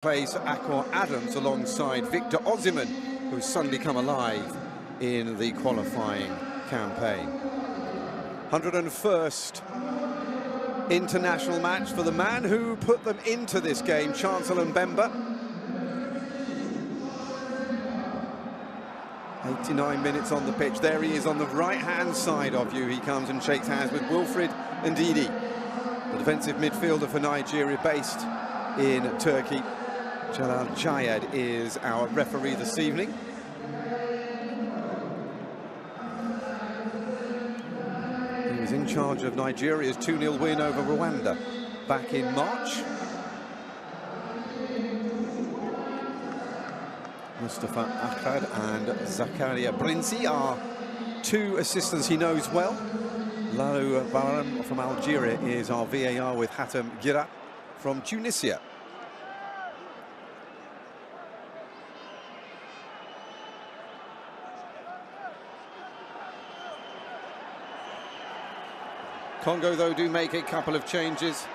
Plays Akor Adams alongside Victor Osimhen, who's suddenly come alive in the qualifying campaign. 101st international match for the man who put them into this game, Chancellor Mbemba. 89 minutes on the pitch. There he is on the right-hand side of you. He comes and shakes hands with Wilfred Ndidi, the defensive midfielder for Nigeria, based in Turkey. Jalal Jayad is our referee this evening. He was in charge of Nigeria's 2-0 win over Rwanda back in March. Mustafa Akhad and Zakaria Brinzi are two assistants he knows well. Lalu Baram from Algeria is our VAR, with Hatem Gira from Tunisia. Congo, though, do make a couple of changes.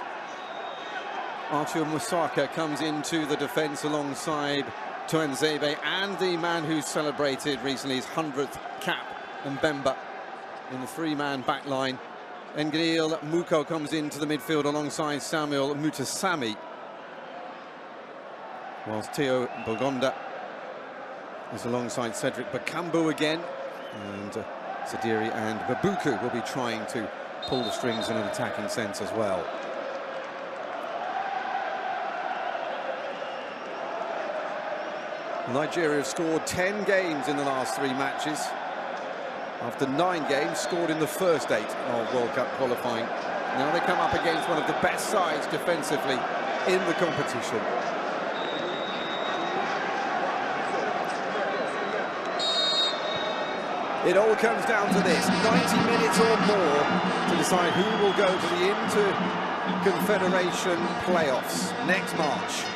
Arthur Musaka comes into the defence alongside Tuanzebe and the man who celebrated recently his 100th cap, Mbemba, in the three-man back line. Ngil Muko comes into the midfield alongside Samuel Mutasami, whilst Theo Bogonda is alongside Cedric Bakambu again, and Sadiri and Babuku will be trying to pull the strings in an attacking sense as well. Nigeria have scored 10 games in the last 3 matches, after 9 games scored in the first 8 of World Cup qualifying. Now they come up against one of the best sides defensively in the competition. It all comes down to this: 90 minutes or more to decide who will go to the Inter-Confederation playoffs next March.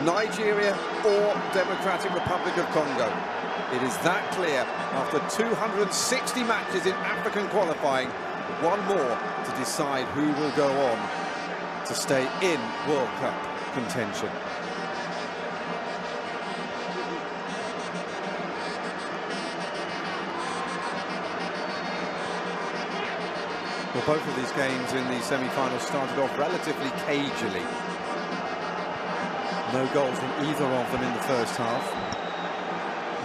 Nigeria or Democratic Republic of Congo. It is that clear after 260 matches in African qualifying. One more to decide who will go on to stay in World Cup contention. Well, both of these games in the semi-finals started off relatively cagily. No goals from either of them in the first half,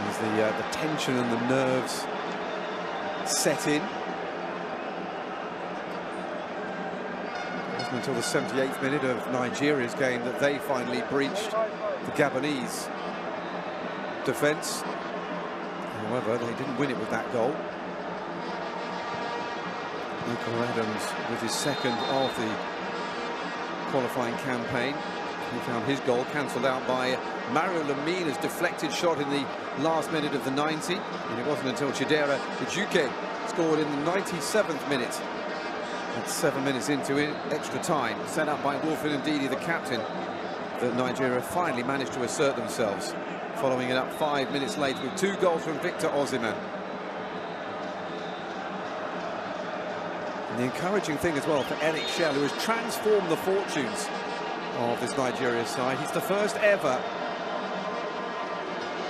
as the tension and the nerves set in. It wasn't until the 78th minute of Nigeria's game that they finally breached the Gabonese defence. However, they didn't win it with that goal. Akor Adams with his second of the qualifying campaign. He found his goal cancelled out by Mario Lemina's deflected shot in the last minute of the 90. And it wasn't until Chidera Ejuke scored in the 97th minute, at 7 minutes into extra time, set up by Wilfred Ndidi, the captain, that Nigeria finally managed to assert themselves, following it up 5 minutes later with 2 goals from Victor Osimhen. And the encouraging thing as well for Eric Shell, who has transformed the fortunes of this Nigeria side. He's the first ever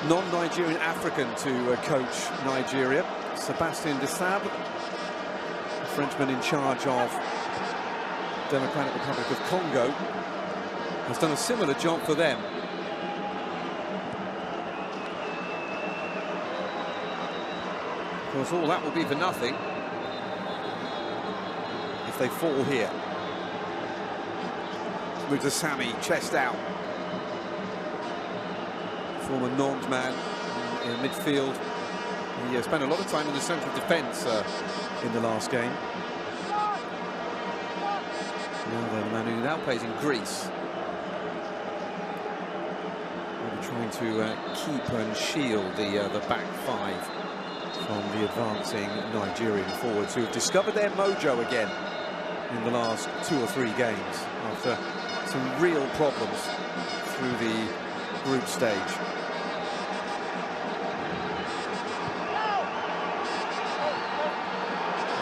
non-Nigerian African to coach Nigeria. Sebastien Desabre, a Frenchman in charge of Democratic Republic of Congo, has done a similar job for them. Of course, all that will be for nothing if they fall here. Mutasami, chest out. Former Nantes man in midfield. He spent a lot of time in the central defence in the last game. Now the man who now plays in Greece. We're trying to keep and shield the back 5 from the advancing Nigerian forwards, who have discovered their mojo again in the last 2 or 3 games after some real problems through the group stage.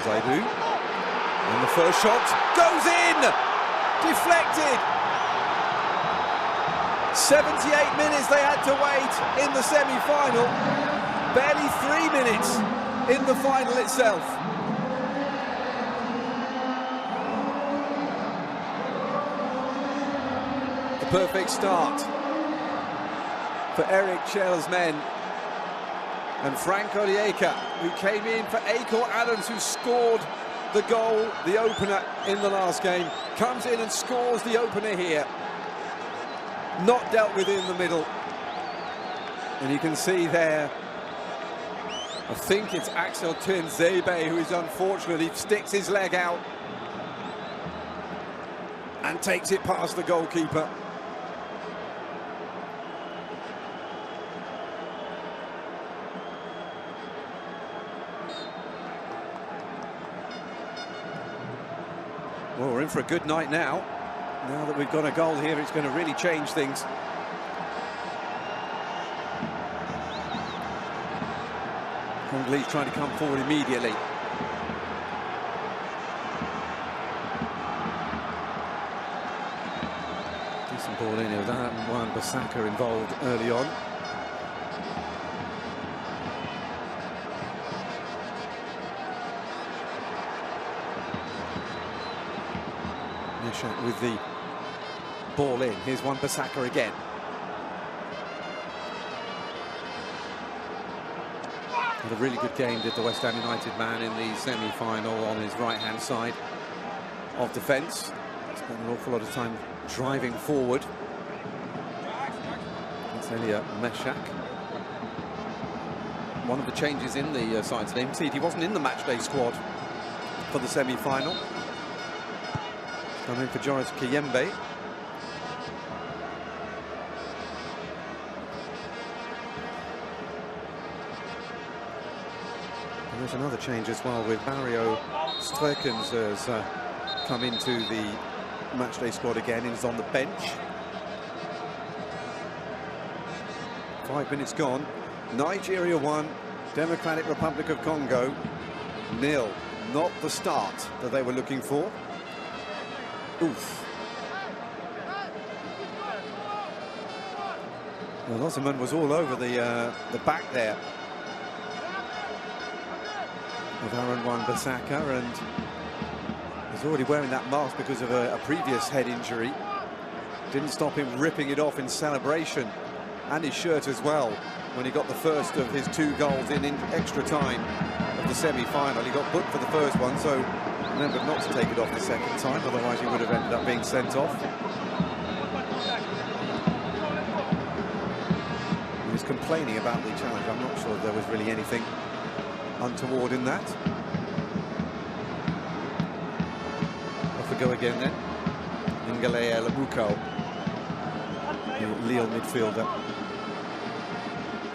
Zaidu, and the first shot goes in! Deflected! 78 minutes they had to wait in the semi-final. Barely 3 minutes in the final itself. The perfect start for Eric Chell's men. And Frank Onyeka, who came in for Akil Adams, who scored the goal, the opener in the last game, comes in and scores the opener here. Not dealt with in the middle. And you can see there, I think it's Axel Tuanzebe who is unfortunately sticks his leg out and takes it past the goalkeeper. Well, we're in for a good night now. Now that we've got a goal here, it's going to really change things. Congolese trying to come forward immediately. Decent ball in here with Wan-Bissaka involved early on. With the ball in. Here's Wan-Bissaka again. Had a really good game, did the West Ham United man in the semi-final on his right-hand side of defence. Spent an awful lot of time driving forward. That's Elia Meshak. One of the changes in the side's name. See, he wasn't in the matchday squad for the semi-final. Come in for Joris Kiyembe. And there's another change as well with Mario Sterkens has come into the matchday squad again and is on the bench. 5 minutes gone. Nigeria 1, Democratic Republic of Congo 0. Not the start that they were looking for. Oof. Well, Osman was all over the back there of Aaron Wan-Bissaka, and he's already wearing that mask because of a previous head injury. Didn't stop him ripping it off in celebration, and his shirt as well, when he got the first of his 2 goals in extra time of the semi-final. He got booked for the first one, so remembered not to take it off the second time, otherwise he would have ended up being sent off. He was complaining about the challenge. I'm not sure there was really anything untoward in that. Off we go again then. Ngale Labuko, the Lille midfielder.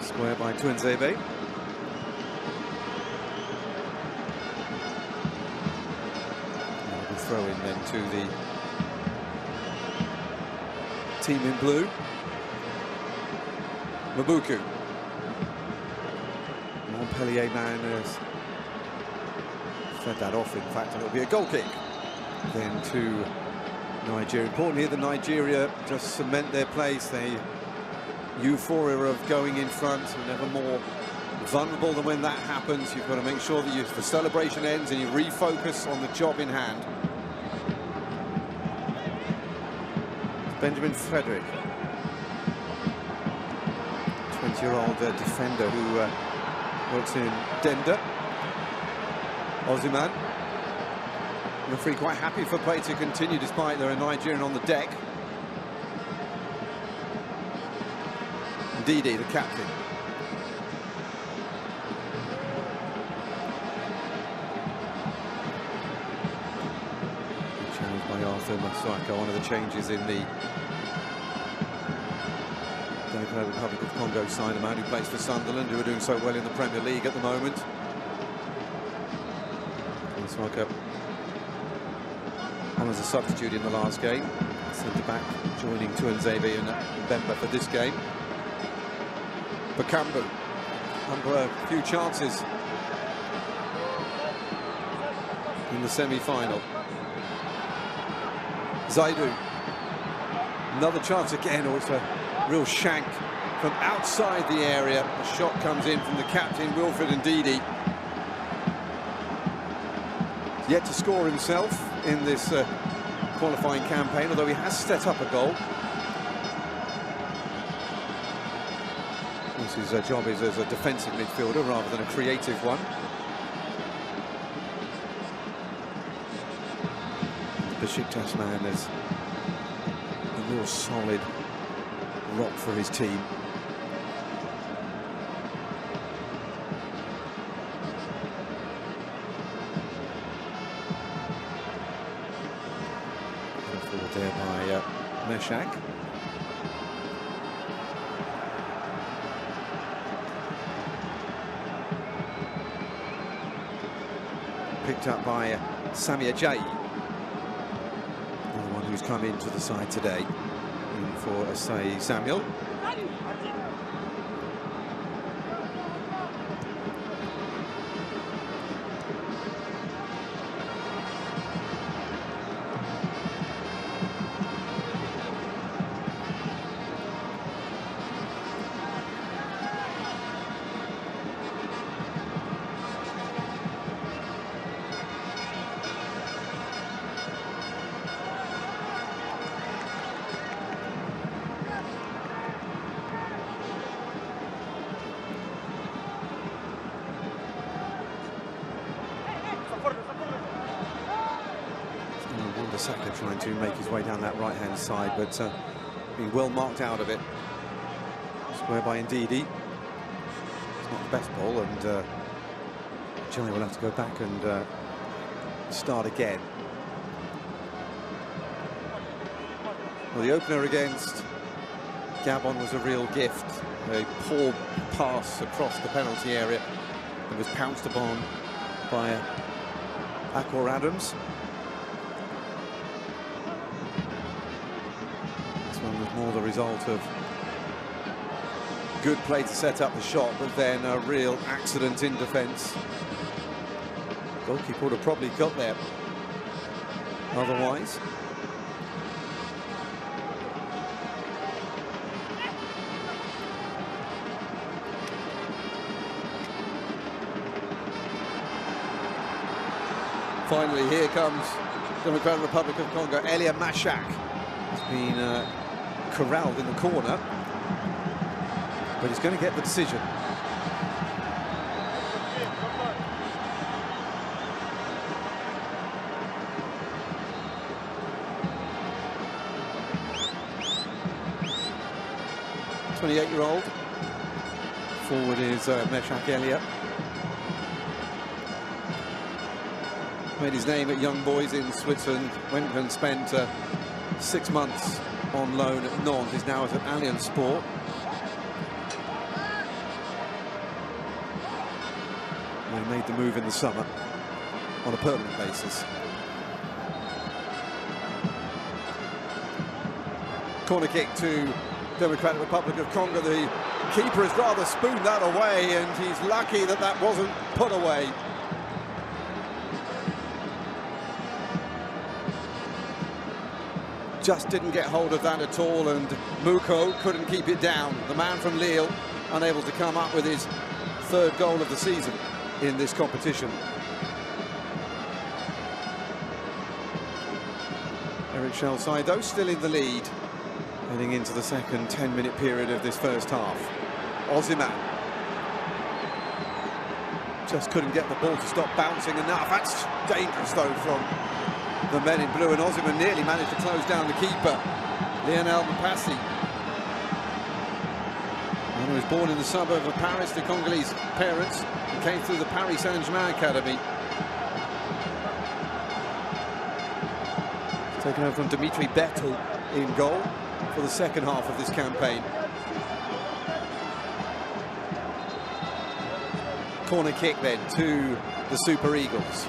Square by Tuanzebe. Throw in then to the team in blue. Mabuku. Montpellier man has fed that off, in fact, and it'll be a goal kick then to Nigeria. Important here that Nigeria just cement their place. The euphoria of going in front and never more vulnerable than when that happens. You've got to make sure that the celebration ends and you refocus on the job in hand. Benjamin Frederick, 20-year-old defender who works in Denda. Ozyman. Referee quite happy for play to continue despite there are Nigerian on the deck. Ndidi, the captain. Challenged by Arthur Masaka, one of the changes in the Democratic Republic of Congo side, a man who plays for Sunderland, who are doing so well in the Premier League at the moment. Masaka on as a substitute in the last game. Centre-back joining Tuanzebe and Mbemba for this game. Bakambu, under a few chances in the semi-final. Zaidu, another chance again, or it's a real shank from outside the area. The shot comes in from the captain, Wilfred Ndidi. Yet to score himself in this qualifying campaign, although he has set up a goal. Of course, his job is as a defensive midfielder rather than a creative one. The Besiktas man is a real solid rock for his team. Forward there by Meshak. Picked up by Sami Ajayi, the one who's come into the side today, in for Asai Samuel. Saka trying to make his way down that right-hand side, but being well marked out of it. Square by Ndidi. It's not the best ball, and Chile will have to go back and start again. Well, the opener against Gabon was a real gift. A poor pass across the penalty area. It was pounced upon by Akor Adams. Was more the result of good play to set up the shot, but then a real accident in defence. Goalkeeper would have probably got there otherwise. Finally, here comes Democratic Republic of Congo. Elia Mashak has been corralled in the corner, but he's going to get the decision. The 28-year-old forward is Meshak Elia. Made his name at Young Boys in Switzerland, went and spent 6 months on loan at Nantes, is now at Allianz Sport. They made the move in the summer on a permanent basis. Corner kick to Democratic Republic of Congo. The keeper has rather spooned that away, and he's lucky that that wasn't put away. Just didn't get hold of that at all, and Muko couldn't keep it down. The man from Lille unable to come up with his third goal of the season in this competition. Eric Shalsaido still in the lead, heading into the second 10-minute period of this first half. Osimhen just couldn't get the ball to stop bouncing enough. That's dangerous though from the men in blue, and Osimhen nearly managed to close down the keeper, Lionel Mpassi. And he was born in the suburb of Paris to Congolese parents and came through the Paris Saint-Germain academy. Taken over from Dimitri Bettel in goal for the second half of this campaign. Corner kick then to the Super Eagles.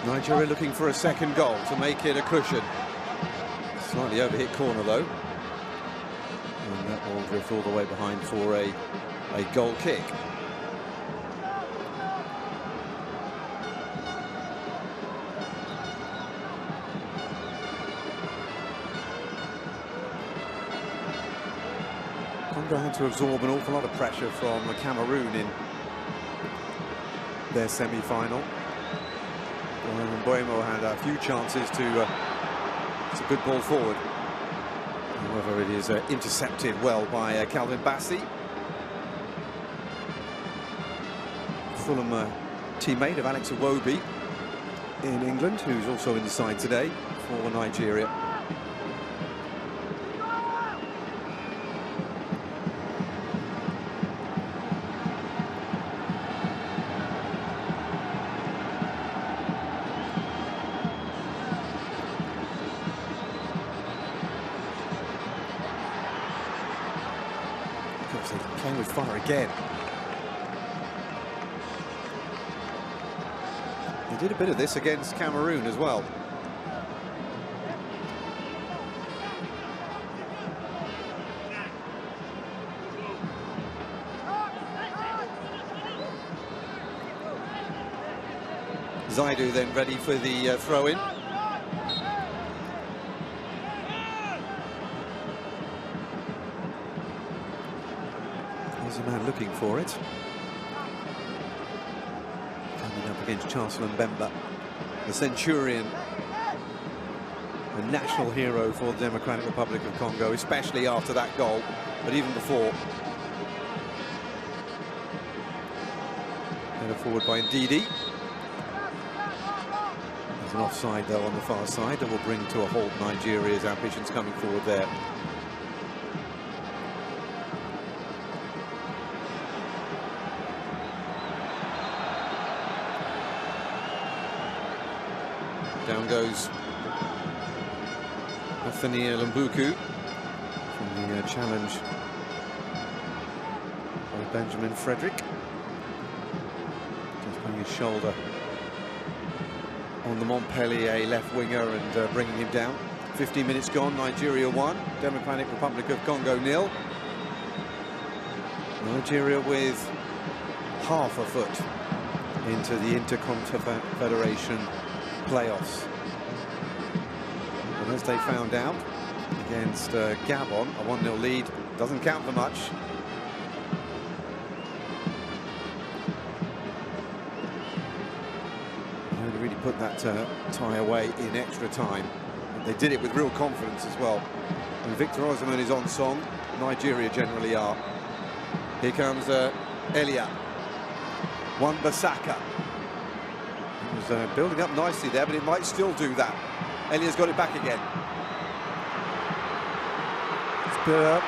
Nigeria looking for a second goal to make it a cushion. Slightly overhit corner though. And that will drift all the way behind for a a goal kick. Congo had to absorb an awful lot of pressure from Cameroon in their semi-final. Buemo had a few chances to. It's a good ball forward. However, it is intercepted well by Calvin Bassey. Fulham teammate of Alex Iwobi in England, who's also in the side today for Nigeria. Playing with fire again. He did a bit of this against Cameroon as well. Zaidu then ready for the throw-in. There's a man looking for it. Coming up against Chancellor Mbemba, the Centurion, a national hero for the Democratic Republic of Congo, especially after that goal, but even before. Header forward by Ndidi. There's an offside though on the far side that will bring to a halt Nigeria's ambitions coming forward there. Down goes Nathaniel Mbuku from the challenge by Benjamin Frederick. Just putting his shoulder on the Montpellier left winger and bringing him down. 15 minutes gone, Nigeria 1, Democratic Republic of Congo 0. Nigeria with half a foot into the Interconfederation playoffs. And as they found out against Gabon, a 1-0 lead doesn't count for much. They really put that tie away in extra time. And they did it with real confidence as well. And Victor Osimhen is on song. Nigeria generally are. Here comes Elia Wan-Bissaka. Was building up nicely there, but it might still do that. Elia's got it back again. No,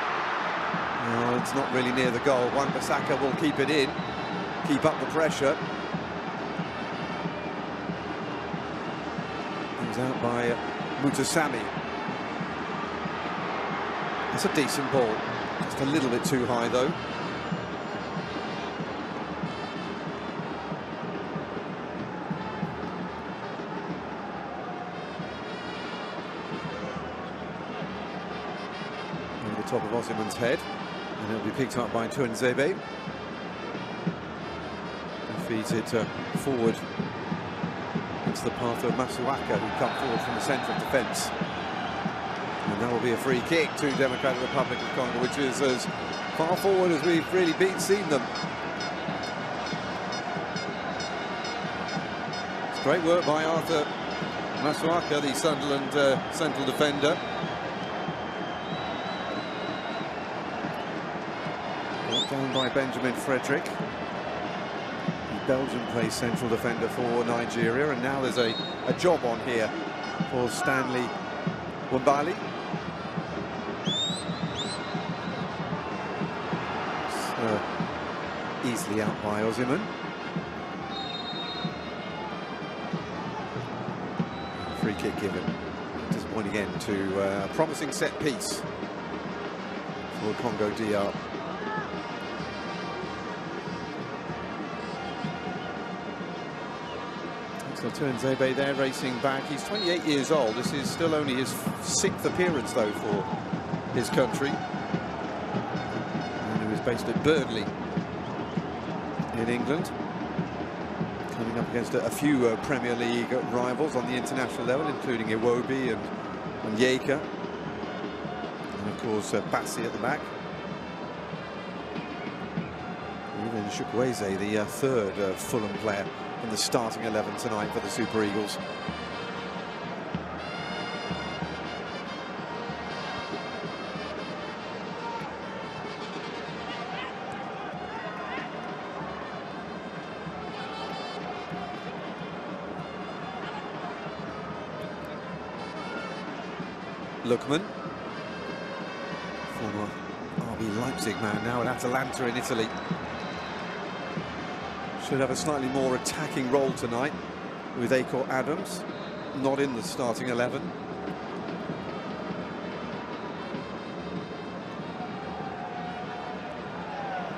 it's not really near the goal. Wan-Bissaka will keep it in, keep up the pressure. Comes out by Mutasami. That's a decent ball. Just a little bit too high though. Top of Osimhen's head, and it'll be picked up by Tuanzebe. And feeds it forward into the path of Masuaka, who come forward from the centre of defence. And that will be a free kick to Democratic Republic of Congo, which is as far forward as we've really seen them. It's great work by Arthur Masuaka, the Sunderland central defender. Down by Benjamin Frederick. The Belgian plays central defender for Nigeria, and now there's a job on here for Stanley Wambali. Easily out by Osimhen. Free kick given. Just point again to a promising set piece for Congo DR. So Tuanzebe there racing back. He's 28 years old. This is still only his 6th appearance though for his country. And he was based at Burnley in England. Coming up against a few Premier League rivals on the international level, including Iwobi and Yeka. And of course, Bassi at the back. Even Chukwueze, the third Fulham player in the starting 11 tonight for the Super Eagles. Lookman, former RB Leipzig man, now at Atalanta in Italy. Should have a slightly more attacking role tonight with Akor Adams not in the starting 11.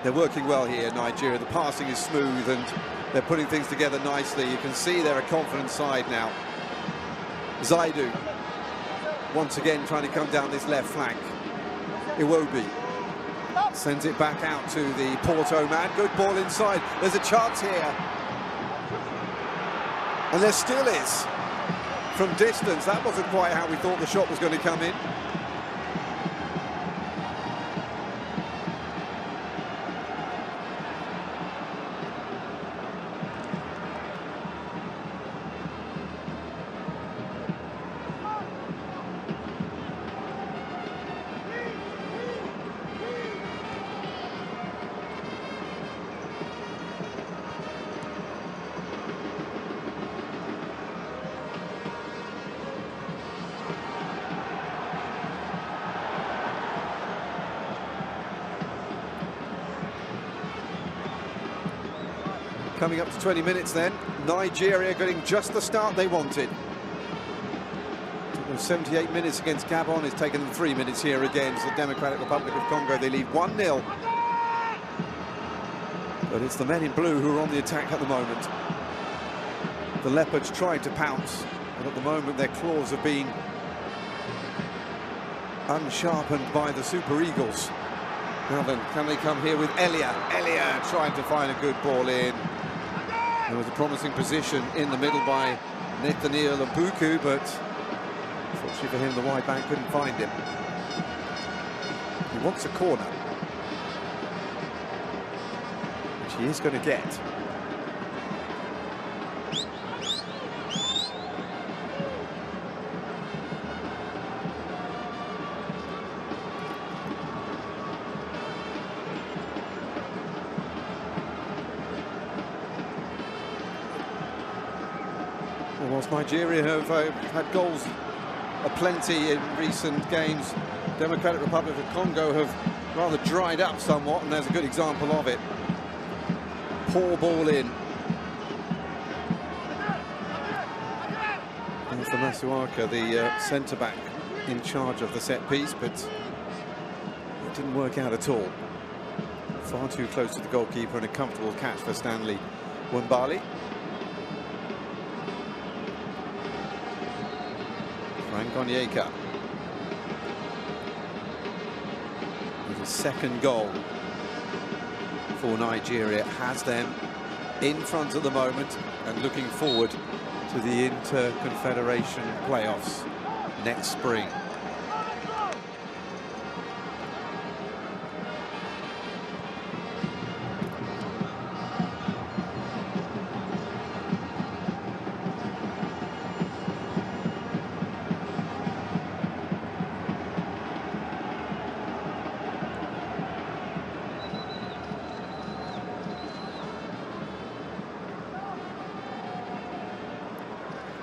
They're working well here, Nigeria. The passing is smooth and they're putting things together nicely. You can see they're a confident side now. Zaidu once again trying to come down this left flank. Iwobi sends it back out to the Porto man. Good ball inside. There's a chance here. And there still is. From distance, that wasn't quite how we thought the shot was going to come in. Coming up to 20 minutes then, Nigeria getting just the start they wanted. Took them 78 minutes against Gabon, it's taken them 3 minutes here against the Democratic Republic of Congo. They lead 1-0. But it's the men in blue who are on the attack at the moment. The Leopards tried to pounce, but at the moment their claws have been unsharpened by the Super Eagles. Now then, can they come here with Elia? Elia trying to find a good ball in. There was a promising position in the middle by Nathaniel Mbuku, but unfortunately for him, the wide back couldn't find him. He wants a corner, which he is going to get. Whilst Nigeria have had goals aplenty in recent games, Democratic Republic of Congo have rather dried up somewhat, and there's a good example of it. Poor ball in. And for Masuaka, the centre-back, in charge of the set piece, but it didn't work out at all. Far too close to the goalkeeper, and a comfortable catch for Stanley Wembali. Yeka with his second goal for Nigeria, has them in front at the moment and looking forward to the Inter-Confederation playoffs next spring.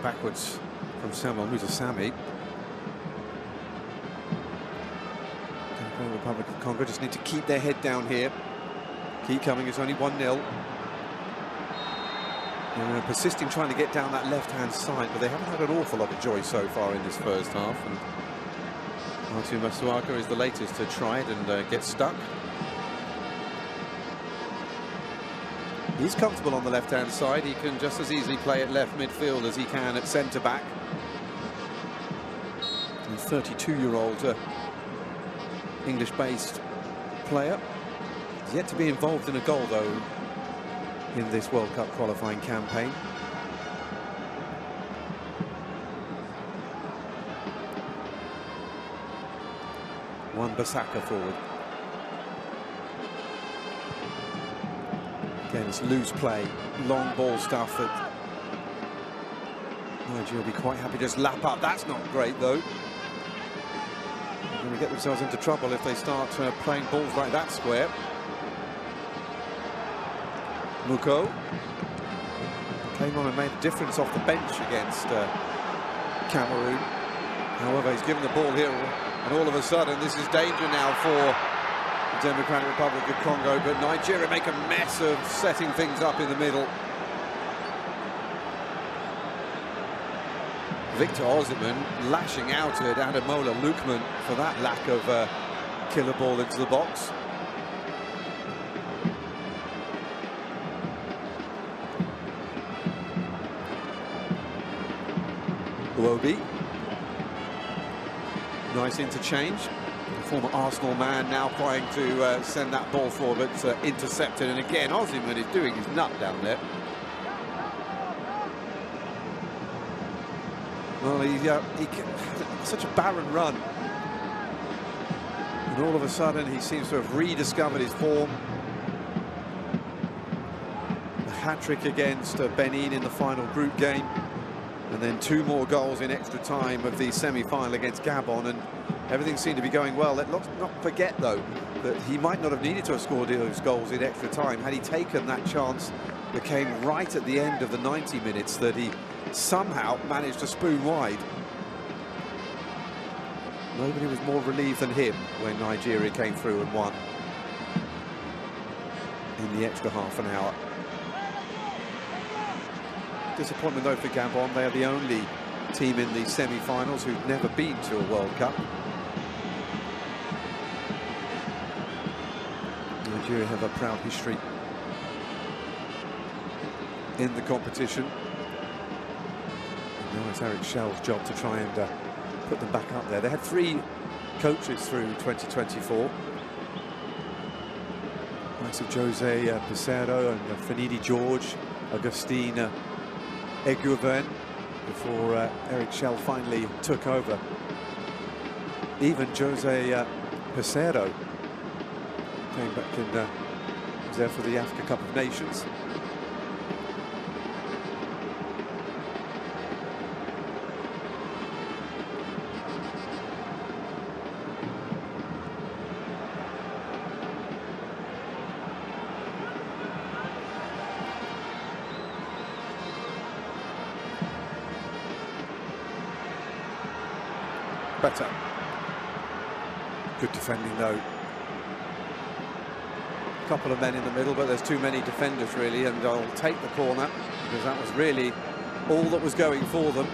Backwards from Samuel Muzasami. The Republic of Congo just need to keep their head down here. Keep coming, it's only 1-0. They're persisting trying to get down that left-hand side, but they haven't had an awful lot of joy so far in this first half. And Artu Masuaka is the latest to try it and get stuck. He's comfortable on the left-hand side. He can just as easily play at left midfield as he can at centre-back. The 32-year-old English-based player. He's yet to be involved in a goal, though, in this World Cup qualifying campaign. Wan-Bissaka forward. Again, it's loose play, long ball stuff that Nigeria will be quite happy to just lap up. That's not great, though. They're going to get themselves into trouble if they start playing balls like that square. Muko came on and made a difference off the bench against Cameroon. However, he's given the ball here, and all of a sudden this is danger now for the Democratic Republic of Congo, but Nigeria make a mess of setting things up in the middle. Victor Osimhen lashing out at Ademola Lookman for that lack of killer ball into the box. Iwobi. Nice interchange. The former Arsenal man now trying to send that ball forward, but intercepted. And again, Osimhen is doing his nut down there. Well, he such a barren run. And all of a sudden, he seems to have rediscovered his form. A hat-trick against Benin in the final group game. And then 2 more goals in extra time of the semi-final against Gabon, and everything seemed to be going well. Let's not forget, though, that he might not have needed to have scored those goals in extra time had he taken that chance that came right at the end of the 90 minutes that he somehow managed to spoon wide. Nobody was more relieved than him when Nigeria came through and won in the extra half an hour. Disappointment though for Gabon. They are the only team in the semi-finals who've never been to a World Cup. Nigeria have a proud history in the competition. And now it's Eric Schell's job to try and put them back up there. They had 3 coaches through 2024. Likes of Jose Peseiro and Finidi George, Augustine Eguven, before Eric Schell finally took over. Even Jose Peseiro came back and was there for the Africa Cup of Nations. Better. Good defending though. A couple of men in the middle, but there's too many defenders really, and I'll take the corner because that was really all that was going for them.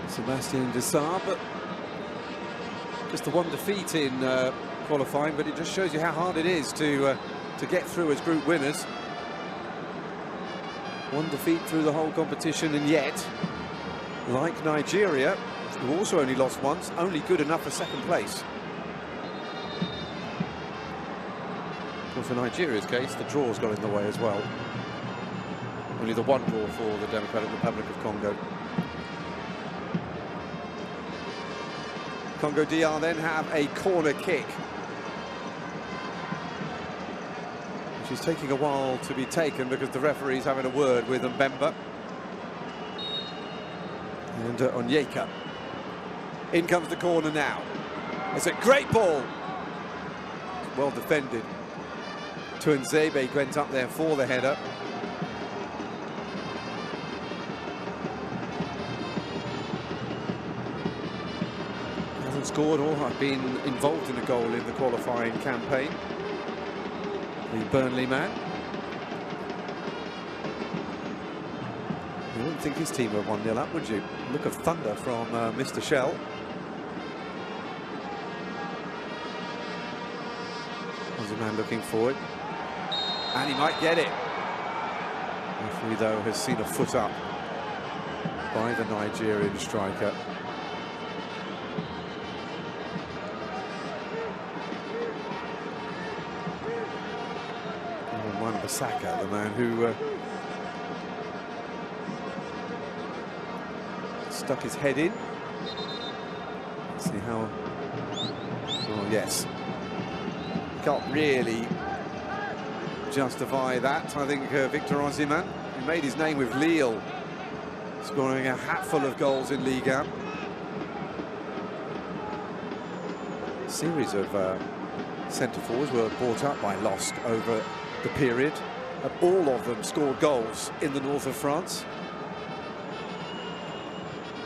Sebastian Desabre, but just the 1 defeat in qualifying, but it just shows you how hard it is to get through as group winners. 1 defeat through the whole competition, and yet, like Nigeria, who also only lost once, only good enough for 2nd place. Well, for Nigeria's case, the draws got in the way as well. Only the 1 draw for the Democratic Republic of Congo. Congo DR then have a corner kick, which is taking a while to be taken because the referee's having a word with Mbemba and Onyeka. In comes the corner now. It's a great ball. Well defended. Tuanzebe went up there for the header. Hasn't scored or been involved in a goal in the qualifying campaign. The Burnley man. You wouldn't think his team were 1-0 up, would you? Look of thunder from Mr. Schell. There's a man looking forward. And he might get it. Referee, though, has seen a foot up by the Nigerian striker. Osaka, the man who stuck his head in. Let's see how... Oh, yes. Can't really justify that. I think Victor Osimhen, who made his name with Lille, scoring a hatful of goals in Ligue 1. A series of centre-forwards were brought up by LOSC over the period, and all of them scored goals in the north of France.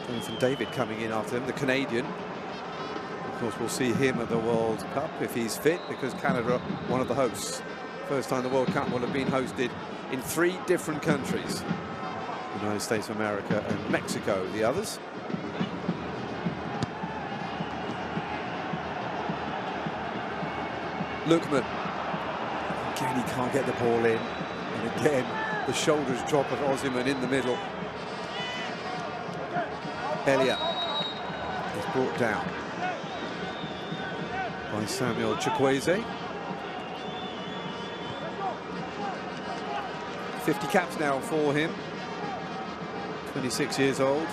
Jonathan David coming in after them, the Canadian. Of course, we'll see him at the World Cup if he's fit, because Canada, one of the hosts. First time the World Cup will have been hosted in 3 different countries. United States of America and Mexico, the others. Lookman. Again, he can't get the ball in. And again, the shoulders drop of Osimhen in the middle. Elia is brought down by Samuel Chukwueze. 50 caps now for him. 26 years old.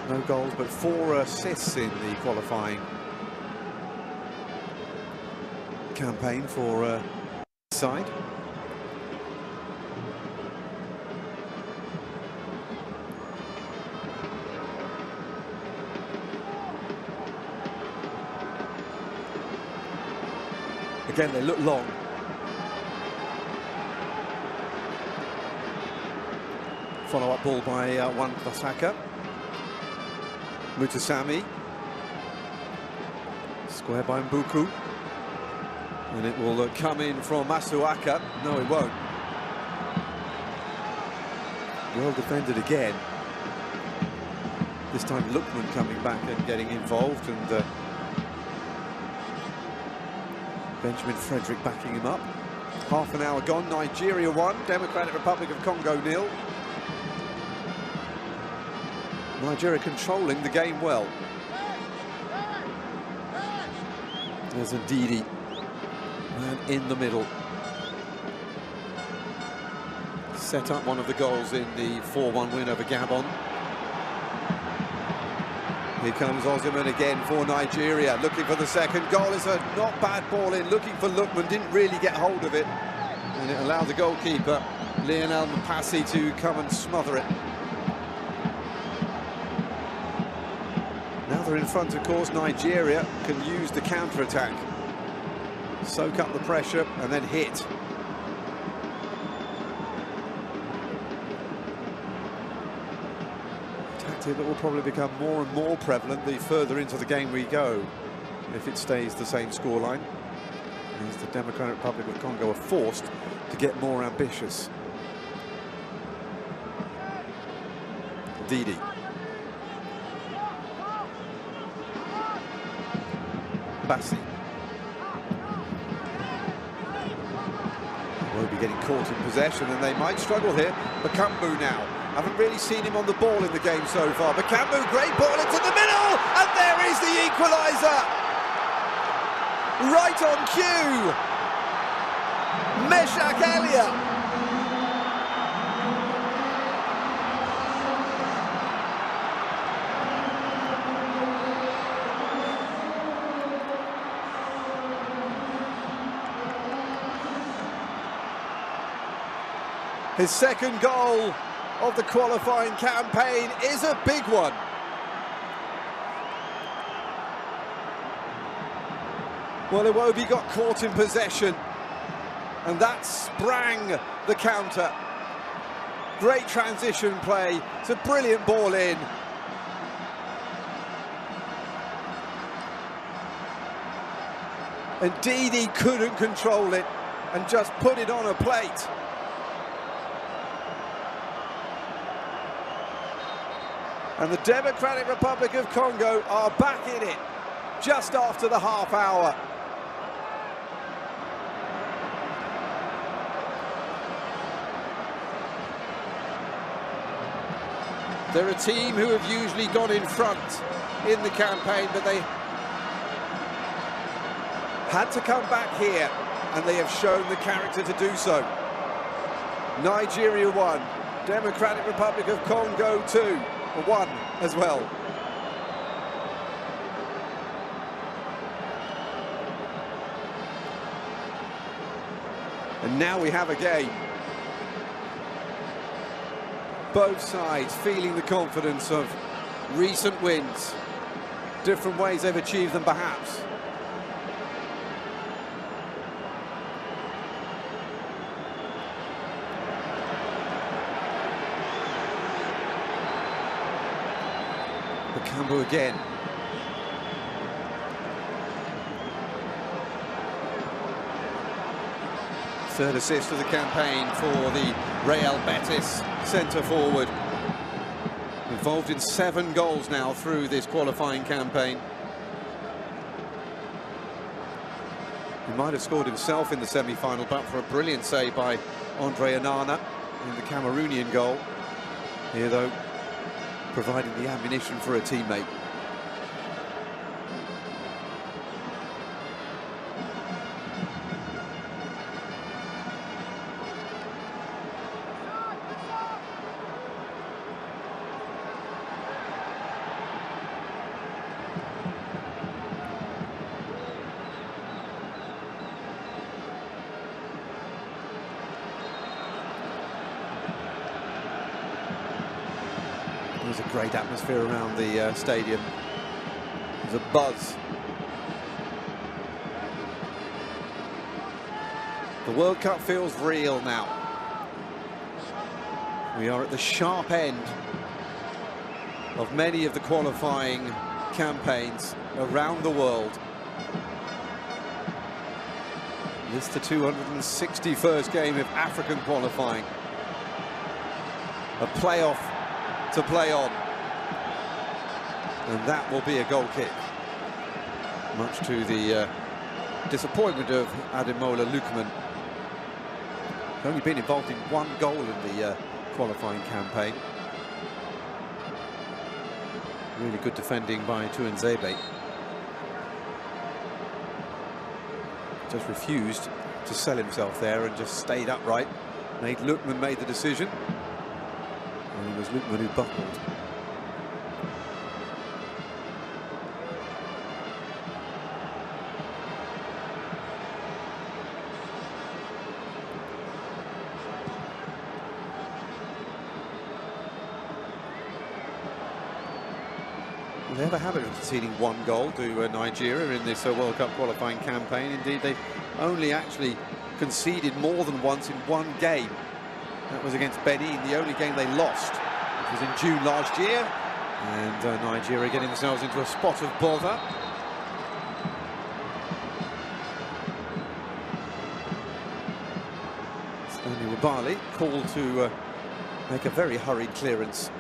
No goals, but 4 assists in the qualifying campaign for side. Again, they look long. Follow-up ball by Wan Bissaka. Mutasami. Square by Mbuku. And it will come in from Masuaka. No, it won't. Well defended again. This time Lookman coming back and getting involved, and Benjamin Frederick backing him up. Half an hour gone. Nigeria 1, Democratic Republic of Congo 0. Nigeria controlling the game well. There's Ndidi, man in the middle. Set up one of the goals in the 4-1 win over Gabon. Here comes Osimhen again for Nigeria, looking for the second goal. It's a not bad ball in, looking for Lookman, didn't really get hold of it. And it allowed the goalkeeper, Lionel Mpassi, to come and smother it. Now they're in front, of course. Nigeria can use the counter-attack. Soak up the pressure and then hit. Tactic that will probably become more and more prevalent the further into the game we go, if it stays the same scoreline. As the Democratic Republic of Congo are forced to get more ambitious. Didi. Bassi. Will be getting caught in possession, and they might struggle here. Bakambu now. Haven't really seen him on the ball in the game so far. Bakambu, great ball into the middle, and there is the equaliser. Right on cue. Meshak Elia. His second goal of the qualifying campaign is a big one. Well, Iwobi got caught in possession, and that sprang the counter. Great transition play. It's a brilliant ball in. And Didi couldn't control it and just put it on a plate. And the Democratic Republic of Congo are back in it just after the half hour. They're a team who have usually gone in front in the campaign, but they had to come back here and they have shown the character to do so. Nigeria 1, Democratic Republic of Congo 2, or 1 as well. And now we have a game. Both sides feeling the confidence of recent wins. Different ways they've achieved them, perhaps. Bakambu again. Third assist of the campaign for the Real Betis centre forward. Involved in 7 goals now through this qualifying campaign. He might have scored himself in the semi-final, but for a brilliant save by Andre Onana in the Cameroonian goal. Here, though, providing the ammunition for a teammate. There's a great atmosphere around the stadium. There's a buzz. The World Cup feels real now. We are at the sharp end of many of the qualifying campaigns around the world. This is the 261st game of African qualifying. A playoff to play on, and that will be a goal kick, much to the disappointment of Ademola Lookman. He's only been involved in 1 goal in the qualifying campaign. Really good defending by Tuanzebe. Just refused to sell himself there and just stayed upright. Lookman made the decision. And it was Lookman who buckled. Well, they have a habit of conceding 1 goal to Nigeria in this World Cup qualifying campaign. Indeed, they've only actually conceded more than once in 1 game. That was against Benin, the only game they lost. It was in June last year. And Nigeria getting themselves into a spot of bother. Stanley Wabali called to make a very hurried clearance.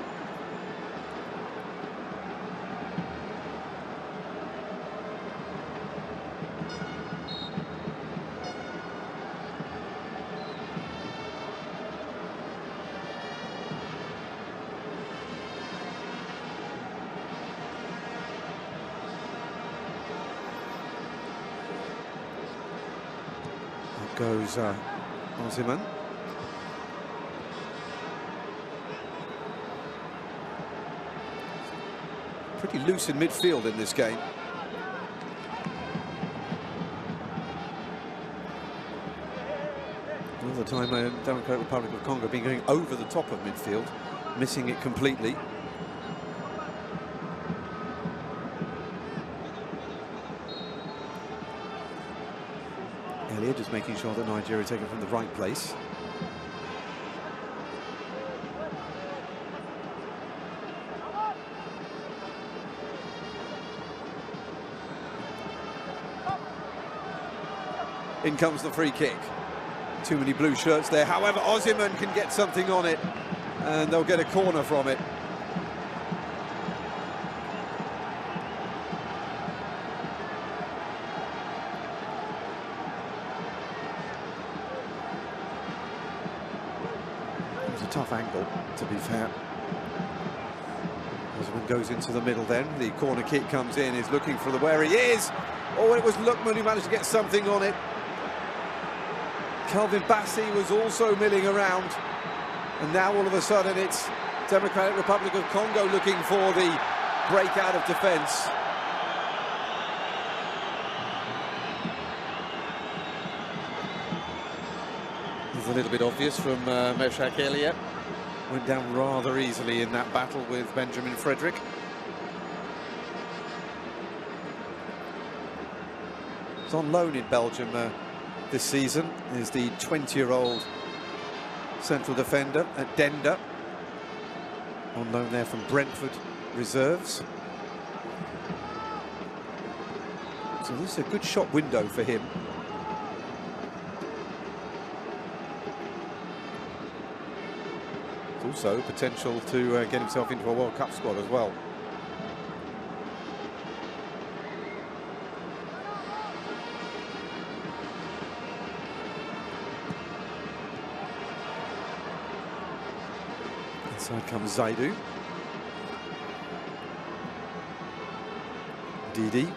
Goes Osimhen. Pretty loose in midfield in this game. Another time, Democratic Republic of Congo been going over the top of midfield, missing it completely. Just making sure that Nigeria take it from the right place. In comes the free kick. Too many blue shirts there. However, Osimhen can get something on it, and they'll get a corner from it. Tough angle, to be fair. Osimhen goes into the middle then. The corner kick comes in, is looking for where he is. Oh, it was Lookman who managed to get something on it. Kelvin Bassey was also milling around, and now all of a sudden it's Democratic Republic of Congo looking for the break out of defence. It's a little bit obvious from Meshach Elia. Went down rather easily in that battle with Benjamin Frederick. He's on loan in Belgium this season. Is the 20-year-old central defender at Denda. On loan there from Brentford reserves. So this is a good shot window for him. Also potential to get himself into a World Cup squad as well. Inside comes Zaidu. Didi.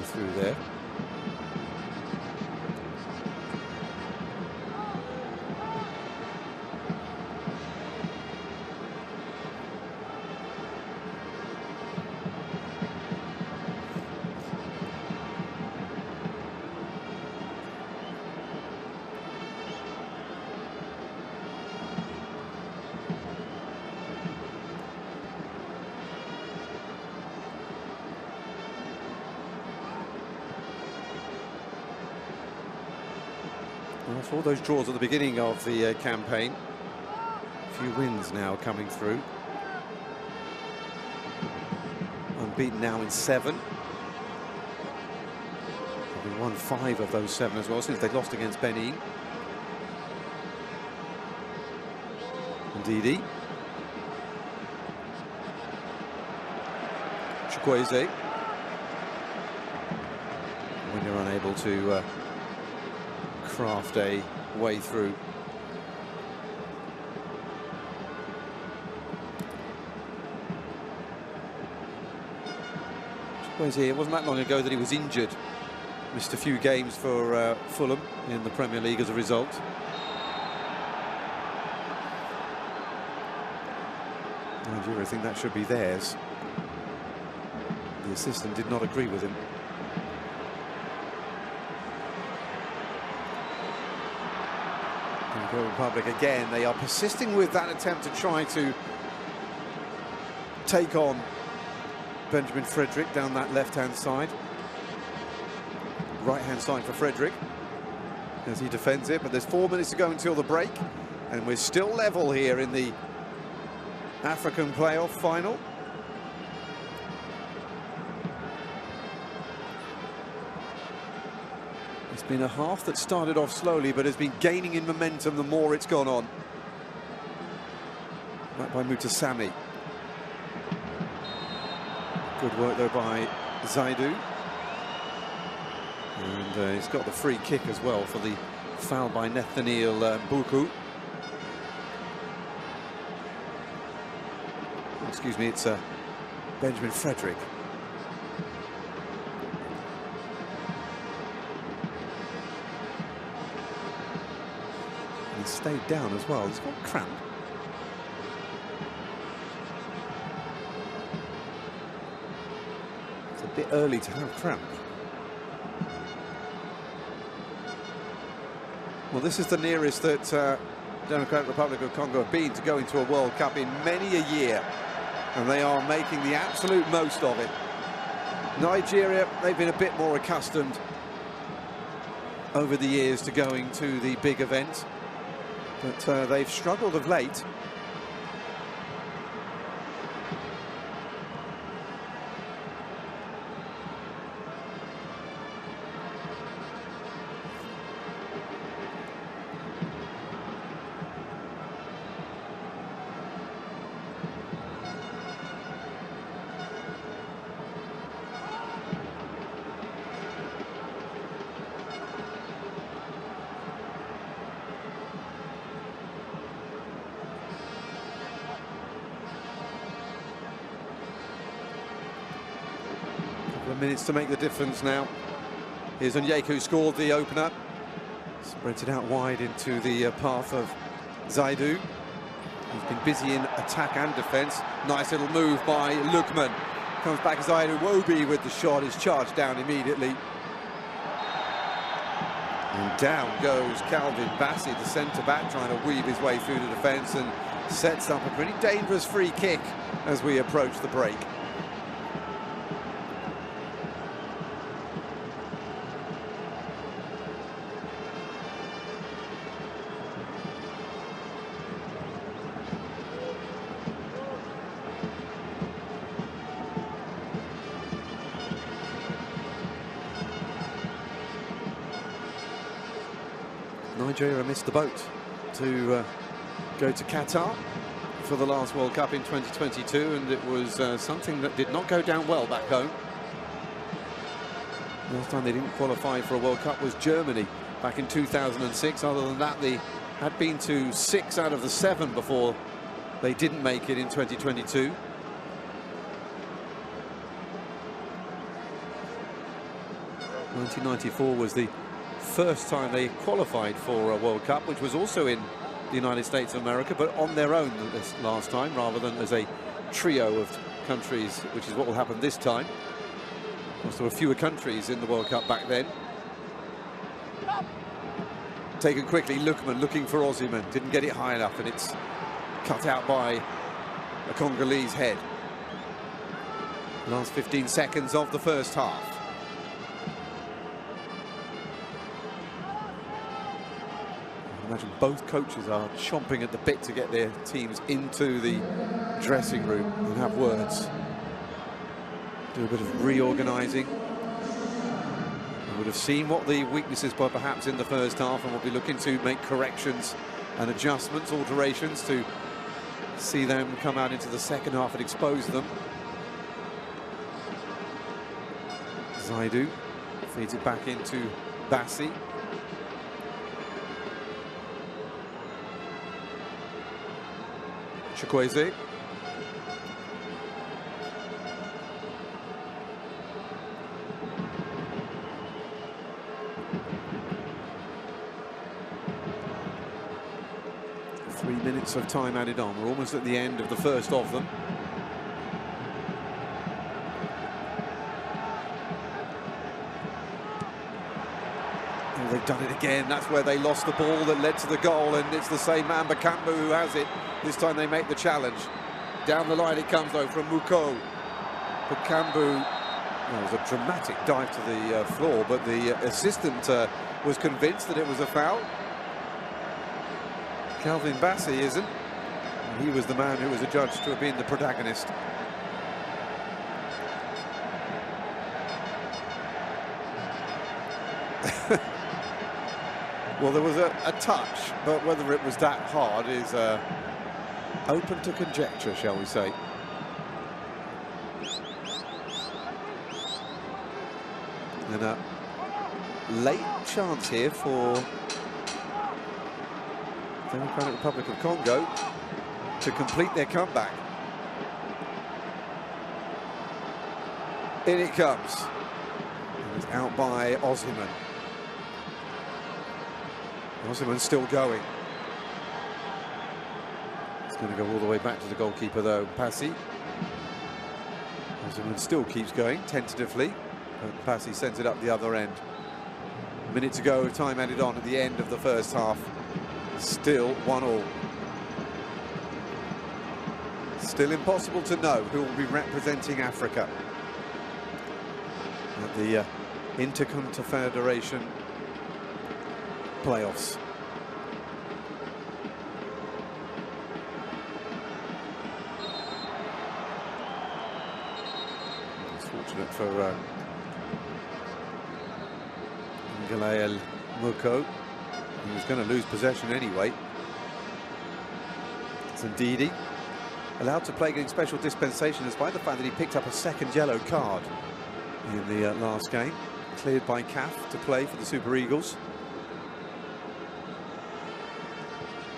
Through there. Well, for all those draws at the beginning of the campaign, a few wins now coming through. Unbeaten now in 7. They've won 5 of those 7 as well since they lost against Benin. Ndidi. Chukwueze. When you're unable to craft a way through. It wasn't that long ago that he was injured. Missed a few games for Fulham in the Premier League as a result. Nigeria think that should be theirs. The assistant did not agree with him. Republic again, they are persisting with that attempt to try to take on Benjamin Frederick down that left-hand side. Right-hand side for Frederick as he defends it, but there's 4 minutes to go until the break, and we're still level here in the African playoff final. It's been a half that started off slowly but has been gaining in momentum the more it's gone on. Back by Mutasami. Good work though by Zaidu. And he's got the free kick as well for the foul by Nathaniel Buku. Excuse me, it's Benjamin Frederick. He stayed down as well. He's got cramp. It's a bit early to have cramp. Well, this is the nearest that Democratic Republic of Congo have been to going to a World Cup in many a year, and they are making the absolute most of it. Nigeria, they've been a bit more accustomed over the years to going to the big event, but they've struggled of late. minutes to make the difference now. Here's Onyeka, who scored the opener. Spreads it out wide into the path of Zaidu. He's been busy in attack and defence. Nice little move by Lookman. Comes back Zaidu. Wobie with the shot is charged down immediately. And down goes Calvin Bassey, the centre-back, trying to weave his way through the defence and sets up a pretty dangerous free kick as we approach the break. Nigeria missed the boat to go to Qatar for the last World Cup in 2022, and it was something that did not go down well back home. Last time they didn't qualify for a World Cup was Germany back in 2006. Other than that, they had been to 6 out of the 7 before they didn't make it in 2022. '94 was the first time they qualified for a World Cup, which was also in the United States of America, but on their own this last time, rather than as a trio of countries, which is what will happen this time. There were fewer countries in the World Cup back then. Taken quickly, Lookman looking for Osimhen, didn't get it high enough, and it's cut out by a Congolese head. Last 15 seconds of the first half. I imagine both coaches are chomping at the bit to get their teams into the dressing room and have words. Do a bit of reorganising. We would have seen what the weaknesses were perhaps in the first half, and we'll be looking to make corrections and adjustments, alterations, to see them come out into the second half and expose them. Zaidu feeds it back into Bassey. Chukwueze. Three minutes of time added on. We're almost at the end of the first of them. Oh, they've done it again. That's where they lost the ball that led to the goal, and it's the same man, Bakambu, who has it. This time they make the challenge. Down the line it comes, though, from Muko. Bakambu, well, it was a dramatic dive to the floor, but the assistant was convinced that it was a foul. Calvin Bassey isn't. He was the man who was adjudged to have been the protagonist. Well, there was a touch, but whether it was that hard is open to conjecture, shall we say. And a late chance here for the Democratic Republic of Congo to complete their comeback. In it comes. It's out by Osimhen. Osimhen's still going. It's going to go all the way back to the goalkeeper, though. Bassey. Osimhen still keeps going, tentatively. But Bassey sends it up the other end. A minute to go, time added on at the end of the first half. Still 1-1. Still impossible to know who will be representing Africa at the Interconfederation playoffs. It's fortunate for Ngalael Muko. He was going to lose possession anyway. It's Ndidi allowed to play, getting special dispensation despite the fact that he picked up a second yellow card in the last game. Cleared by CAF to play for the Super Eagles.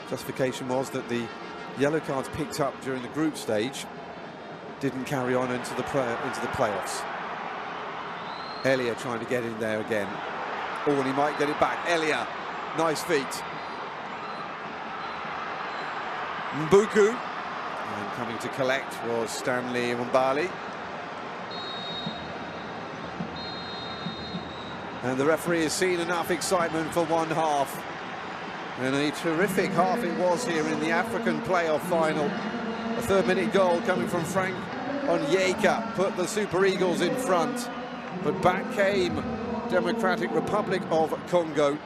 Justification was that the yellow cards picked up during the group stage didn't carry on into the playoffs. Elia trying to get in there again. Oh, and he might get it back. Elia, nice feet. Mbuku, and coming to collect was Stanley Mbali. And the referee has seen enough excitement for one half. And a terrific half it was here in the African playoff final. A third-minute goal coming from Frank Onyeka put the Super Eagles in front. But back came Democratic Republic of Congo.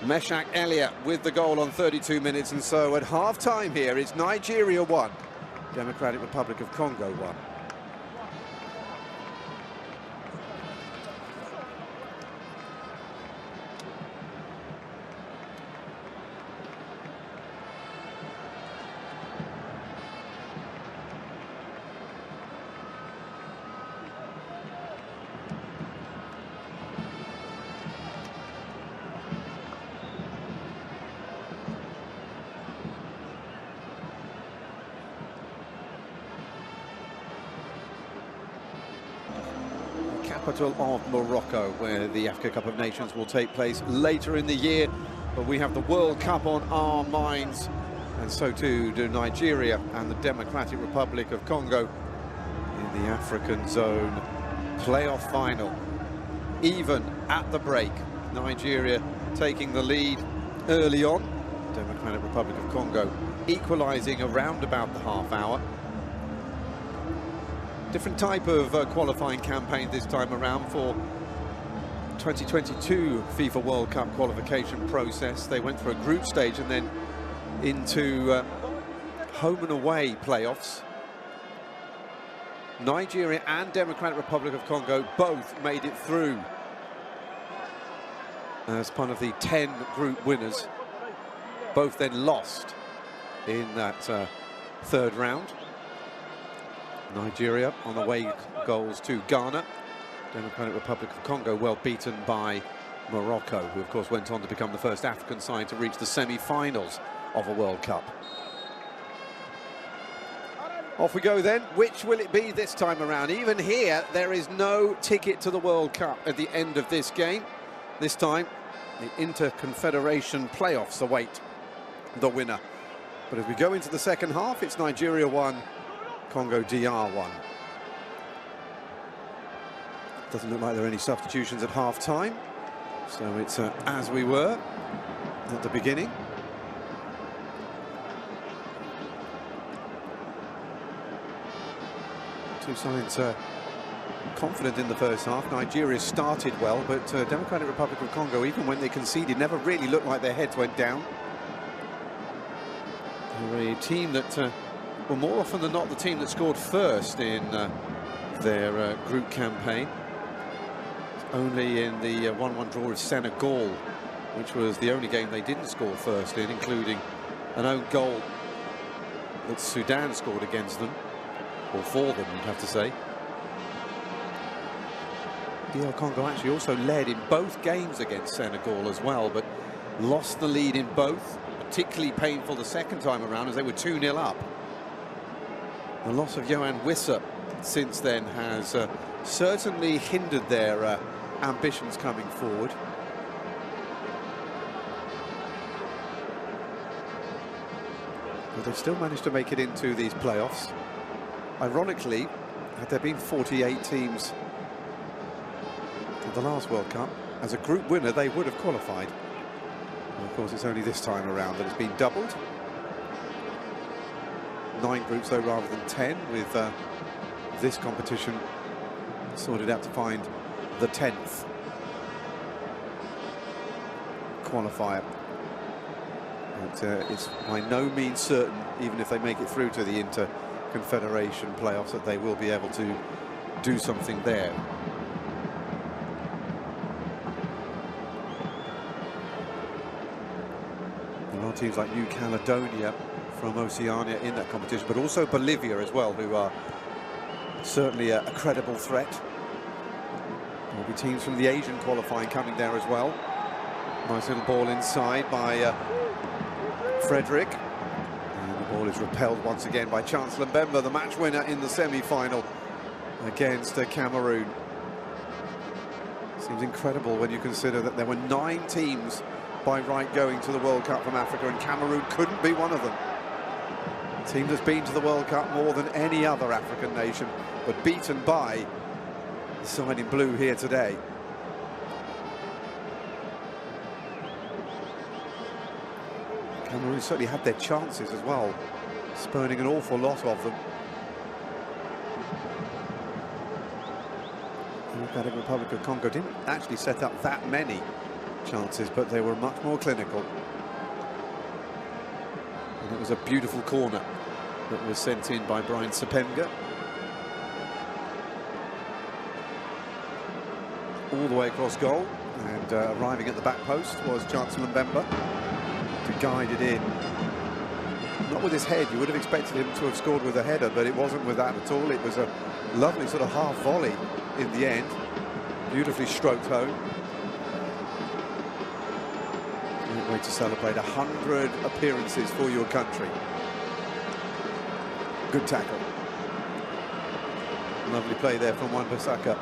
Meshak Elia with the goal on 32 minutes, and so at half-time here it's Nigeria 1, Democratic Republic of Congo 1. Capital of Morocco, where the Africa Cup of Nations will take place later in the year, but we have the World Cup on our minds, and so too do Nigeria and the Democratic Republic of Congo in the African zone playoff final. Even at the break, Nigeria taking the lead early on, Democratic Republic of Congo equalising around about the half hour. Different type of qualifying campaign this time around for 2022 FIFA World Cup qualification process. They went through a group stage and then into home and away playoffs. Nigeria and Democratic Republic of Congo both made it through as part of the 10 group winners. Both then lost in that third round. Nigeria on the way goals to Ghana. Democratic Republic of Congo well beaten by Morocco, who of course went on to become the first African side to reach the semi-finals of a World Cup. Off we go then. Which will it be this time around? Even here, there is no ticket to the World Cup at the end of this game. This time, the Inter-Confederation playoffs await the winner. But as we go into the second half, it's Nigeria 1, Congo DR 1. Doesn't look like there are any substitutions at half-time, so it's as we were at the beginning. Two sides confident in the first half. Nigeria started well, but Democratic Republic of Congo, even when they conceded, never really looked like their heads went down. They're a team that were more often than not the team that scored first in their group campaign. Only in the 1-1 draw of Senegal, which was the only game they didn't score first in, including an own goal that Sudan scored against them, or for them, you'd have to say. DR Congo actually also led in both games against Senegal as well, but lost the lead in both. Particularly painful the second time around, as they were 2-0 up. The loss of Yohan Wissa since then has certainly hindered their ambitions coming forward. But they've still managed to make it into these playoffs. Ironically, had there been 48 teams at the last World Cup, as a group winner they would have qualified. And of course, it's only this time around that it's been doubled. 9 groups though rather than 10, with this competition sorted out to find the 10th qualifier. But it's by no means certain, even if they make it through to the Inter-Confederation playoffs, that they will be able to do something there. There are teams like New Caledonia from Oceania in that competition, but also Bolivia as well, who are certainly a credible threat. There will be teams from the Asian qualifying coming there as well. Nice little ball inside by Frederick. And the ball is repelled once again by Chancellor Mbemba, the match winner in the semi-final. against Cameroon. Seems incredible when you consider that there were 9 teams by right going to the World Cup from Africa, and Cameroon couldn't be one of them. A team that's been to the World Cup more than any other African nation, but beaten by the side in blue here today. Cameroon certainly had their chances as well, spurning an awful lot of them. The Democratic Republic of Congo didn't actually set up that many chances, but they were much more clinical. And it was a beautiful corner that was sent in by Brian Sepenga. All the way across goal, and arriving at the back post was Chancellor Mbemba to guide it in. Not with his head. You would have expected him to have scored with a header, but it wasn't with that at all. It was a lovely sort of half volley in the end, beautifully stroked home. Great way to celebrate 100 appearances for your country. Good tackle. Lovely play there from Wan-Bissaka.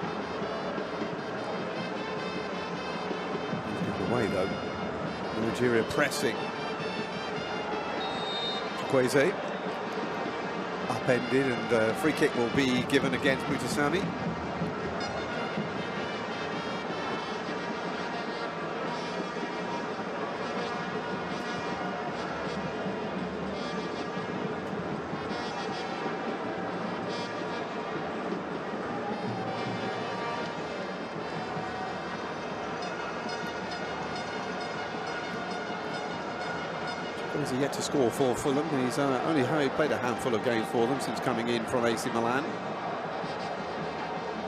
Away though. Nigeria pressing. Kweze upended, and free kick will be given against Mutasami. He's yet to score for Fulham. He's only played a handful of games for them since coming in from AC Milan.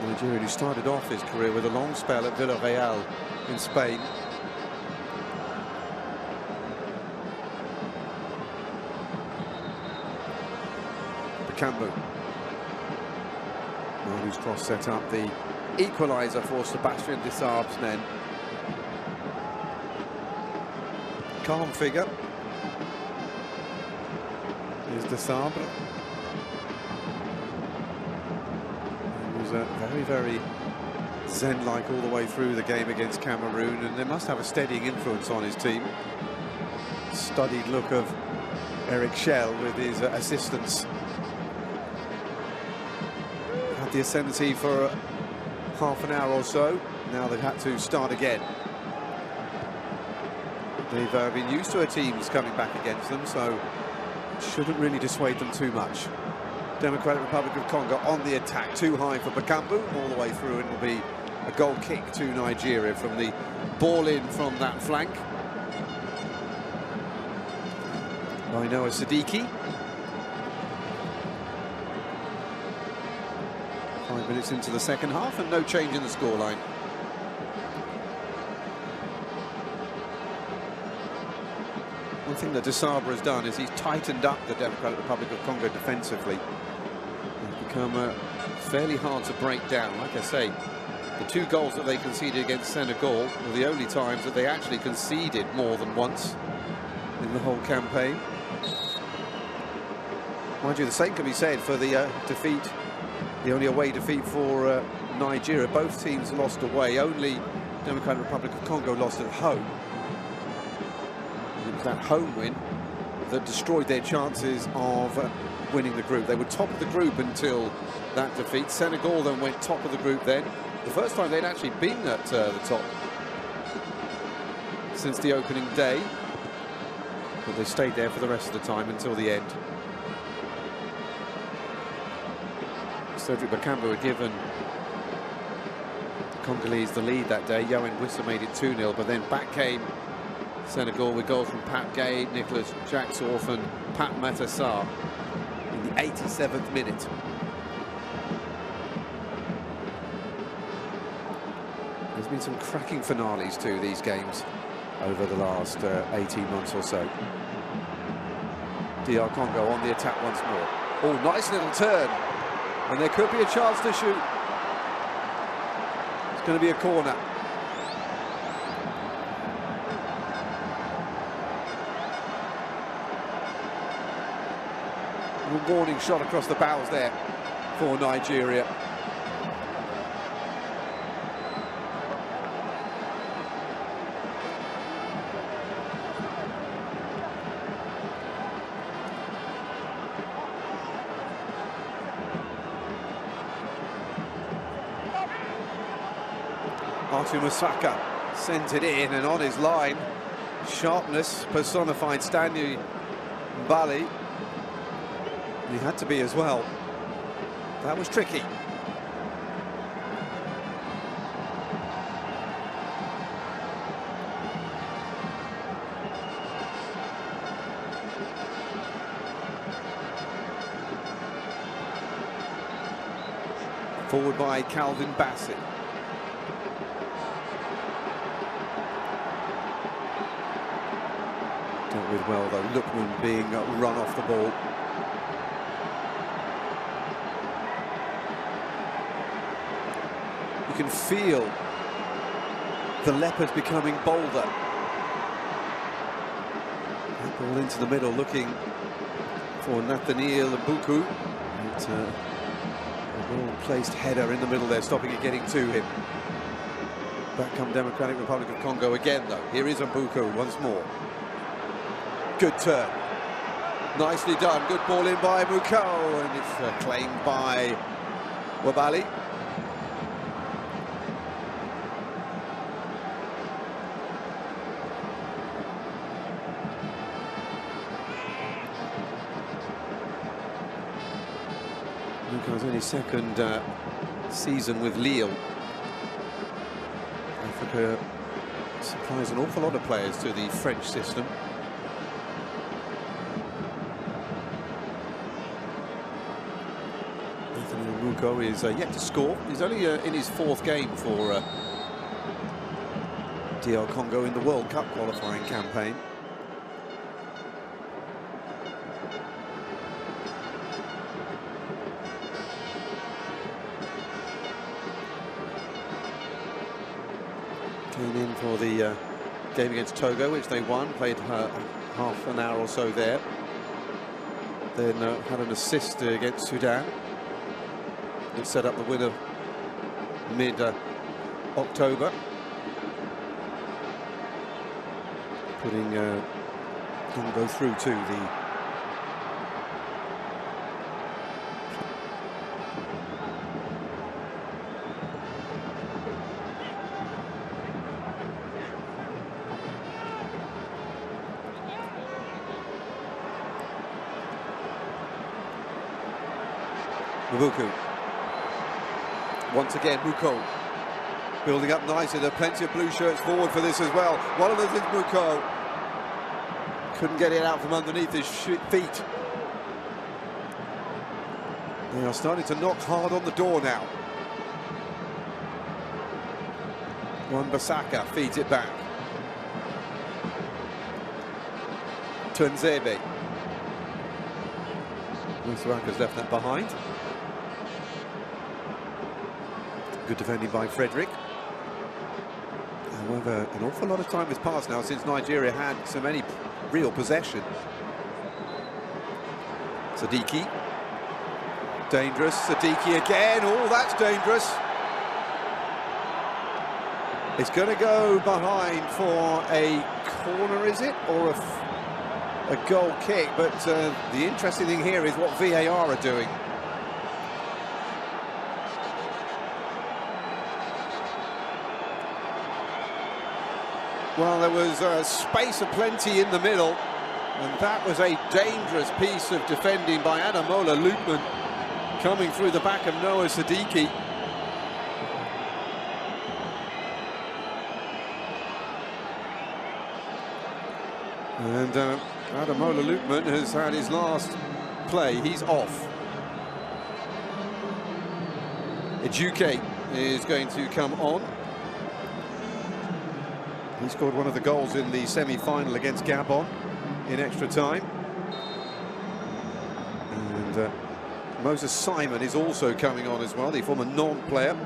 The Nigerian who started off his career with a long spell at Villarreal in Spain. Bakambu. Whose cross set up the equaliser for Sebastian Desaab's men. Calm figure. Is Desaab. He was very, very zen-like all the way through the game against Cameroon, and they must have a steadying influence on his team. Studied look of Eric Schell with his assistants. Had the ascendancy for half an hour or so. Now they've had to start again. They've been used to a teams coming back against them, so shouldn't really dissuade them too much. Democratic Republic of Congo on the attack, too high for Bakambu, all the way through, and it'll be a goal kick to Nigeria from the ball in from that flank by Noah Siddiqui. 5 minutes into the second half, and no change in the scoreline. One thing that Desaab has done is he's tightened up the Democratic Republic of Congo defensively. It's become fairly hard to break down. Like I say, the 2 goals that they conceded against Senegal were the only times that they actually conceded more than once in the whole campaign. Mind you, the same can be said for the defeat, the only away defeat for Nigeria. Both teams lost away. Only Democratic Republic of Congo lost at home. It was that home win that destroyed their chances of winning the group. They were top of the group until that defeat. Senegal then went top of the group then. The first time they'd actually been at the top since the opening day. But they stayed there for the rest of the time until the end. Cedric Bakambu had given the Congolese the lead that day. Yohan Wissa made it 2-0, but then back came Senegal with goals from Pat Gay, Nicholas Jacksorf and Pat Matassar in the 87th minute. There's been some cracking finales to these games over the last 18 months or so. DR Congo on the attack once more. Oh, nice little turn. And there could be a chance to shoot. It's going to be a corner. A warning shot across the bows there for Nigeria. Masaka sent it in, and on his line, sharpness personified, Stanley Bali. He had to be as well. That was tricky. Forward by Calvin Bassett. Dealt with well though, Lookman being run off the ball. You can feel the Leopards becoming bolder. That ball into the middle, looking for Nathaniel Buku. A well-placed header in the middle there, stopping it getting to him. Back come Democratic Republic of Congo again, though. Here is Mbuku once more. Good turn. Nicely done. Good ball in by Muko, and it's claimed by Wabali. Muko's only second season with Lille. Africa supplies an awful lot of players to the French system. Muko is yet to score. He's only in his fourth game for DR Congo in the World Cup qualifying campaign. Came in for the game against Togo, which they won, played half an hour or so there. Then had an assist against Sudan. It set up the winner mid-October. Putting Congo through to the Muko. Once again, Muko building up nicely. There are plenty of blue shirts forward for this as well. One of them is Muko. Couldn't get it out from underneath his feet. They are starting to knock hard on the door now. Wan-Bissaka feeds it back to Nzebe. Wan-Bissaka's left that behind. Good defending by Frederick. However, an awful lot of time has passed now since Nigeria had so many real possession. Sadiki. Dangerous. Sadiki again. Oh, that's dangerous. It's going to go behind for a corner, is it? Or a goal kick. But the interesting thing here is what VAR are doing. Well, there was space aplenty in the middle, and that was a dangerous piece of defending by Ademola Lookman, coming through the back of Noah Sadiki. And Ademola Lookman has had his last play. He's off. Ejuke is going to come on. He scored one of the goals in the semi-final against Gabon in extra time. And Moses Simon is also coming on as well, the former non-player.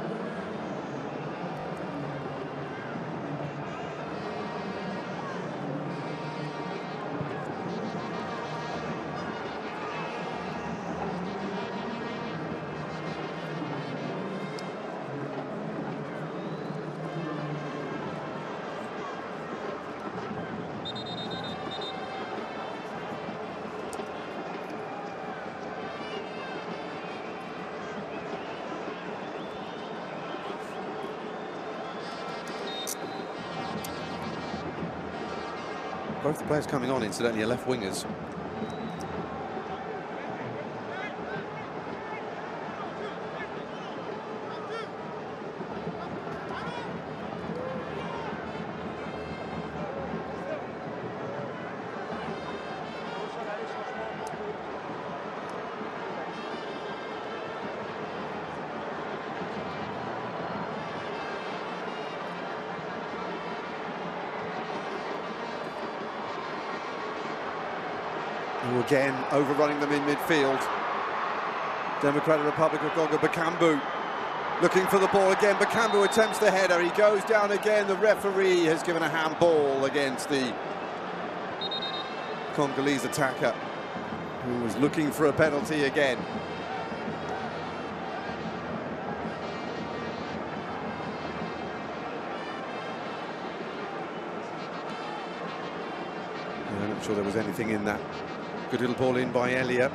Both the players coming on, incidentally, are left wingers. Who again overrunning them in midfield. Democratic Republic of Congo, Bakambu looking for the ball again. Bakambu attempts the header, he goes down again. The referee has given a handball against the Congolese attacker, who was looking for a penalty again. I'm not sure there was anything in that. Good little ball in by Elia,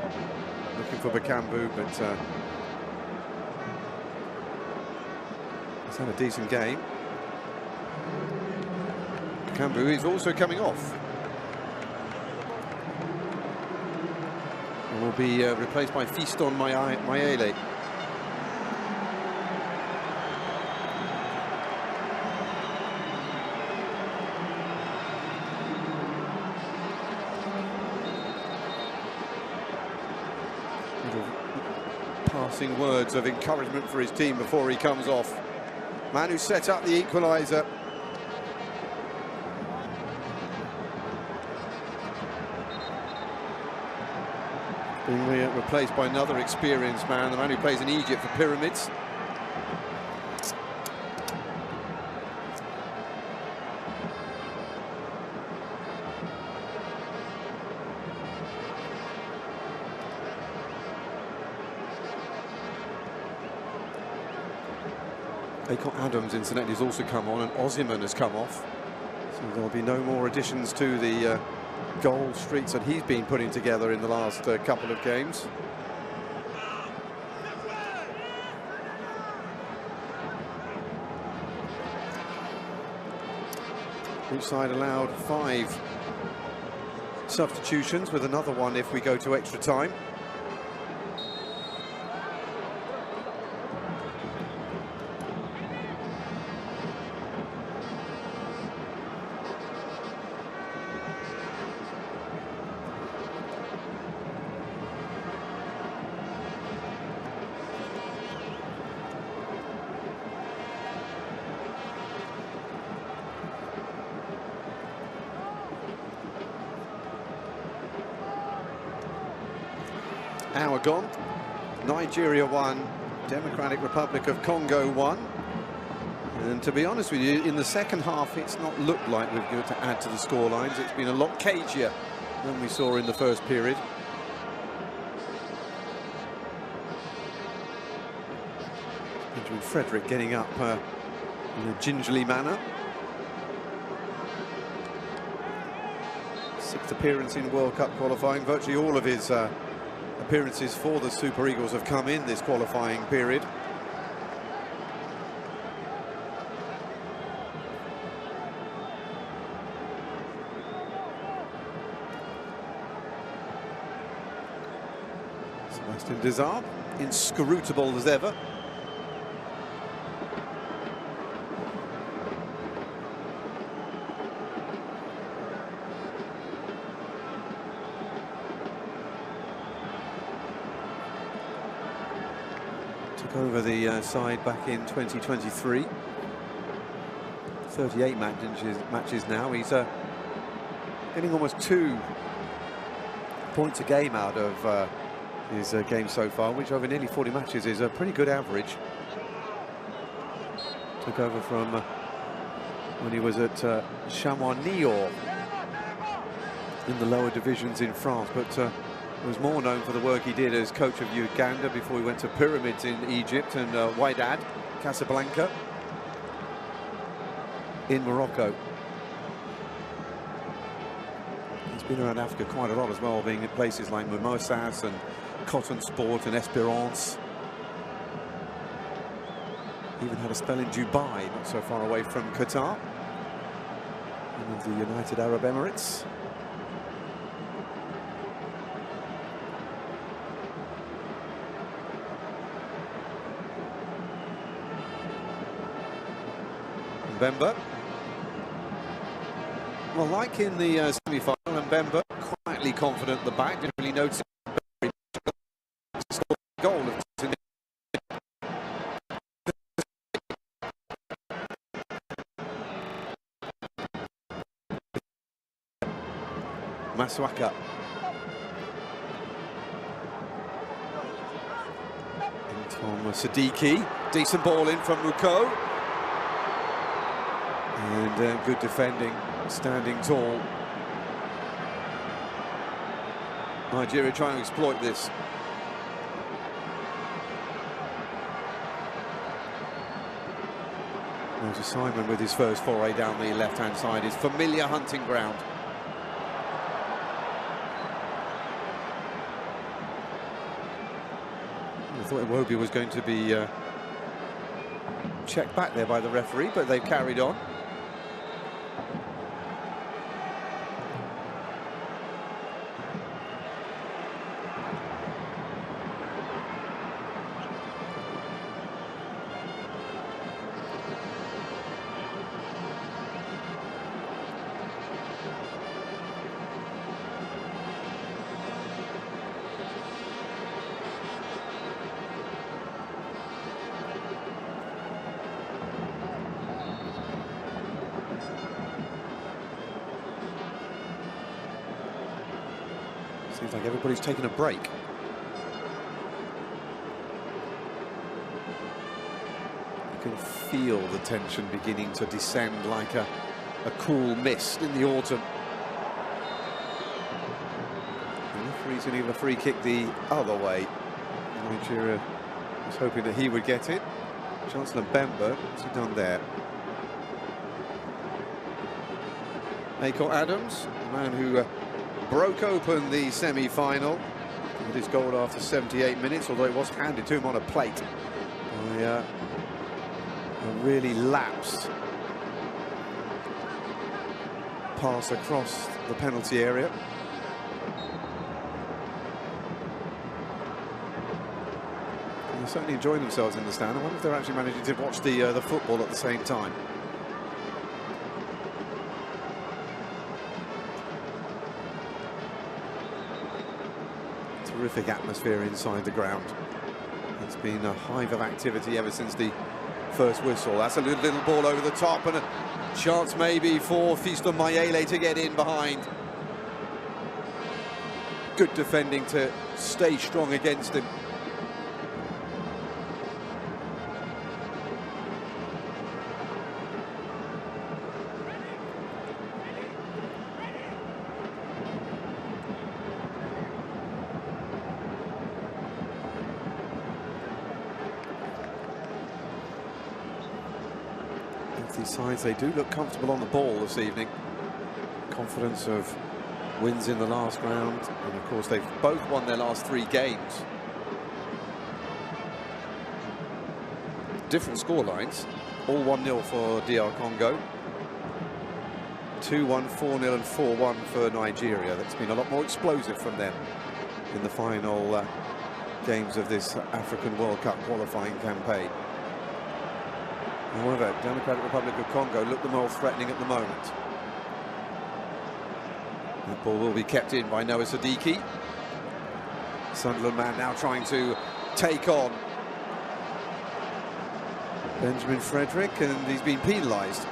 looking for Bakambu, but he's had a decent game. Bakambu is also coming off. And will be replaced by Fiston Mayele. Passing words of encouragement for his team before he comes off. Man who set up the equaliser. Being replaced by another experienced man, the man who plays in Egypt for Pyramids. Adams, incidentally, has also come on, and Osimhen has come off. So there'll be no more additions to the goal streaks that he's been putting together in the last couple of games. Each side allowed 5 substitutions, with another one if we go to extra time. Hour gone. Nigeria 1, Democratic Republic of Congo 1. And to be honest with you, in the second half, it's not looked like we're going to add to the scorelines. It's been a lot cagier than we saw in the first period. Benjamin Frederick getting up in a gingerly manner. 6th appearance in World Cup qualifying. Virtually all of his appearances for the Super Eagles have come in this qualifying period. Sebastian Desarb, inscrutable as ever. Took over the side back in 2023. 38 matches now. He's getting almost 2 points a game out of his game so far, which over nearly 40 matches is a pretty good average. Took over from when he was at Chamonix in the lower divisions in France, but was more known for the work he did as coach of Uganda before he went to Pyramids in Egypt, and Wydad Casablanca in Morocco. He's been around Africa quite a lot as well, being in places like Mimosas and Cotton Sport and Espérance. Even had a spell in Dubai, not so far away from Qatar. And of the United Arab Emirates. Mbemba. Well, like in the semi-final, Mbemba quietly confident at the back, didn't really notice very much. Scored a goal of Masuaka. Tom Siddiqui, decent ball in from Muko. And good defending, standing tall. Nigeria trying to exploit this. There's Simon with his first foray down the left-hand side, his familiar hunting ground. I thought Iwobi was going to be checked back there by the referee, but they've carried on. Seems like everybody's taken a break. You can feel the tension beginning to descend like a cool mist in the autumn. The referee's going to give a free kick the other way. Nigeria was hoping that he would get it. Chancellor Mbemba, what's he done there? Akol Adams, the man who broke open the semi-final with his goal after 78 minutes, although it was handed to him on a plate by a really lapsed pass across the penalty area. And they're certainly enjoying themselves in the stand. I wonder if they're actually managing to watch the football at the same time. Terrific atmosphere inside the ground. It's been a hive of activity ever since the first whistle. That's a little ball over the top and a chance maybe for Fiston Mayele to get in behind. Good defending to stay strong against him. These sides, they do look comfortable on the ball this evening. Confidence of wins in the last round, and of course they've both won their last 3 games. Different scorelines, all 1-0 for DR Congo, 2-1, 4-0 and 4-1 for Nigeria. That's been a lot more explosive from them in the final games of this African World Cup qualifying campaign. However, Democratic Republic of Congo look the most threatening at the moment. The ball will be kept in by Noah Siddiqui. Sunderland man now trying to take on Benjamin Frederick, and he's been penalised.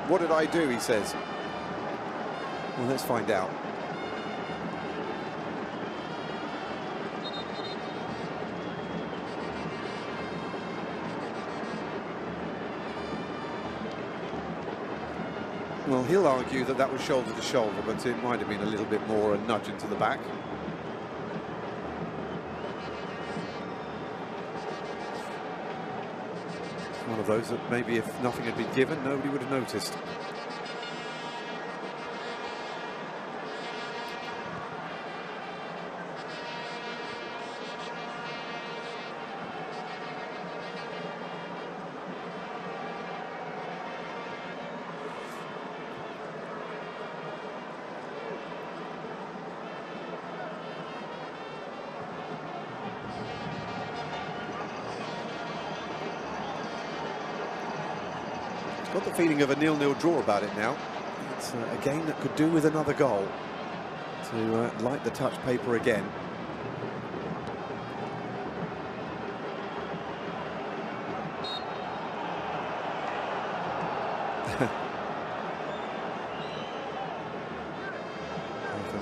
What did I do, he says. Well, let's find out. Well, he'll argue that that was shoulder to shoulder, but it might have been a little bit more a nudge into the back. One of those that maybe if nothing had been given, nobody would have noticed. got the feeling of a 0-0 draw about it now. It's a game that could do with another goal to light the touch paper again.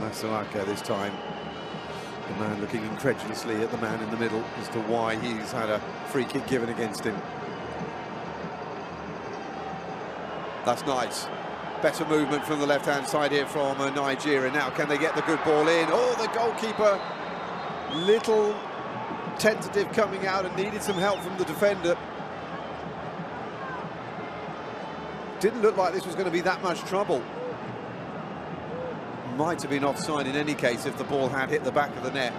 Masuaka this time, the man looking incredulously at the man in the middle as to why he's had a free kick given against him. That's nice. Better movement from the left-hand side here from Nigeria. Now, can they get the good ball in? Oh, the goalkeeper, little tentative coming out and needed some help from the defender. Didn't look like this was going to be that much trouble. Might have been offside in any case if the ball had hit the back of the net.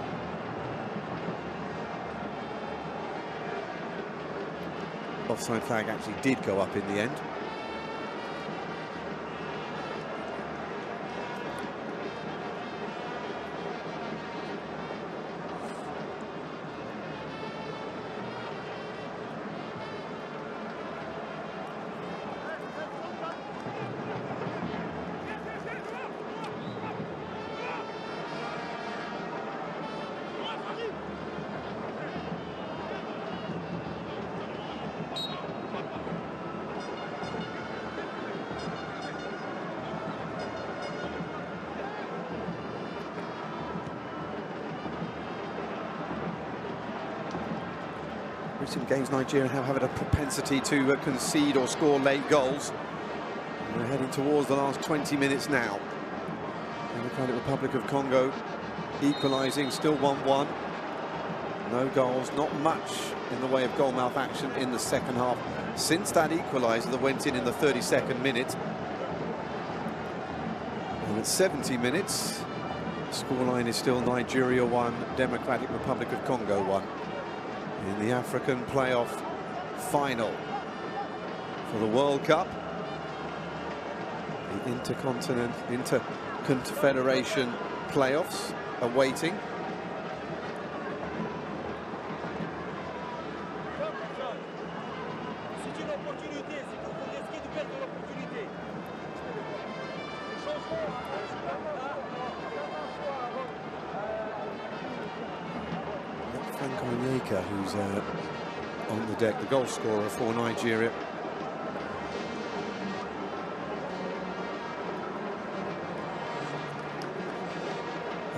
Offside flag actually did go up in the end. Recent games, Nigeria have had a propensity to concede or score late goals. And we're heading towards the last 20 minutes now. Democratic Republic of Congo equalising, still 1-1. No goals, not much in the way of goal-mouth action in the second half since that equaliser that went in the 32nd minute. And at 70 minutes, the scoreline is still Nigeria 1, Democratic Republic of Congo 1. In the African playoff final for the World Cup, the Interconfederation playoffs awaiting. Who's on the deck, the goal scorer for Nigeria.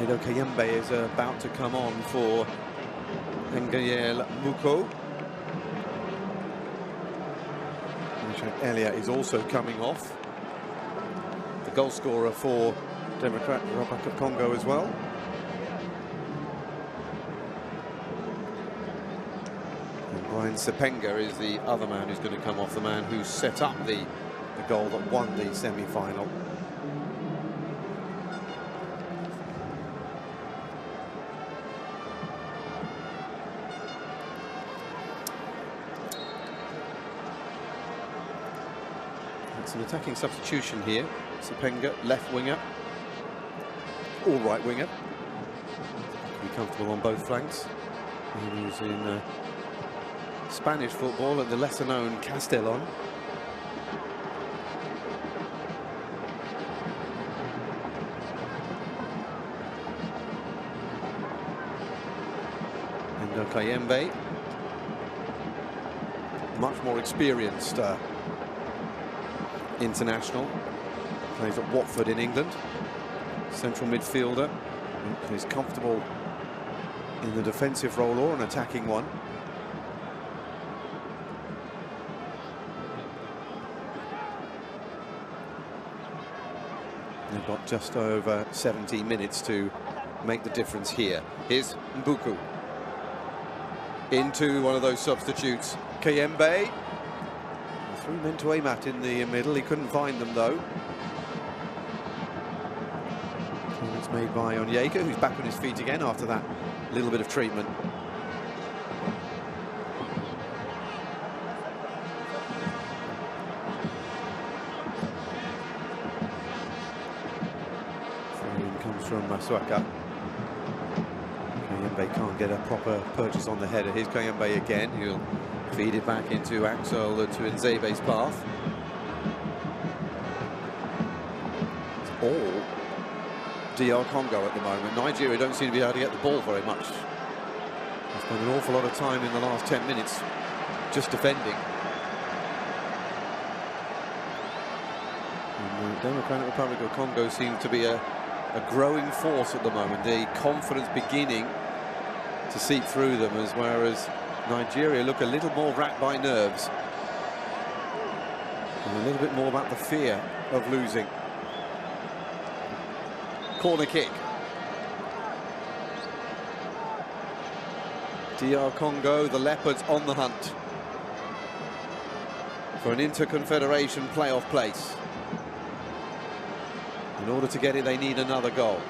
Edo Kayembe is about to come on for Ngayel Muko. Elia is also coming off. The goal scorer for Democratic Republic of Congo as well. Brian Sepenga is the other man who's going to come off, the man who set up the goal that won the semi-final. It's an attacking substitution here. Sepenga, left winger, all right winger. Be comfortable on both flanks. He was in Spanish football at the lesser-known Castellon. And Kayembe, much more experienced international, plays at Watford in England. Central midfielder, is comfortable in the defensive role or an attacking one. They've got just over 70 minutes to make the difference here. Here's Mbuku into one of those substitutes. Kayembe, 3 men to aim at in the middle. He couldn't find them though. It's made by Onyeka, who's back on his feet again after that little bit of treatment. From Masuaka. Kayembe can't get a proper purchase on the header. Here's Kayembe again. He'll feed it back into Axel to Nzebe's path. all DR Congo at the moment. Nigeria don't seem to be able to get the ball very much. They spent an awful lot of time in the last 10 minutes just defending. And the Democratic Republic of Congo seems to be a growing force at the moment. The confidence beginning to seep through them, whereas Nigeria look a little more racked by nerves and a little bit more about the fear of losing. Corner kick. DR Congo, the Leopards on the hunt for an Interconfederation playoff place. In order to get it, they need another goal.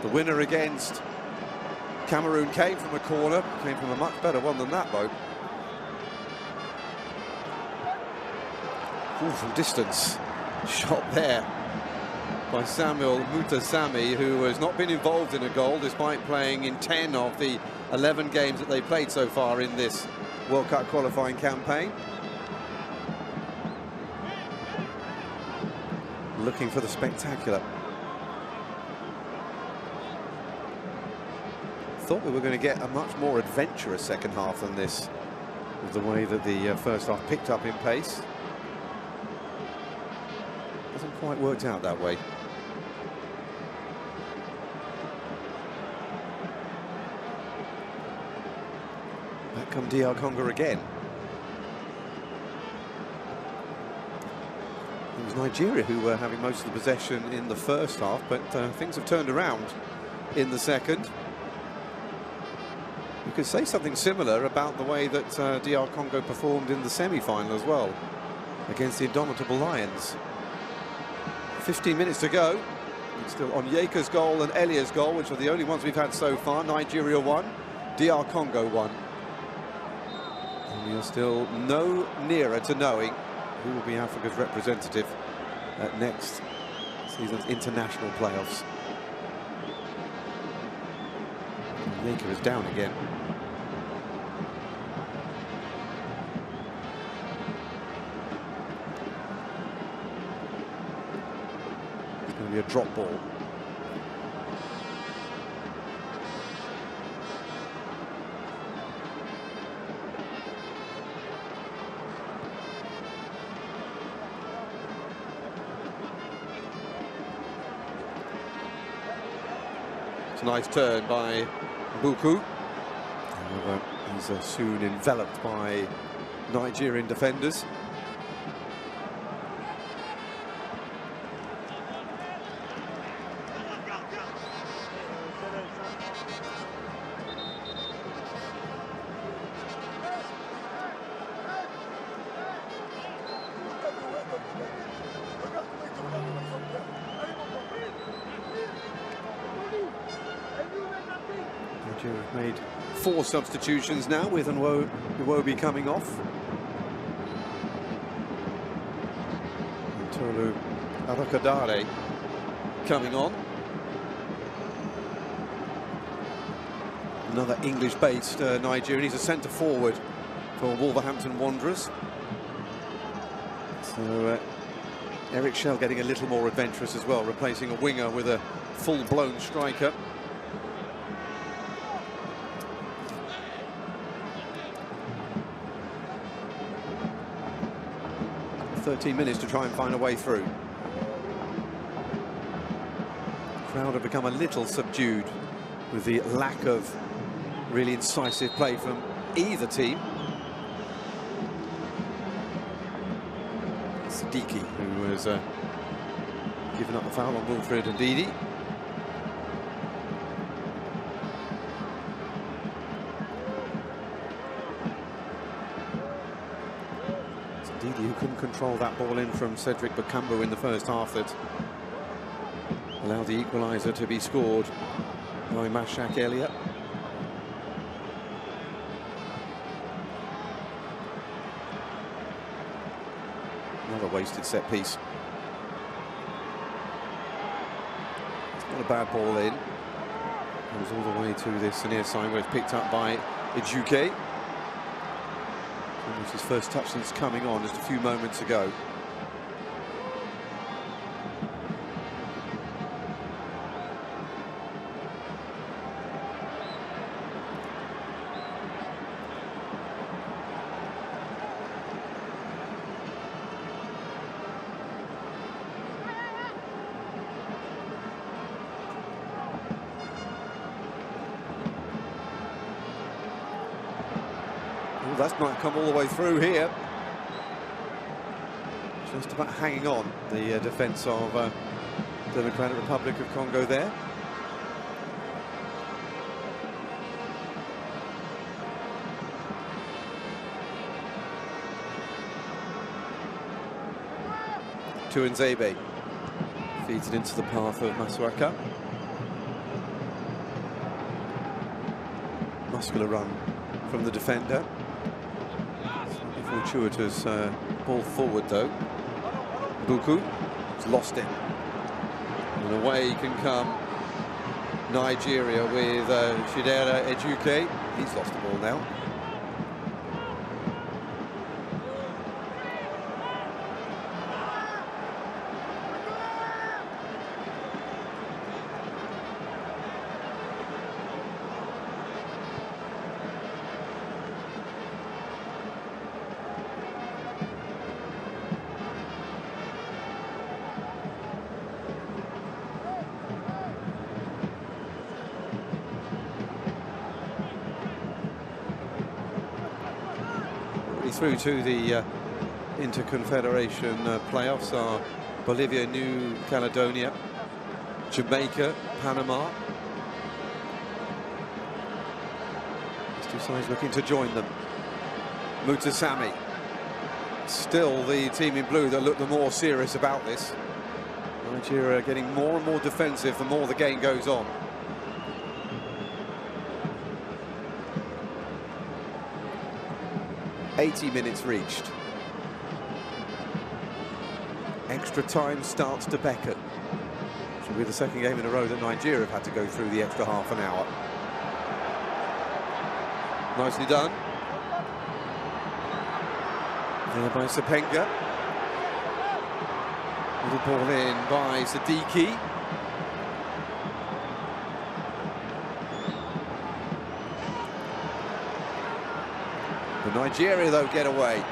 The winner against Cameroon came from a corner, came from a much better one than that, though. Ooh, from distance, shot there by Samuel Mutasami, who has not been involved in a goal despite playing in 10 of the 11 games that they played so far in this World Cup qualifying campaign. Looking for the spectacular. Thought we were going to get a much more adventurous second half than this, with the way that the first half picked up in pace. Hasn't quite worked out that way. Back come DR Congo again. It was Nigeria who were having most of the possession in the first half, but things have turned around in the second. You could say something similar about the way that DR Congo performed in the semi-final as well, against the indomitable Lions. 15 minutes to go. It's still Onyeka's goal and Elia's goal, which are the only ones we've had so far. Nigeria won, DR Congo won. And we are still no nearer to knowing who will be Africa's representative at next season's international playoffs. Onyeka is down again. A drop ball. It's a nice turn by Buku. However, he's soon enveloped by Nigerian defenders. Nigeria have made 4 substitutions now, with Iwobi coming off. And Tolu Arakadare coming on. Another English-based Nigerian. He's a centre forward for Wolverhampton Wanderers. So Eric Shell getting a little more adventurous as well, replacing a winger with a full-blown striker. 13 minutes to try and find a way through. The crowd have become a little subdued with the lack of really incisive play from either team. Siddiqui, who was given up the foul on Wilfred Ndidi. Ndidi, who couldn't control that ball in from Cedric Bakambu in the first half, that allowed the equaliser to be scored by Mashak Elia. Another wasted set piece. It's not a bad ball in. Goes all the way to the near side where it's picked up by Ijuke. It's his first touch since coming on just a few moments ago. Well, that's not come all the way through here. Just about hanging on, the defence of Democratic Republic of Congo there. Tuanzebe feeds it into the path of Masuaka. Muscular run from the defender. Slightly fortuitous ball forward though. Buku has lost it. And away can come Nigeria with Chidera Ejuke. He's lost the ball now. Through to the Interconfederation playoffs are Bolivia, New Caledonia, Jamaica, Panama. These two sides looking to join them. Mutasami, still the team in blue that look the more serious about this. Nigeria getting more and more defensive the more the game goes on. .80 minutes reached. Extra time starts to beckon. Should be the second game in a row that Nigeria have had to go through the extra half an hour. Nicely done. There by Sepenga. Little ball in by Sadiki. Nigeria, though, get away.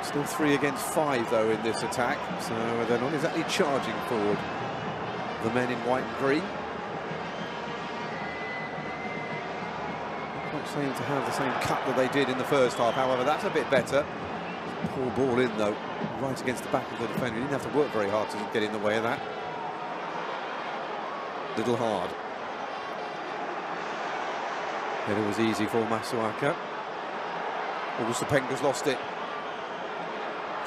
Still 3 against 5, though, in this attack. So they're not exactly charging forward, the men in white and green. Not quite seem to have the same cut that they did in the first half. However, that's a bit better. Poor ball in, though, right against the back of the defender. He didn't have to work very hard to get in the way of that. Little hard. It was easy for Masuaka. Sepenga's lost it.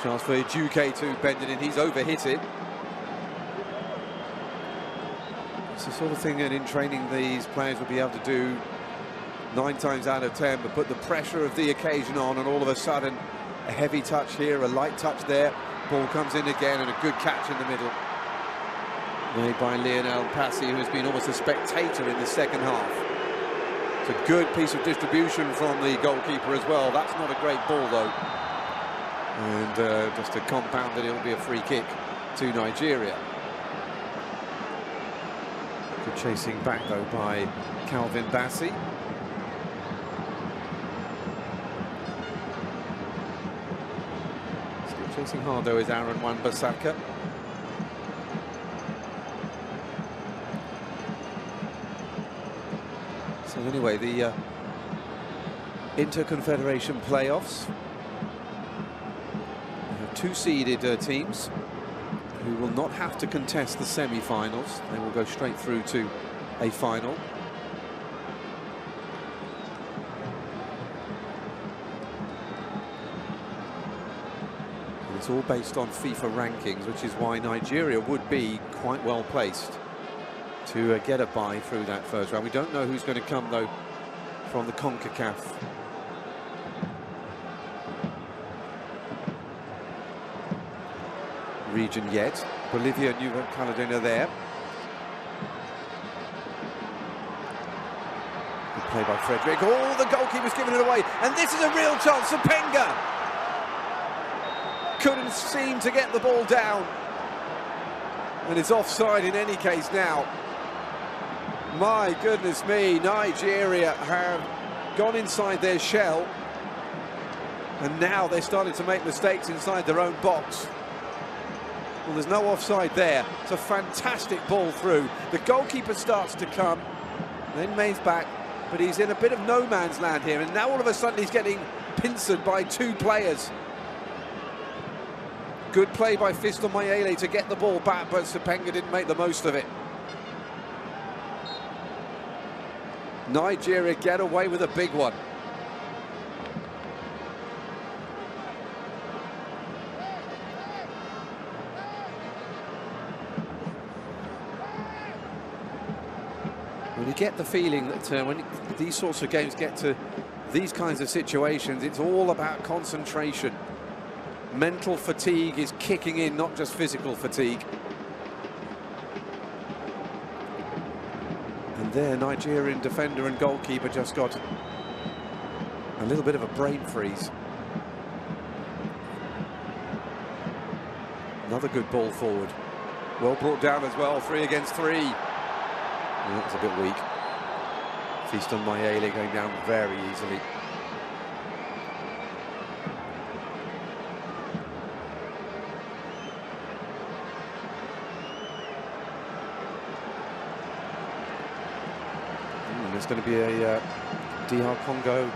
Chance for Ejuke to bend it in. He's overhit it. It's the sort of thing that in training these players will be able to do 9 times out of 10, but put the pressure of the occasion on, and all of a sudden a heavy touch here, a light touch there. Ball comes in again, and a good catch in the middle. Made by Lionel Passy, who has been almost a spectator in the second half. A good piece of distribution from the goalkeeper as well. That's not a great ball though, and just to compound it, it'll be a free kick to Nigeria. Good chasing back though by Calvin Bassey. Still chasing hard though is Aaron Wan-Bissaka. So anyway, the Interconfederation playoffs. We have 2 seeded teams who will not have to contest the semi-finals. They will go straight through to a final. And it's all based on FIFA rankings, which is why Nigeria would be quite well placed to get a bye through that first round. We don't know who's going to come, though, from the CONCACAF region yet. Bolivia, New Caledonia there. The Play by Frederick. Oh, the goalkeeper's given it away. And this is a real chance. Sepenga couldn't seem to get the ball down. And it's offside in any case now. My goodness me, Nigeria have gone inside their shell. And now they're starting to make mistakes inside their own box. Well, there's no offside there. It's a fantastic ball through. The goalkeeper starts to come. Then May's back. But he's in a bit of no man's land here. And now all of a sudden he's getting pincered by two players. Good play by Fiston Mayele to get the ball back, but Sepenga didn't make the most of it. Nigeria get away with a big one. When you get the feeling that when these sorts of games get to these kinds of situations, it's all about concentration. Mental fatigue is kicking in, not just physical fatigue. And there, Nigerian defender and goalkeeper just got a little bit of a brain freeze. Another good ball forward. Well brought down as well, 3 against 3. That was a bit weak. Fiston Mayele going down very easily. There's going to be a DR Congo.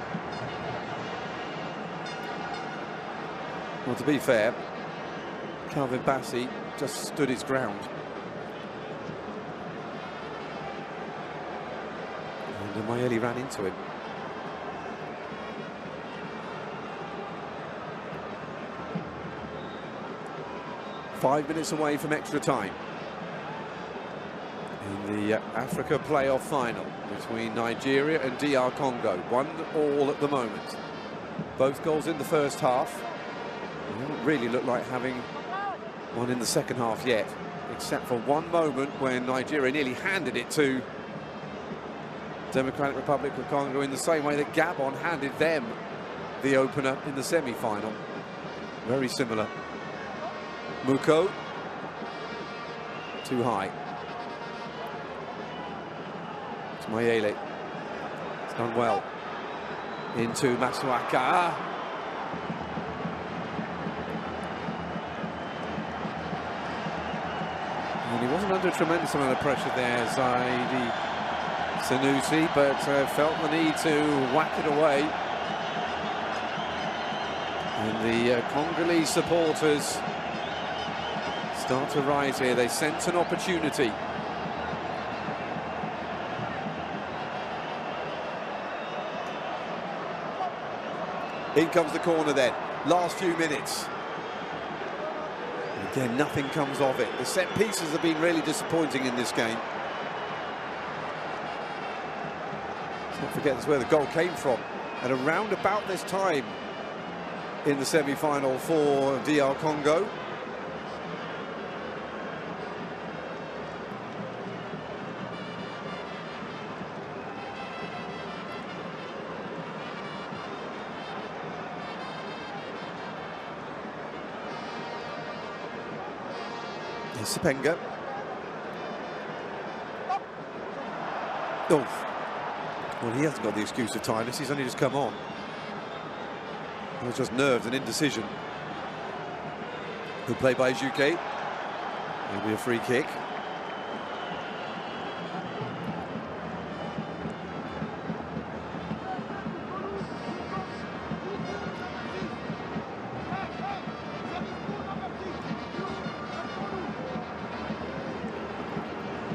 Well, to be fair, Calvin Bassey just stood his ground. And Mayele ran into him. Five minutes away from extra time in the Africa playoff final between Nigeria and DR Congo. 1-1 at the moment. Both goals in the first half. It doesn't really look like having one in the second half yet, except for one moment when Nigeria nearly handed it to Democratic Republic of Congo in the same way that Gabon handed them the opener in the semi-final. Very similar. Muko. Too high. It's Mayele. It's done well. Into Masuaka. And he wasn't under a tremendous amount of pressure there, Zaidi Sanusi, but felt the need to whack it away. And the Congolese supporters start to rise here. They sense an opportunity. In comes the corner then. Last few minutes. And again, nothing comes of it. The set pieces have been really disappointing in this game. Let's not forget that's where the goal came from. And around about this time in the semi-final for DR Congo. Sepenga. Oh, well, he hasn't got the excuse of tiredness. He's only just come on. It was just nerves and indecision. Good play by Juke. Maybe a free kick.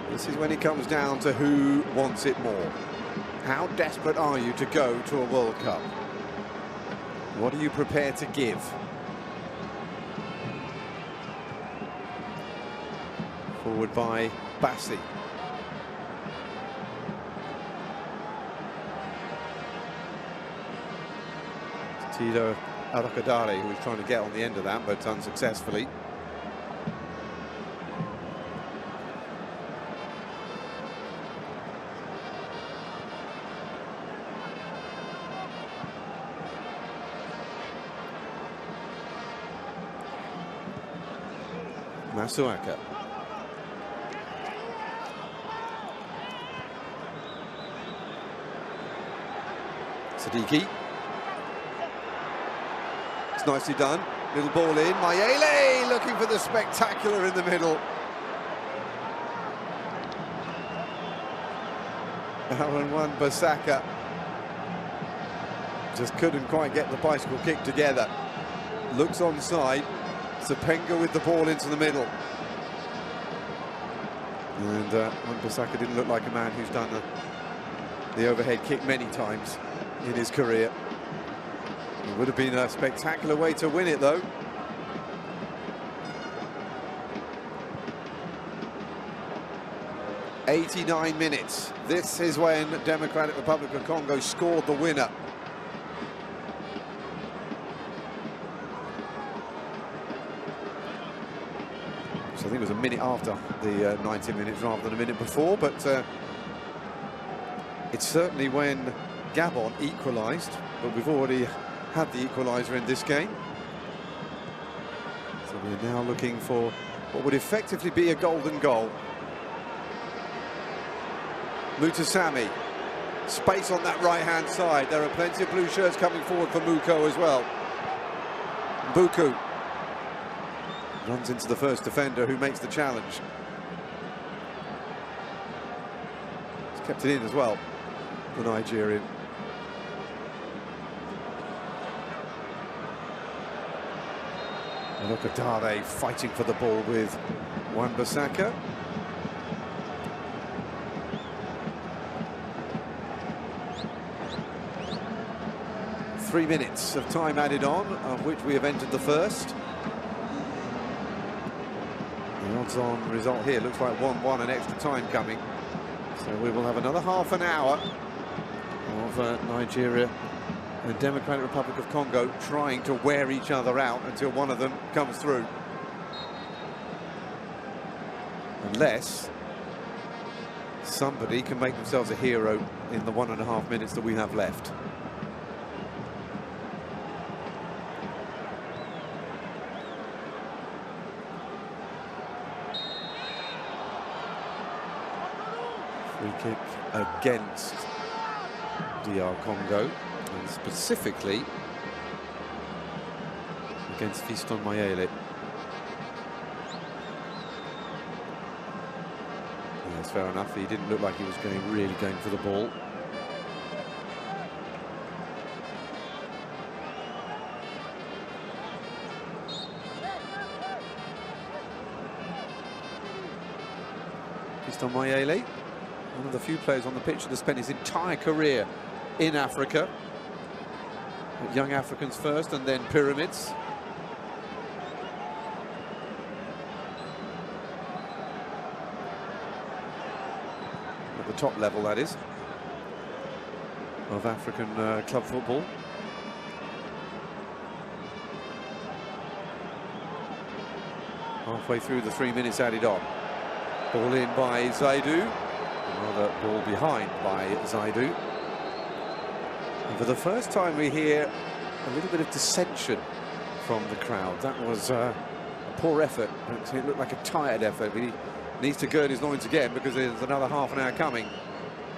This is when it comes down to who wants it more. How desperate are you to go to a World Cup? What are you prepared to give? Forward by Bassey. Tito Arakadare, who was trying to get on the end of that, but unsuccessfully. Masuaka. Siddiqui. It's nicely done. Little ball in. Mayele looking for the spectacular in the middle. Aaron Wan-Bissaka just couldn't quite get the bicycle kick together. Looks onside. Sepenga with the ball into the middle. And Wan-Bissaka didn't look like a man who's done the overhead kick many times in his career. It would have been a spectacular way to win it, though. '89 minutes. This is when Democratic Republic of Congo scored the winner. So I think it was a minute after the 90 minutes rather than a minute before, but it's certainly when Gabon equalised, but we've already had the equaliser in this game. So we're now looking for what would effectively be a golden goal. Mutasami, space on that right-hand side. There are plenty of blue shirts coming forward for Muko as well. Buku runs into the first defender who makes the challenge. He's kept it in as well, the Nigerian. And look at Dade fighting for the ball with Wan-Bissaka. Three minutes of time added on, of which we have entered the first. The odds-on result here looks like 1-1, an extra time coming. So we will have another half an hour of Nigeria and Democratic Republic of Congo trying to wear each other out until one of them comes through. Unless somebody can make themselves a hero in the 1.5 minutes that we have left. Free kick against DR Congo, and specifically against Fiston Mayele. Yes, fair enough. He didn't look like he was really going for the ball. Fiston Mayele, one of the few players on the pitch that has spent his entire career in Africa. Young Africans first and then Pyramids. At the top level, that is, of African club football. Halfway through the 3 minutes added on. Ball in by Zaidu. Another ball behind by Zaidu. And for the first time we hear a little bit of dissension from the crowd. That was a poor effort. It looked like a tired effort. He needs to gird his loins again because there's another half an hour coming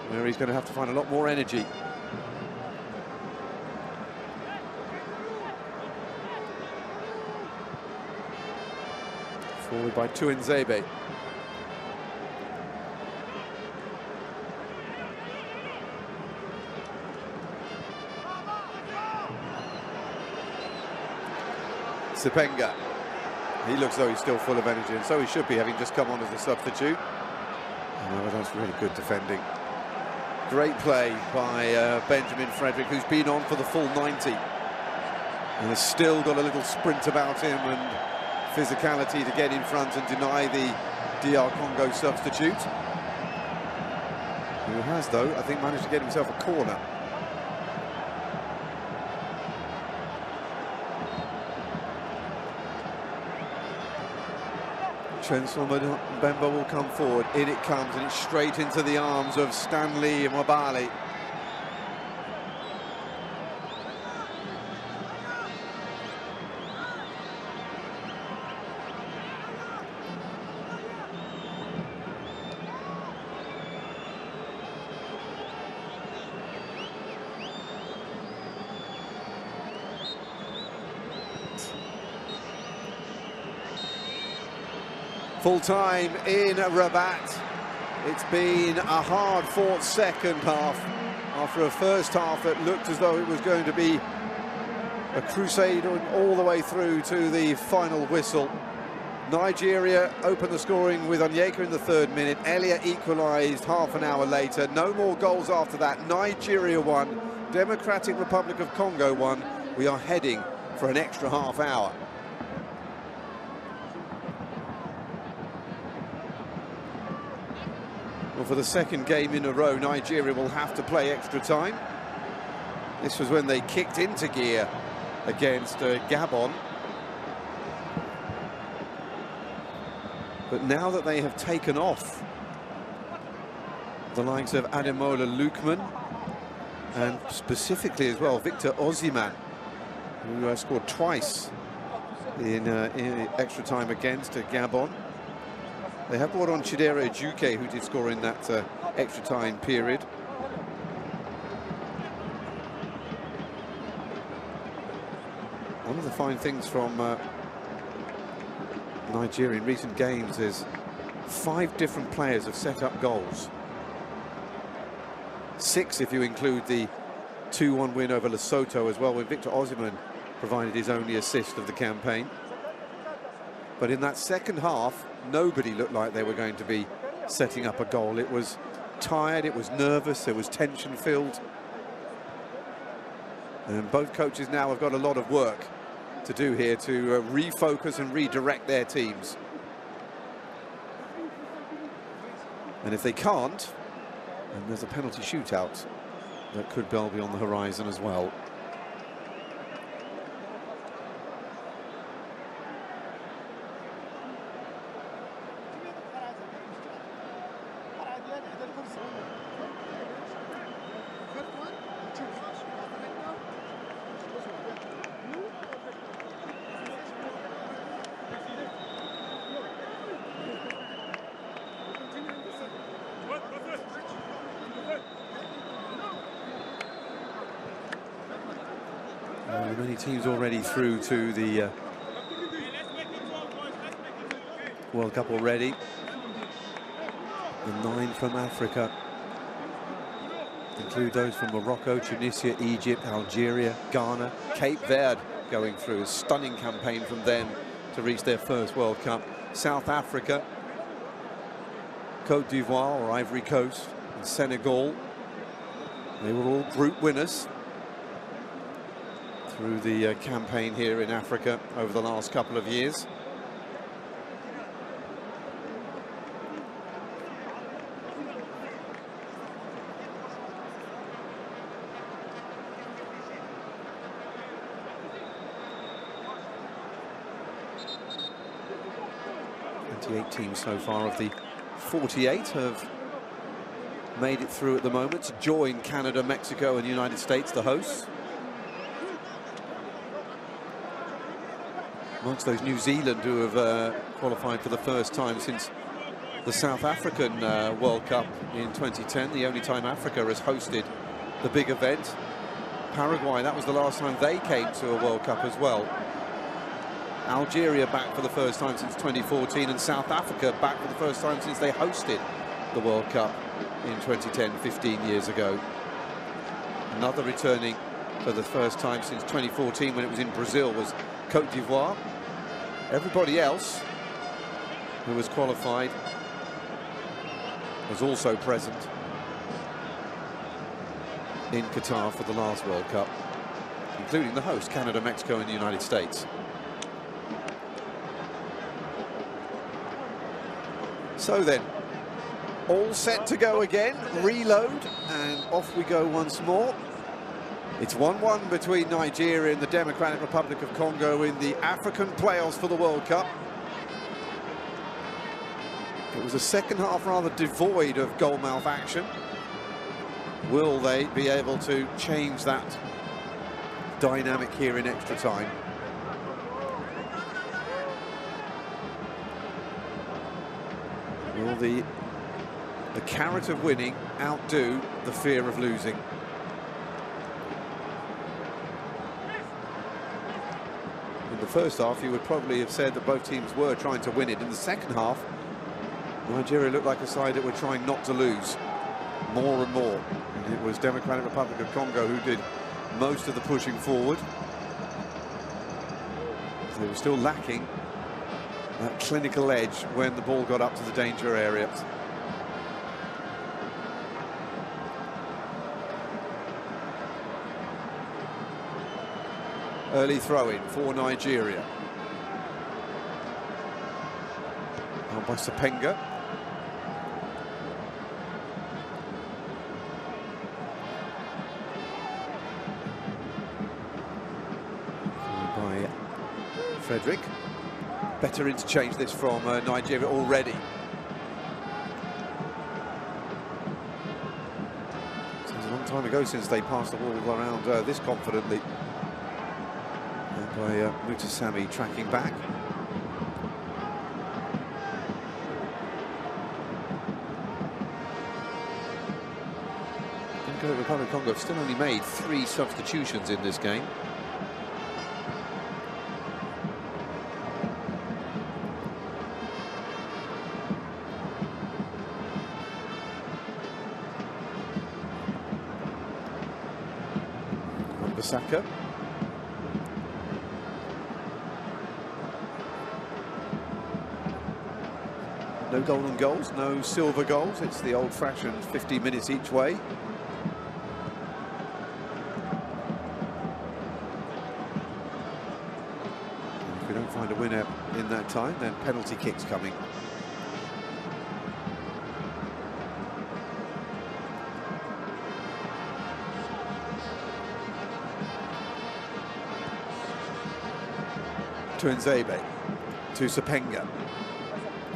where he's going to have to find a lot more energy. Forward by Tuanzebe. Sepenga, he looks though he's still full of energy, and so he should be, having just come on as a substitute. Oh, that's really good defending. Great play by Benjamin Frederick, who's been on for the full 90 and has still got a little sprint about him and physicality to get in front and deny the DR Congo substitute, who has, though, I think, managed to get himself a corner. Chancellor Mbemba will come forward. In it comes, and it's straight into the arms of Stanley Mwabali. Full time in Rabat. It's been a hard-fought second half after a first half that looked as though it was going to be a crusade all the way through to the final whistle. Nigeria opened the scoring with Onyeka in the 3rd minute. Elia equalised half an hour later. No more goals after that. Nigeria won. Democratic Republic of Congo won. We are heading for an extra half hour. Well, for the second game in a row, Nigeria will have to play extra time. This was when they kicked into gear against Gabon. But now that they have taken off the likes of Ademola Lookman and specifically as well Victor Osimhen, who scored twice in extra time against Gabon. They have brought on Chidera Ejuke, who did score in that extra time period. One of the fine things from Nigeria in recent games is 5 different players have set up goals. 6 if you include the 2-1 win over Lesotho as well, when Victor Osimhen provided his only assist of the campaign. But in that second half, nobody looked like they were going to be setting up a goal. It was tired, it was nervous, it was tension-filled. And both coaches now have got a lot of work to do here to refocus and redirect their teams. And if they can't, then there's a penalty shootout that could well be on the horizon as well. Many teams already through to the World Cup already. The 9 from Africa include those from Morocco, Tunisia, Egypt, Algeria, Ghana, Cape Verde going through. A stunning campaign from them to reach their first World Cup. South Africa, Côte d'Ivoire or Ivory Coast, and Senegal. They were all group winners through the campaign here in Africa over the last couple of years. Teams so far of the 48 have made it through at the moment to join Canada, Mexico and the United States, the hosts. Amongst those, New Zealand, who have qualified for the first time since the South African World Cup in 2010, the only time Africa has hosted the big event. Paraguay, that was the last time they came to a World Cup as well. Algeria back for the first time since 2014, and South Africa back for the first time since they hosted the World Cup in 2010, 15 years ago. Another returning for the first time since 2014 when it was in Brazil was Côte d'Ivoire. Everybody else who was qualified was also present in Qatar for the last World Cup, including the host, Canada, Mexico and the United States. So then, all set to go again, reload, and off we go once more. It's 1-1 between Nigeria and the Democratic Republic of Congo in the African playoffs for the World Cup. It was a second half rather devoid of goalmouth action. Will they be able to change that dynamic here in extra time? Will the carrot of winning outdo the fear of losing? In the first half, you would probably have said that both teams were trying to win it. In the second half, Nigeria looked like a side that were trying not to lose more and more. And it was Democratic Republic of Congo who did most of the pushing forward. They were still lacking that clinical edge when the ball got up to the danger area. Early throw-in for Nigeria. Now by Sepenga. By Frederick. Better interchange this from Nigeria already. Seems a long time ago since they passed the ball around this confidently. By Mutasami tracking back. The Republic of Congo have still only made 3 substitutions in this game. Basaka. No golden goals, no silver goals. It's the old-fashioned 50 minutes each way. And if we don't find a winner in that time, then penalty kicks coming. To Nzebe, to Sepenga.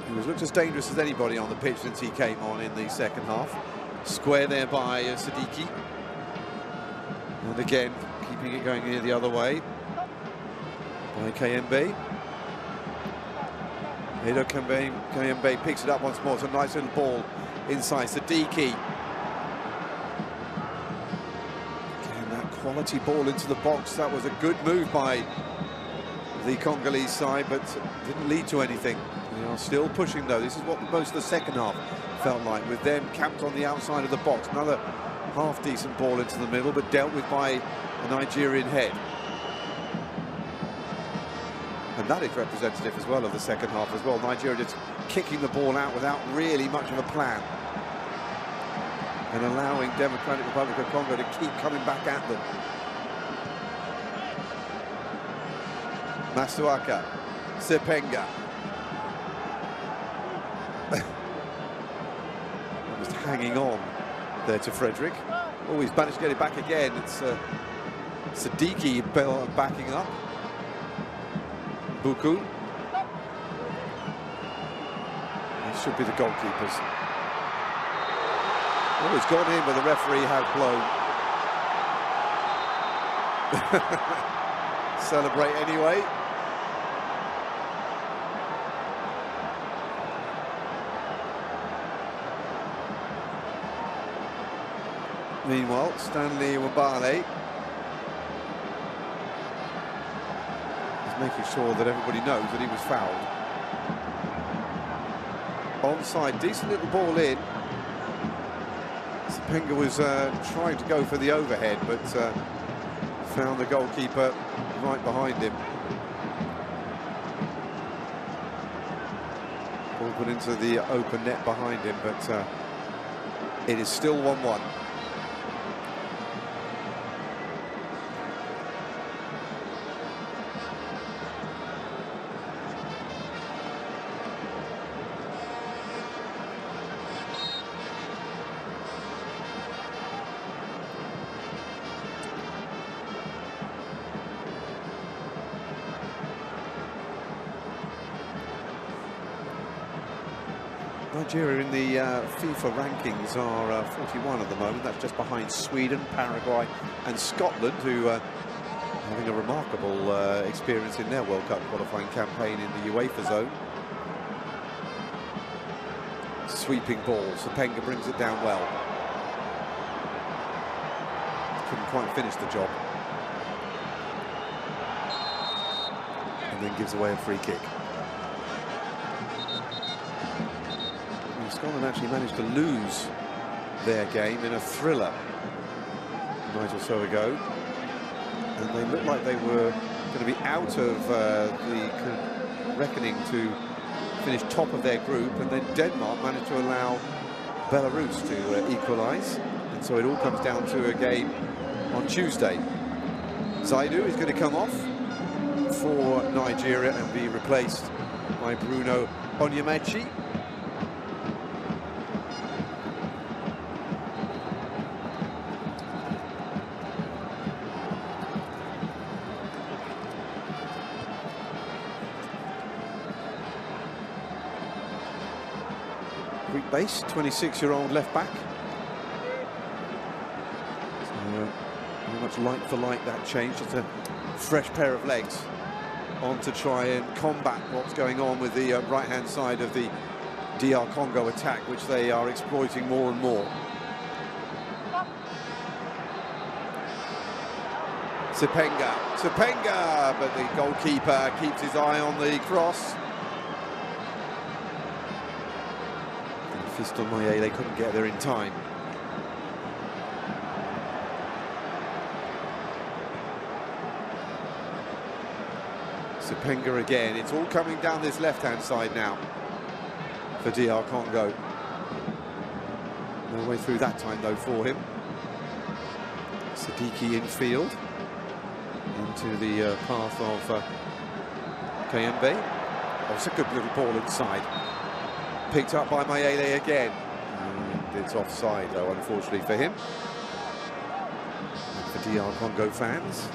He was looked as dangerous as anybody on the pitch since he came on in the second half. Square there by Siddiqui. And again, keeping it going here the other way by Kayembe. Edo Kayembe picks it up once more. It's a nice little ball inside Siddiqui. Again, that quality ball into the box. That was a good move by the Congolese side, but didn't lead to anything. They are still pushing though. This is what most of the second half felt like, with them camped on the outside of the box. Another half-decent ball into the middle, but dealt with by a Nigerian head. And that is representative as well of the second half as well. Nigeria just kicking the ball out without really much of a plan, and allowing Democratic Republic of Congo to keep coming back at them. Masuaka, Sepenga. Just hanging on there to Frederick. Oh, he's managed to get it back again. It's Siddiqui backing up. Buku. It should be the goalkeepers. Oh, it's gone in, but the referee has blown. Celebrate anyway. Meanwhile, Stanley Wabale is making sure that everybody knows that he was fouled. Onside, decent little ball in. Sepenga was trying to go for the overhead, but found the goalkeeper right behind him. Ball put into the open net behind him, but it is still 1-1. Nigeria in the FIFA rankings are 41 at the moment. That's just behind Sweden, Paraguay and Scotland, who are having a remarkable experience in their World Cup qualifying campaign in the UEFA zone. Sweeping ball, Sepenga brings it down well. Couldn't quite finish the job. and then gives away a free kick. And Scotland actually managed to lose their game in a thriller a night or so ago, and they looked like they were going to be out of the reckoning to finish top of their group, and then Denmark managed to allow Belarus to equalise, and so it all comes down to a game on Tuesday. Zaidu is going to come off for Nigeria and be replaced by Bruno Onyemaechi. Greek base, 26-year-old left back. So, very much like for like that change. It's a fresh pair of legs on to try and combat what's going on with the right-hand side of the DR Congo attack, which they are exploiting more and more. Sepenga, but the goalkeeper keeps his eye on the cross. Fiston Mayele couldn't get there in time. Sepenga again. It's all coming down this left-hand side now for DR Congo. No way through that time though for him. Sadiki infield into the path of Kayembe. Oh, it's a good little ball inside. Picked up by Mayele again. And it's offside though, unfortunately for him. And for DR Congo fans.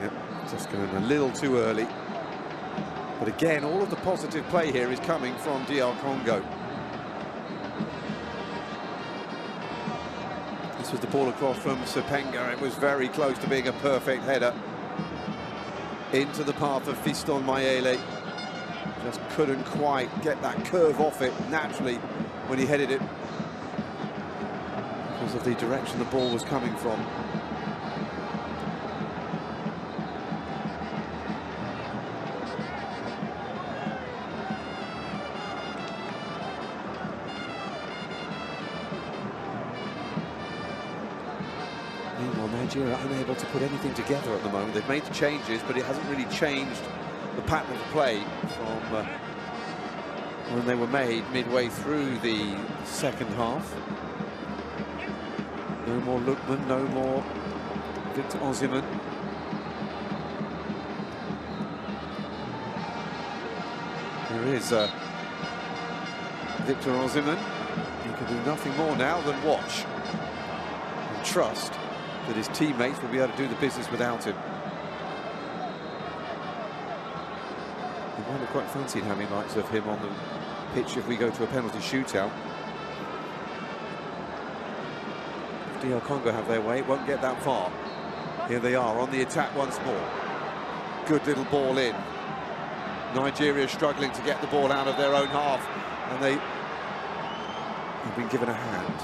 Yep, just going a little too early. But again, all of the positive play here is coming from DR Congo. This was the ball across from Sepenga. It was very close to being a perfect header into the path of Fiston Mayele. Just couldn't quite get that curve off it naturally when he headed it because of the direction the ball was coming from. Meanwhile, Nigeria are unable to put anything together at the moment. They've made the changes, but it hasn't really changed the pattern of play from when they were made midway through the second half. No more Lookman, no more Victor Osimhen. There is Victor Osimhen. He can do nothing more now than watch and trust that his teammates will be able to do the business without him. He might have quite fancied having likes of him on the pitch if we go to a penalty shootout. If DR Congo have their way, it won't get that far. Here they are on the attack once more. Good little ball in. Nigeria struggling to get the ball out of their own half, and they have been given a hand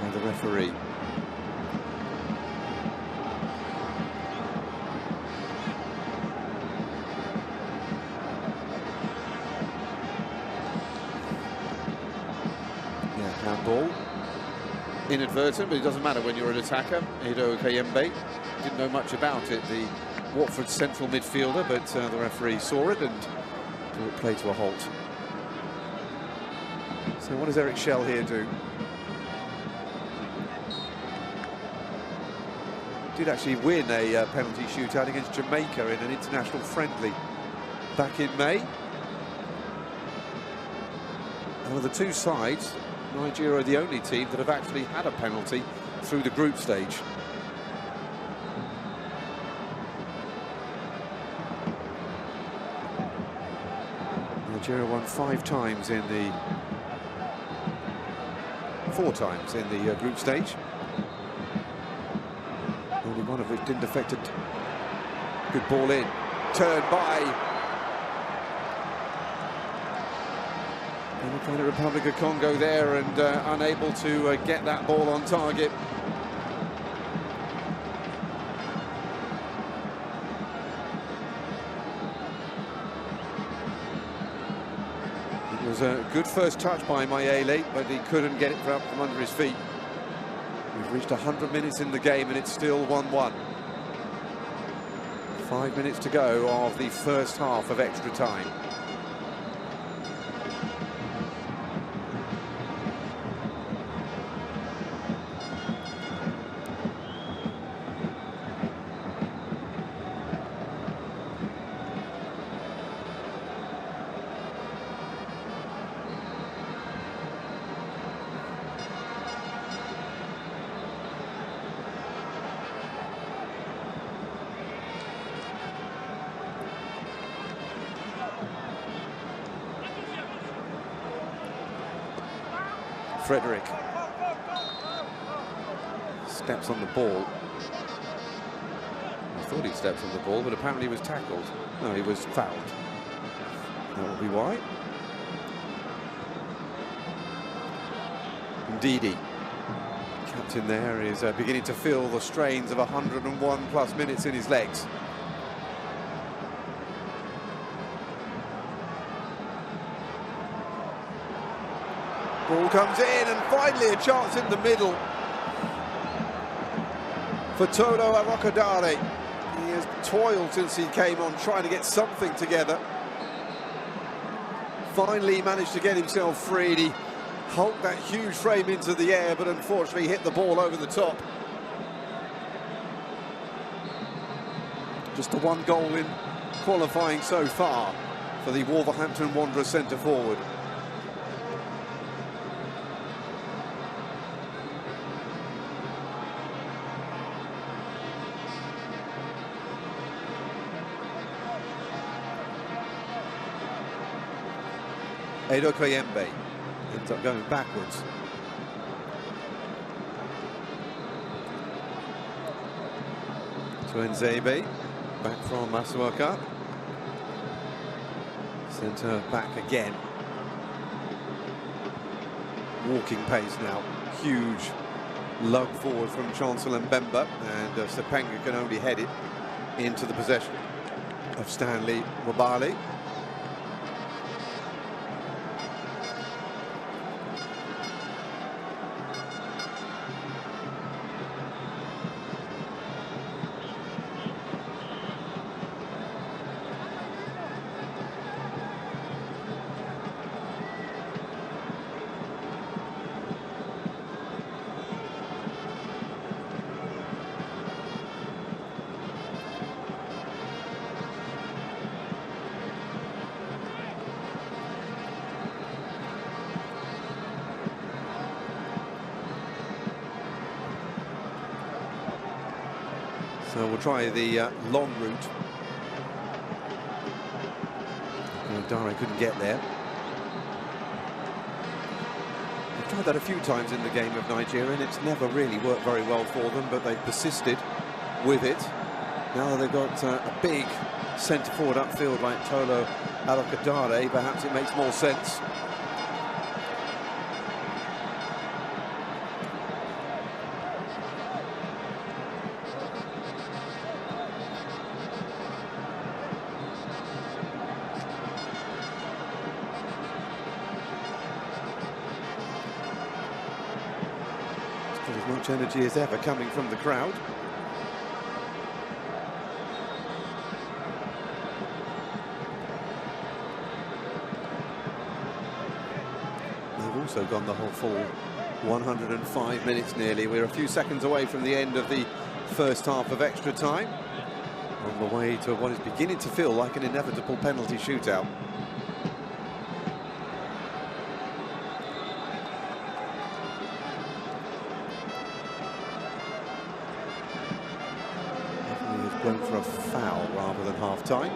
by the referee. Handball, inadvertent, but it doesn't matter when you're an attacker. Edo Kayembe didn't know much about it, the Watford central midfielder, but the referee saw it and drew it play to a halt. So what does Eric Schell here do? Did actually win a penalty shootout against Jamaica in an international friendly back in May. And of the two sides, Nigeria are the only team that have actually had a penalty through the group stage. Nigeria won 4 times in the group stage. Only one of which didn't affect it. Good ball in, turned by Democratic Republic of Congo there, and unable to get that ball on target. It was a good first touch by Mayele, but he couldn't get it from under his feet. We've reached 100 minutes in the game and it's still 1-1. 5 minutes to go of the first half of extra time. Frederick steps on the ball. I thought he stepped on the ball, but apparently he was tackled. No, he was fouled. That will be why. Ndidi, captain there, is beginning to feel the strains of 101 plus minutes in his legs. Ball comes in, and finally a chance in the middle for Tolo Arokadare. He has toiled since he came on, trying to get something together. Finally he managed to get himself freed. He hulked that huge frame into the air, but unfortunately hit the ball over the top. Just the one goal in qualifying so far for the Wolverhampton Wanderers centre forward. Edo Koyembe ends up going backwards. To Nzebe, back from Masuaka. Centre back again. Walking pace now. Huge lug forward from Chancellor Mbemba, and Sepenga can only head it into the possession of Stanley Wabali. So we'll try the long route. Dare couldn't get there. They've tried that a few times in the game of Nigeria, and it's never really worked very well for them, but they've persisted with it. Now that they've got a big centre forward upfield like Tolo Arokadare, perhaps it makes more sense. As much energy as ever coming from the crowd. They've also gone the whole full 105 minutes nearly. We're a few seconds away from the end of the first half of extra time, on the way to what is beginning to feel like an inevitable penalty shootout. Going for a foul rather than half-time.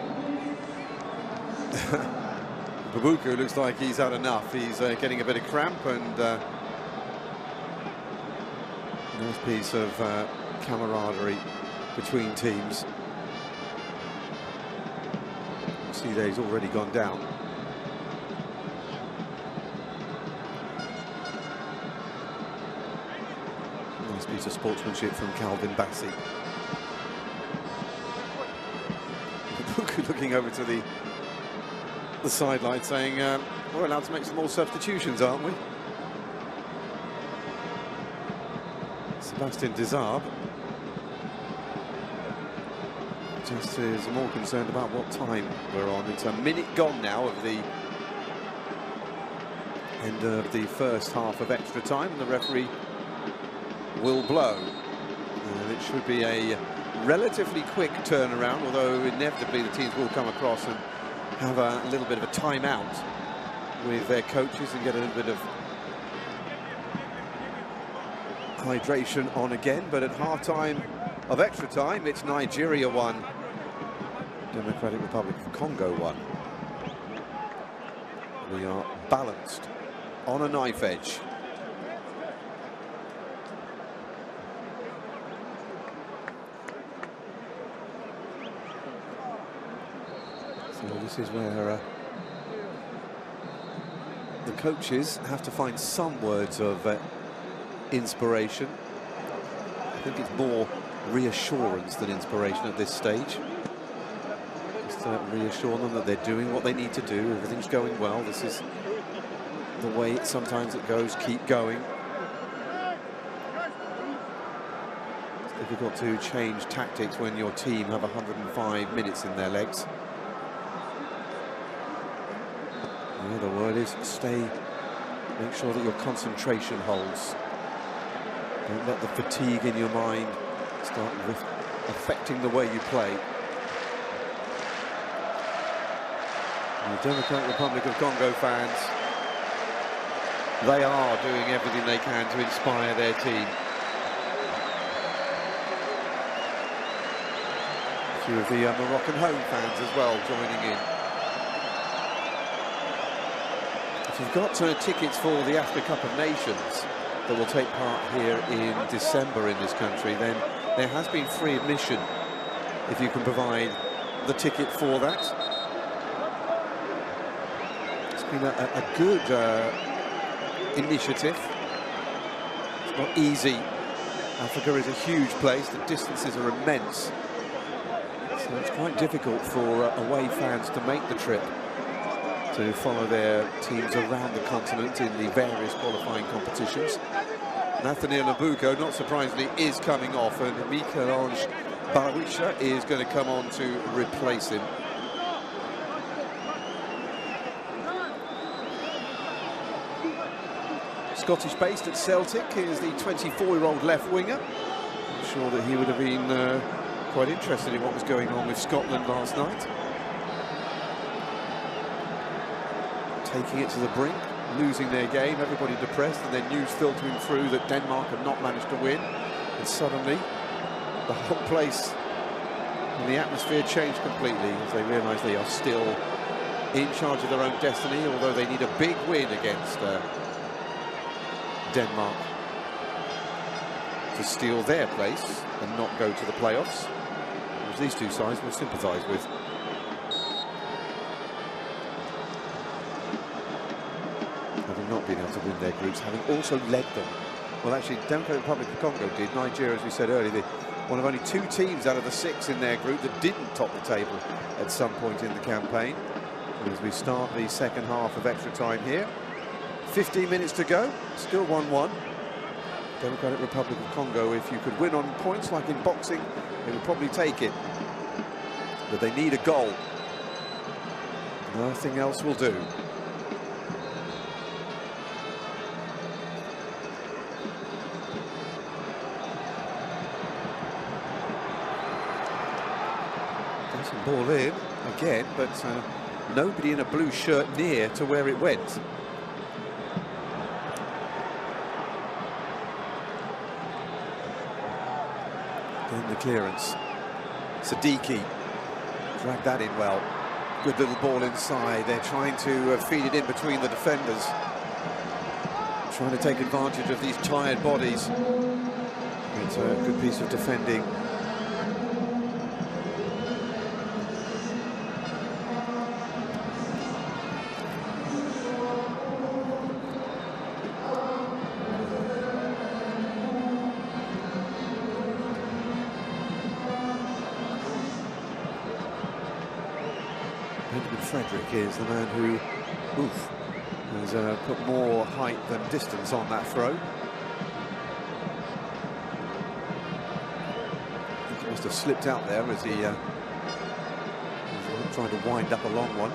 Babuku looks like he's had enough. He's getting a bit of cramp, and nice piece of camaraderie between teams. See there, he's already gone down. Nice piece of sportsmanship from Calvin Bassey. Looking over to the sideline saying, we're allowed to make some more substitutions, aren't we? Sebastian Desarbe just is more concerned about what time we're on. It's a minute gone now of the end of the first half of extra time, and the referee will blow. And it should be a relatively quick turnaround, although inevitably the teams will come across and have a little bit of a timeout with their coaches and get a little bit of hydration on again. But at half-time of extra time, it's Nigeria 1, Democratic Republic of Congo 1. We are balanced on a knife edge. So this is where the coaches have to find some words of inspiration. I think it's more reassurance than inspiration at this stage. Just to reassure them that they're doing what they need to do, everything's going well, this is the way sometimes it goes, keep going. It's difficult to change tactics when your team have 105 minutes in their legs. The other word is make sure that your concentration holds. Don't let the fatigue in your mind start affecting the way you play. And the Democratic Republic of Congo fans, they are doing everything they can to inspire their team. A few of the Moroccan home fans as well joining in. If you've got tickets for the Africa Cup of Nations that will take part here in December in this country, then there has been free admission if you can provide the ticket for that. It's been a good initiative. It's not easy. Africa is a huge place, the distances are immense, so it's quite difficult for away fans to make the trip to follow their teams around the continent in the various qualifying competitions. Nathaniel Nabuko, not surprisingly, is coming off, and Mikel-Ange Barisha is going to come on to replace him. Scottish-based at Celtic is the 24-year-old left winger. I'm sure that he would have been quite interested in what was going on with Scotland last night. Taking it to the brink, losing their game, everybody depressed, and then news filtering through that Denmark have not managed to win, and suddenly the whole place and the atmosphere changed completely as they realise they are still in charge of their own destiny, although they need a big win against Denmark to steal their place and not go to the playoffs, which these two sides will sympathise with. Having not been able to win their groups, having also led them. Well, actually, Democratic Republic of Congo did. Nigeria, as we said earlier, one of only 2 teams out of the 6 in their group that didn't top the table at some point in the campaign. And as we start the second half of extra time here, 15 minutes to go, still 1-1. Democratic Republic of Congo, if you could win on points like in boxing, they would probably take it. But they need a goal. Nothing else will do. Ball in again, but nobody in a blue shirt near to where it went. Then the clearance. Siddiqui dragged that in well. Good little ball inside. They're trying to feed it in between the defenders, trying to take advantage of these tired bodies. It's a good piece of defending. Frederick is the man who has put more height than distance on that throw. He must have slipped out there as he was trying to wind up a long one.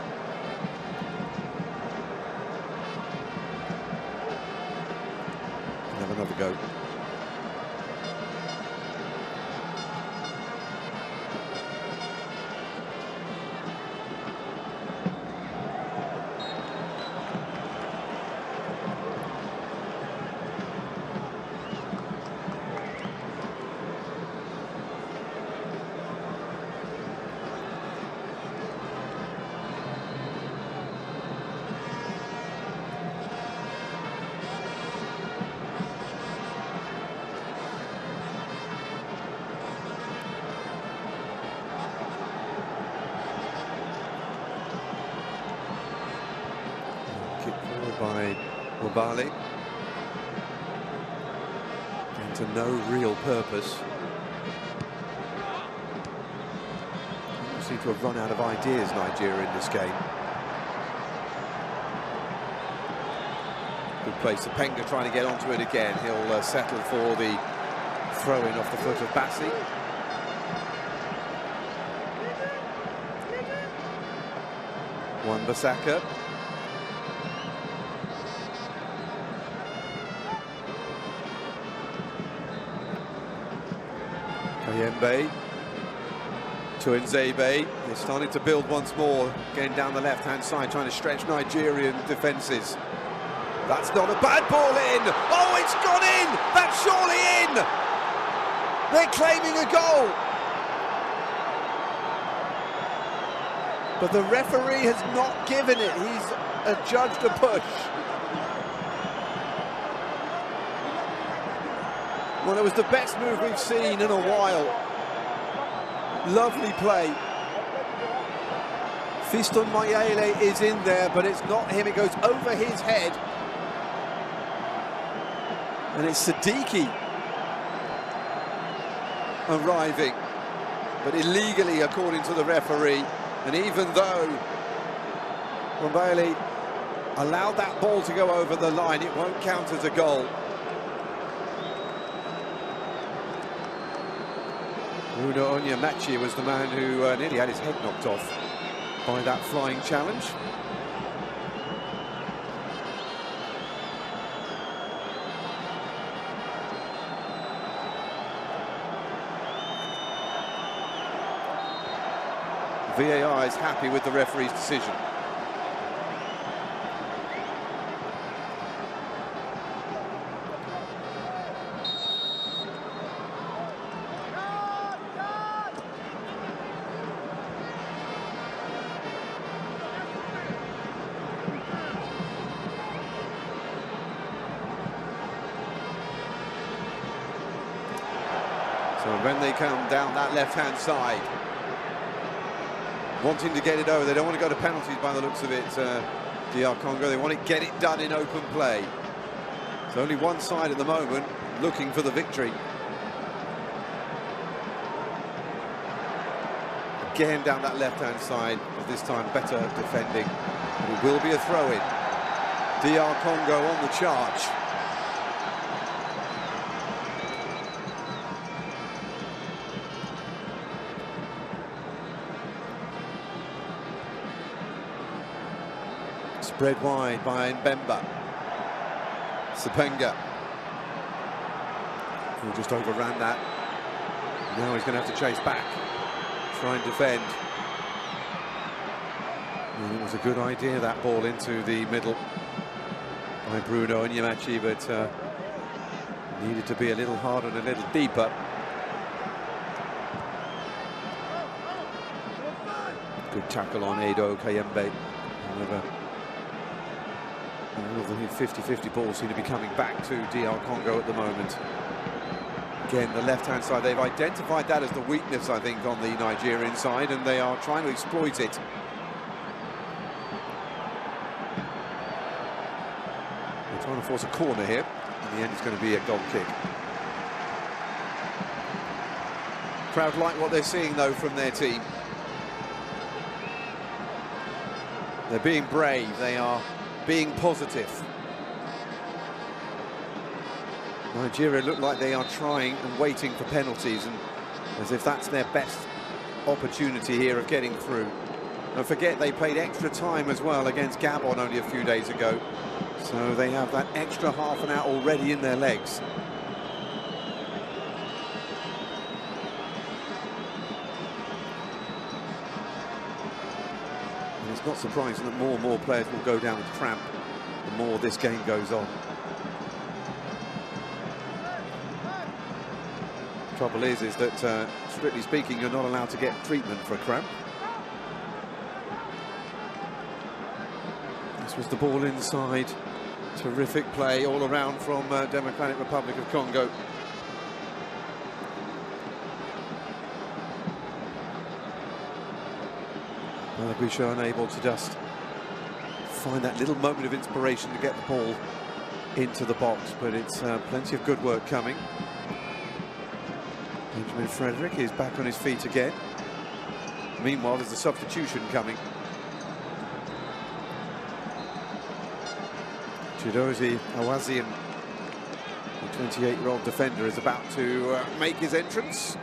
Have another go. Kick forward by Wabali. And to no real purpose. They seem to have run out of ideas, Nigeria, in this game. Good place. Sapenga trying to get onto it again. He'll settle for the throw-in off the foot of Bassi. Wan-Bissaka. Kayembe to Nzebe. They're starting to build once more, getting down the left-hand side, trying to stretch Nigerian defences. That's not a bad ball in. Oh, it's gone in. That's surely in. They're claiming a goal. But the referee has not given it. He's adjudged a push. Well, it was the best move we've seen in a while. Lovely play. Fiston Mayele is in there, but it's not him. It goes over his head. And it's Siddiqui arriving, but illegally, according to the referee. And even though Mayele allowed that ball to go over the line, it won't count as a goal. Bruno Onyemachi was the man who nearly had his head knocked off by that flying challenge. VAR is happy with the referee's decision. So when they come down that left-hand side, wanting to get it over, they don't want to go to penalties by the looks of it, DR Congo. They want to get it done in open play. It's only one side at the moment looking for the victory. Again down that left-hand side, but this time better defending. It will be a throw-in. DR Congo on the charge. Spread wide by Mbemba. Sapenga, who just overran that. Now he's going to have to chase back, try and defend. And it was a good idea, that ball into the middle by Bruno Onyemachi, but needed to be a little harder and a little deeper. Good tackle on Edo Kayembe. However, all of the 50-50 balls seem to be coming back to DR Congo at the moment. Again, the left-hand side, they've identified that as the weakness, I think, on the Nigerian side, and they are trying to exploit it. They're trying to force a corner here. In the end, it's going to be a goal kick. Crowd like what they're seeing, though, from their team. They're being brave, they are being positive. Nigeria look like they are trying and waiting for penalties, and as if that's their best opportunity here of getting through. Don't forget, they played extra time as well against Gabon only a few days ago, so they have that extra half an hour already in their legs. And it's not surprising that more and more players will go down with cramp the more this game goes on. Trouble is that, strictly speaking, you're not allowed to get treatment for a cramp. This was the ball inside. Terrific play all around from Democratic Republic of Congo. Guisha unable to just find that little moment of inspiration to get the ball into the box, but it's plenty of good work coming. Benjamin Frederick is back on his feet again. Meanwhile, there's a substitution coming. Chidozie Awazian, the 28-year-old defender, is about to make his entrance.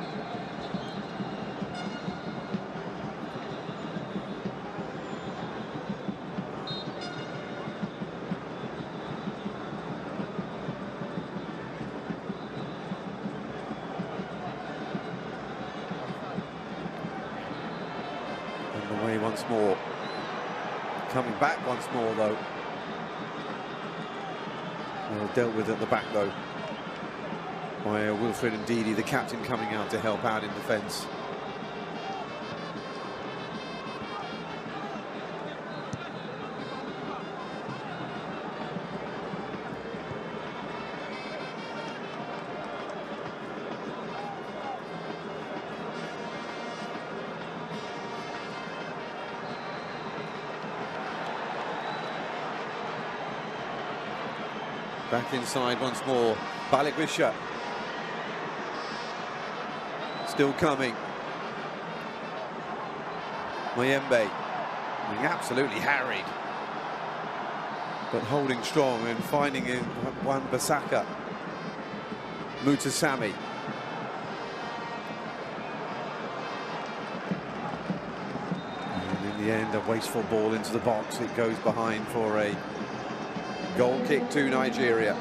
And away once more. Coming back once more, though. Well, dealt with at the back, though, by Wilfred Ndidi, the captain, coming out to help out in defence. Back inside once more, Balikwisha. Still coming. Mayembe being absolutely harried, but holding strong and finding in Wan-Bissaka. Mutasami. And in the end, a wasteful ball into the box. It goes behind for a goal kick to Nigeria.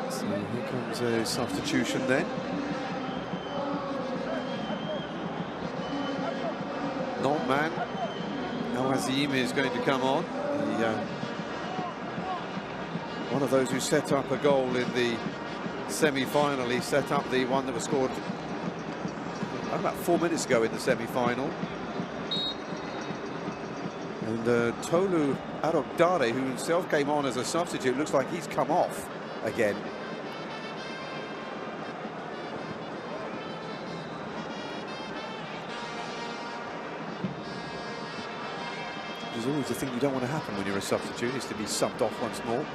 So here comes a substitution then. Non-man Awazim is going to come on. One of those who set up a goal in the semi-final. He set up the one that was scored about 4 minutes ago in the semi-final. And Tolu Arokdare, who himself came on as a substitute, looks like he's come off again. Which is always the thing you don't want to happen when you're a substitute, is to be subbed off once more.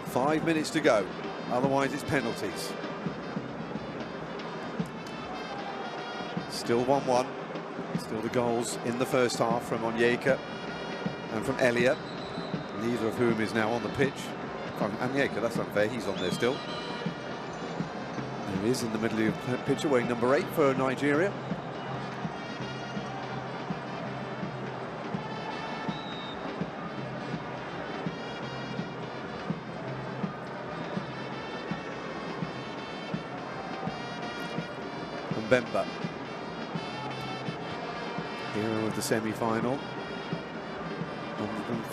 Five minutes to go, otherwise it's penalties. Still 1-1. Still the goals in the first half from Onyeka and from Elliott, neither of whom is now on the pitch. Onyeka, that's unfair, he's on there still. There he is in the middle of the pitch, wearing number 8 for Nigeria. Bemba, hero of the semi-final,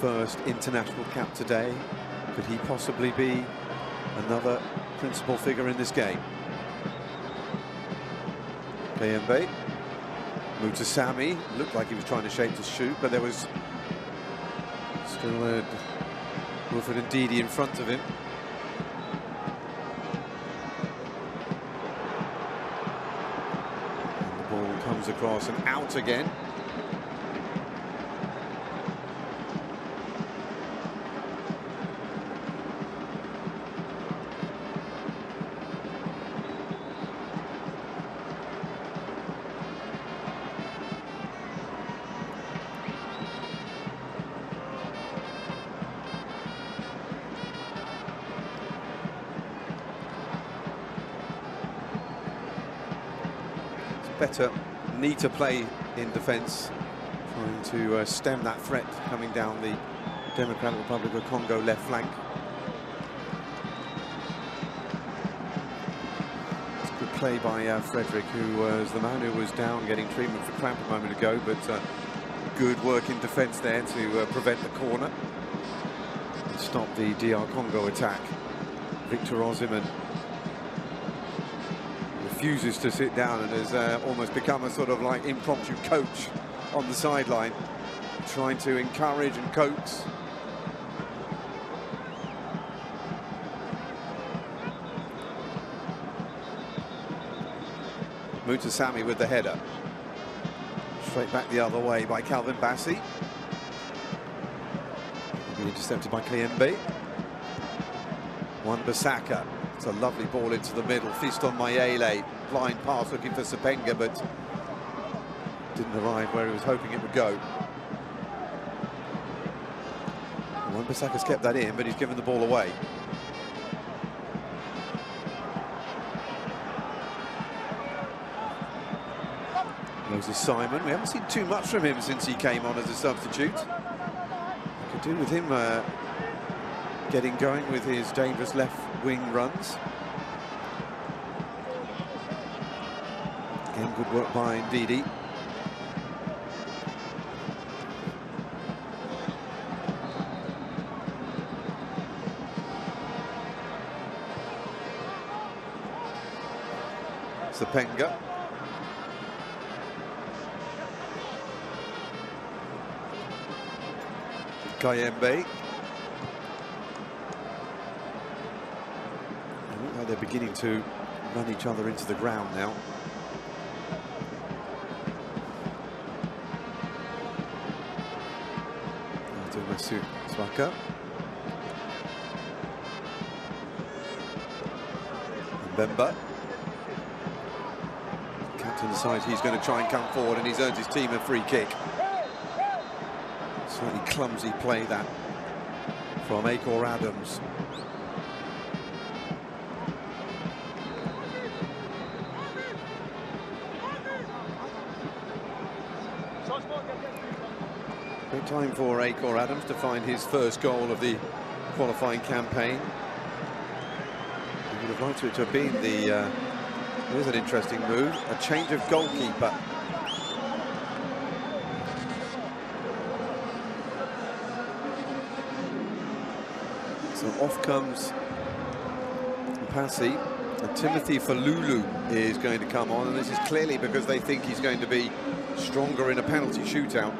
101st international cap today. Could he possibly be another principal figure in this game? Mayembe, Mutasami looked like he was trying to shape to shoot, but there was still Wilfred Ndidi in front of him. Comes across and out again. better, neater play in defence, trying to stem that threat coming down the Democratic Republic of Congo left flank. It's good play by Frederick, who was the man who was down getting treatment for cramp a moment ago, but good work in defence there to prevent the corner and stop the DR Congo attack. Victor Osimhen refuses to sit down and has almost become a sort of like impromptu coach on the sideline, trying to encourage and coax. Mutasami with the header. Straight back the other way by Calvin Bassey. Intercepted by Kayembe. Wan-Bissaka. It's a lovely ball into the middle. Fiston Mayele. Blind pass looking for Sepenga, but didn't arrive where he was hoping it would go. Wan-Bissaka's kept that in, but he's given the ball away. Moses Simon. We haven't seen too much from him since he came on as a substitute. Could do with him getting going with his dangerous left wing runs. Again, good work by Ndidi. Sepenga. Kayembe. Look like they're beginning to run each other into the ground now. Swaka. Mbemba. Captain decides he's going to try and come forward, and he's earned his team a free kick. Slightly clumsy play that from Akor Adams. Great time for Akor Adams to find his first goal of the qualifying campaign. He would have liked it to have been the... here's an interesting move, a change of goalkeeper. So off comes Passy, and Timothy Falulu is going to come on, and this is clearly because they think he's going to be stronger in a penalty shootout.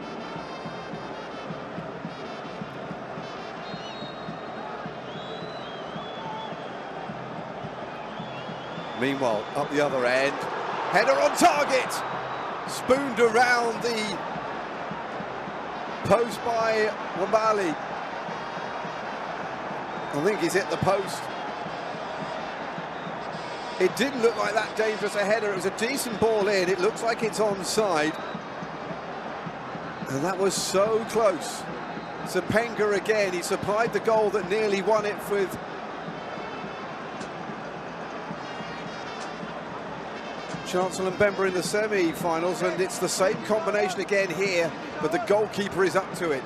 Meanwhile, up the other end, header on target, spooned around the post by Wambali. I think he's hit the post. It didn't look like that dangerous a header. It was a decent ball in. It looks like it's onside. And that was so close. Sepenga again. He supplied the goal that nearly won it with Chancellor Mbemba in the semi-finals, and it's the same combination again here, but the goalkeeper is up to it.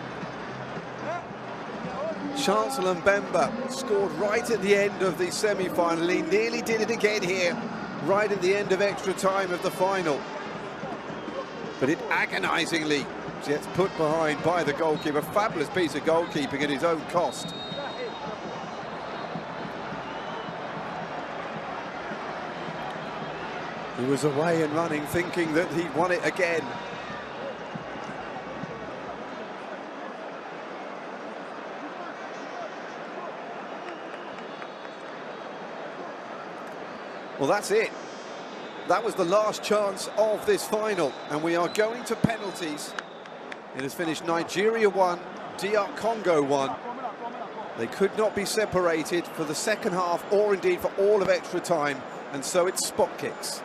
Chancellor Mbemba scored right at the end of the semi-final. He nearly did it again here, right at the end of extra time of the final. But it agonisingly gets put behind by the goalkeeper. Fabulous piece of goalkeeping at his own cost. He was away and running, thinking that he'd won it again. Well, that's it. That was the last chance of this final, and we are going to penalties. It has finished Nigeria 1, DR Congo 1. They could not be separated for the second half, or indeed for all of extra time, and so it's spot kicks.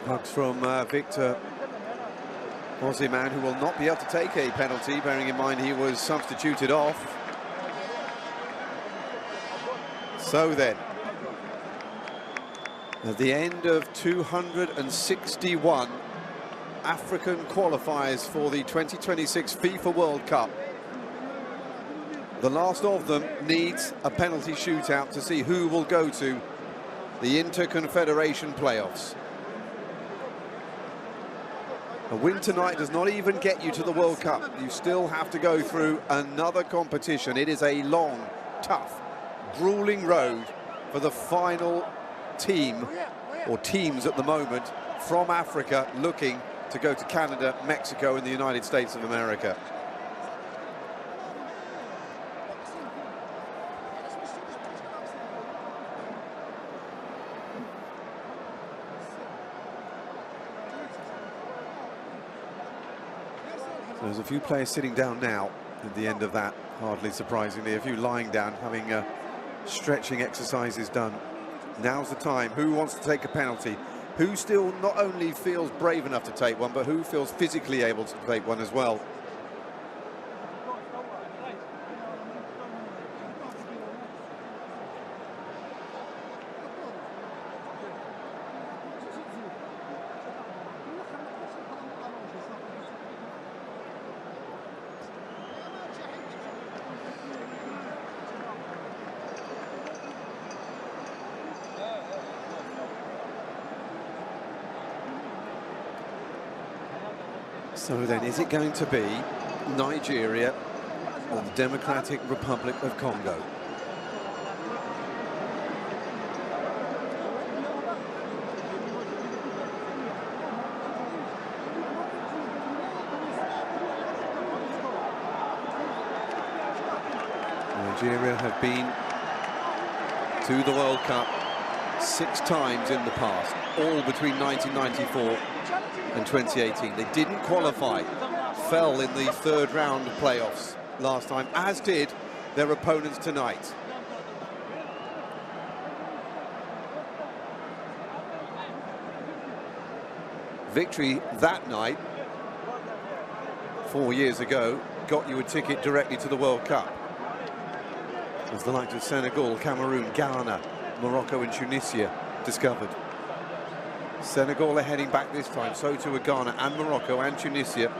Hugs from Victor Aussie man who will not be able to take a penalty, bearing in mind he was substituted off. So then, at the end of 261 African qualifiers for the 2026 FIFA World Cup, the last of them needs a penalty shootout to see who will go to the Interconfederation playoffs. A win tonight does not even get you to the World Cup. You still have to go through another competition. It is a long, tough, grueling road for the final team, or teams at the moment, from Africa looking to go to Canada, Mexico and the United States of America. So there's a few players sitting down now at the end of that, hardly surprisingly. A few lying down, having stretching exercises done. Now's the time. Who wants to take a penalty? Who still not only feels brave enough to take one, but who feels physically able to take one as well? So then, is it going to be Nigeria or the Democratic Republic of Congo? Nigeria have been to the World Cup 6 times in the past, all between 1994 and 2018. They didn't qualify, fell in the 3rd round of playoffs last time, as did their opponents tonight. Victory that night, 4 years ago, got you a ticket directly to the World Cup. As the likes of Senegal, Cameroon, Ghana, Morocco and Tunisia discovered. Senegal are heading back this time, so too are Ghana and Morocco and Tunisia.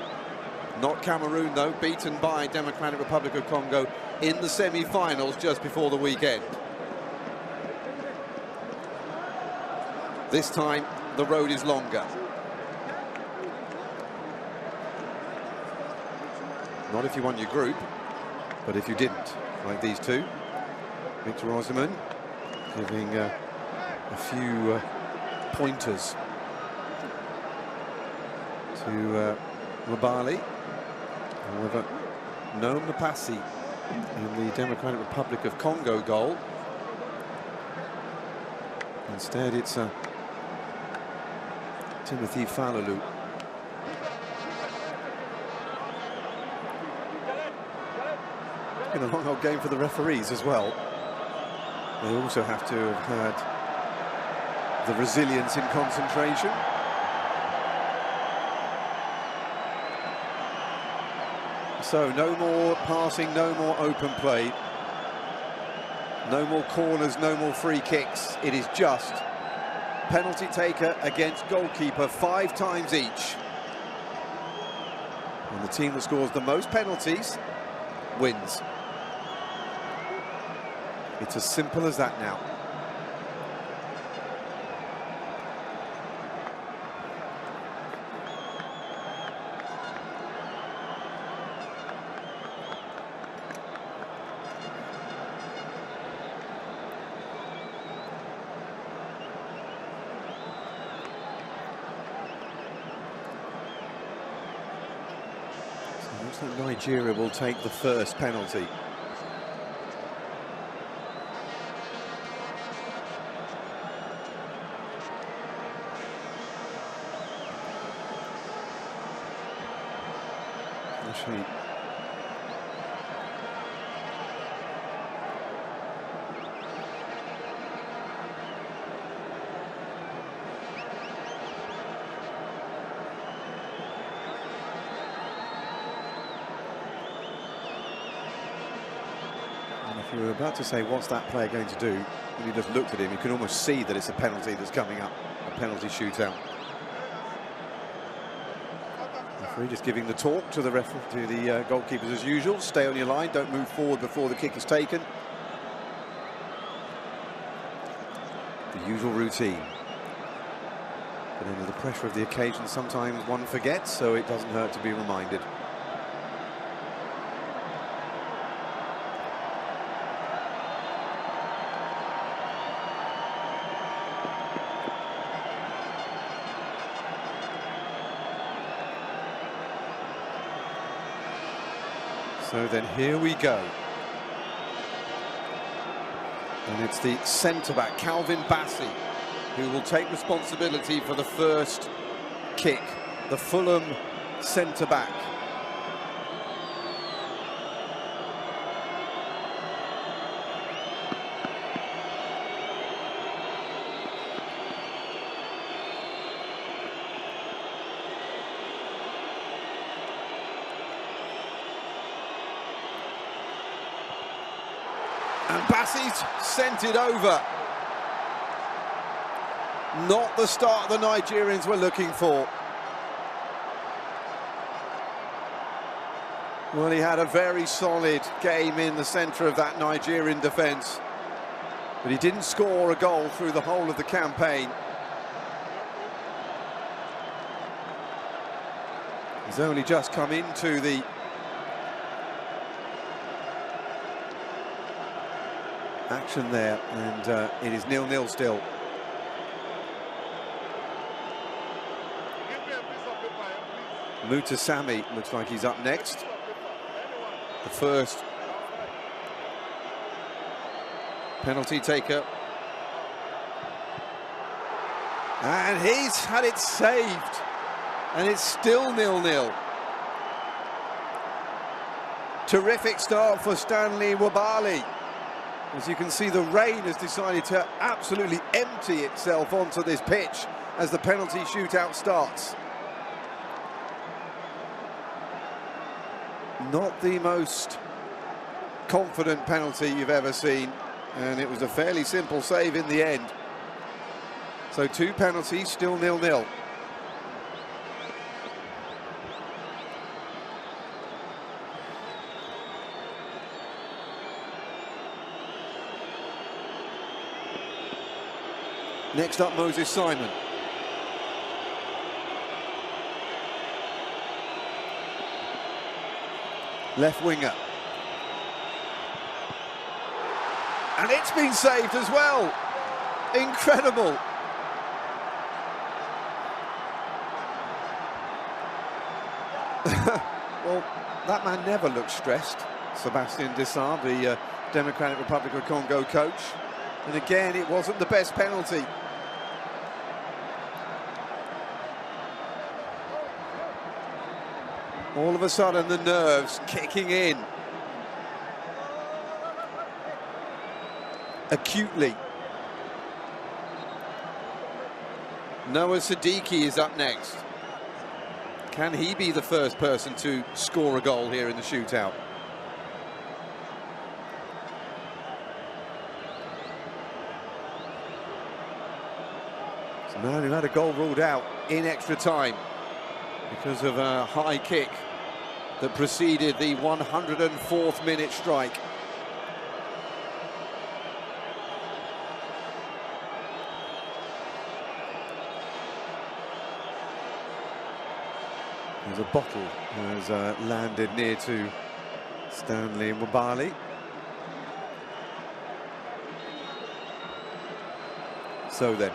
Not Cameroon, though, beaten by Democratic Republic of Congo in the semi-finals just before the weekend. This time, the road is longer. Not if you won your group, but if you didn't, like these two. Victor Osimhen giving a few pointers to Mabali. However, no Mapasi in the Democratic Republic of Congo goal. Instead, it's Timothy Falalu. It's been a long old game for the referees as well. They also have to have had the resilience in concentration. So no more passing, no more open play, no more corners, no more free kicks. It is just penalty taker against goalkeeper 5 times each. And the team that scores the most penalties wins. It's as simple as that now. Looks like Nigeria will take the first penalty. Actually, And if you were about to say, what's that player going to do? When you just looked at him, you can almost see that it's a penalty that's coming up, a penalty shootout. Referee just giving the talk to the goalkeepers as usual. Stay on your line, don't move forward before the kick is taken. The usual routine. But under the pressure of the occasion, sometimes one forgets, so it doesn't hurt to be reminded. So then here we go. And it's the centre-back, Calvin Bassey, who will take responsibility for the first kick. The Fulham centre-back. And Bassey's sent it over. Not the start the Nigerians were looking for. Well, he had a very solid game in the centre of that Nigerian defence, but he didn't score a goal through the whole of the campaign. He's only just come into the action there, and it is 0-0 still. Mutasami looks like he's up next. The first penalty taker. And he's had it saved. And it's still 0-0. Terrific start for Stanley Nwabali. As you can see, the rain has decided to absolutely empty itself onto this pitch as the penalty shootout starts. Not the most confident penalty you've ever seen, and it was a fairly simple save in the end. So 2 penalties, still 0-0. Next up, Moses Simon. Left winger. And it's been saved as well. Incredible. Well, that man never looks stressed. Sebastian Desabre, the Democratic Republic of Congo coach. And again, it wasn't the best penalty. All of a sudden, the nerves kicking in. Acutely. Noah Siddiqui is up next. Can he be the first person to score a goal here in the shootout? It's a man who had a goal ruled out in extra time because of a high kick that preceded the 104th minute strike. There's a bottle has landed near to Stanley Nwabali. So then,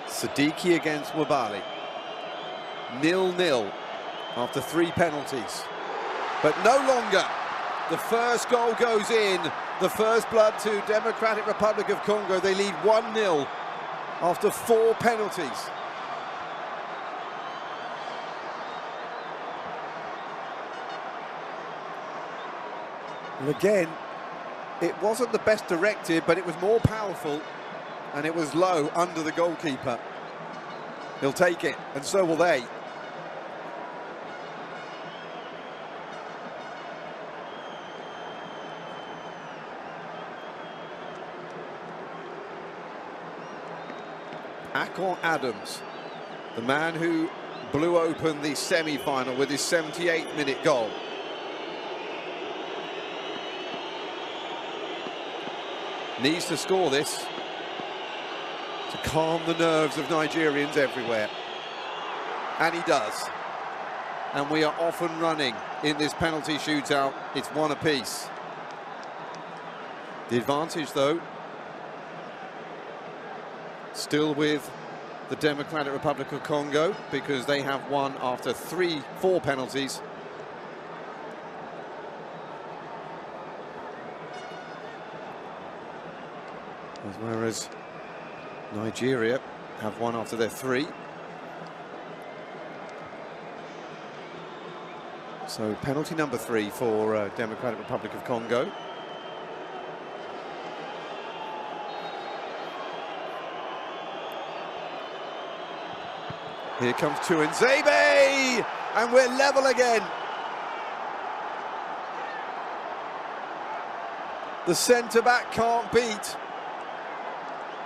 Siddiqui against Nwabali. 0-0 after 3 penalties. But no longer. The first goal goes in. The first blood to Democratic Republic of Congo. They lead 1-0 after 4 penalties. And again, it wasn't the best directed, but it was more powerful, and it was low under the goalkeeper. He'll take it, and so will they. Akon Adams, the man who blew open the semi-final with his 78th minute goal. Needs to score this to calm the nerves of Nigerians everywhere. And he does. And we are off and running in this penalty shootout. It's one apiece. The advantage, though, still with the Democratic Republic of Congo, because they have won after 4 penalties. Whereas Nigeria have won after their 3. So penalty number 3 for Democratic Republic of Congo. Here comes Tuanzebe, and we're level again. The centre-back can't beat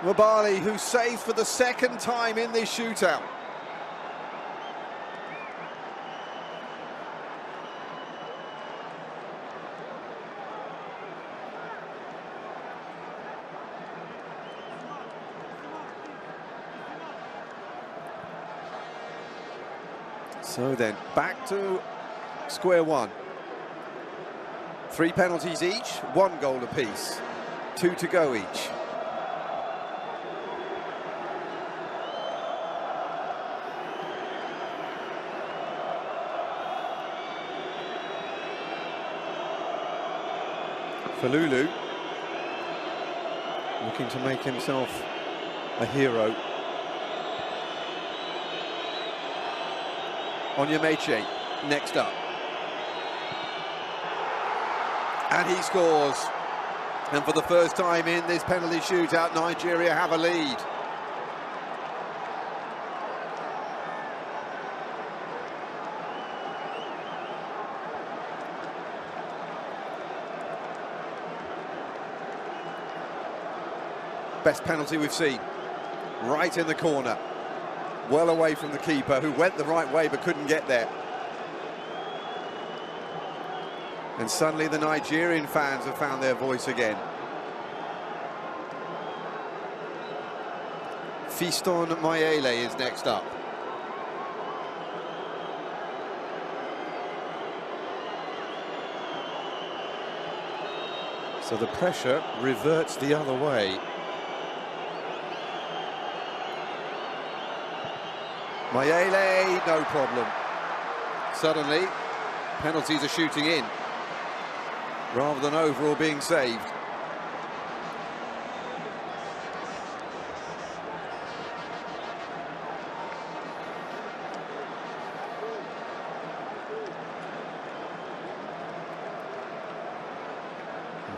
Wabali, who saved for the 2nd time in this shootout. So then, back to square one. 3 penalties each, 1 goal apiece, 2 to go each. Falulu looking to make himself a hero. Onyemaechi next up, and he scores, and for the first time in this penalty shootout, Nigeria have a lead. Best penalty we've seen, right in the corner, well away from the keeper, who went the right way but couldn't get there. And suddenly the Nigerian fans have found their voice again. Fiston Mayele is next up. So the pressure reverts the other way. Mayele, no problem. Suddenly, penalties are shooting in, rather than over or being saved.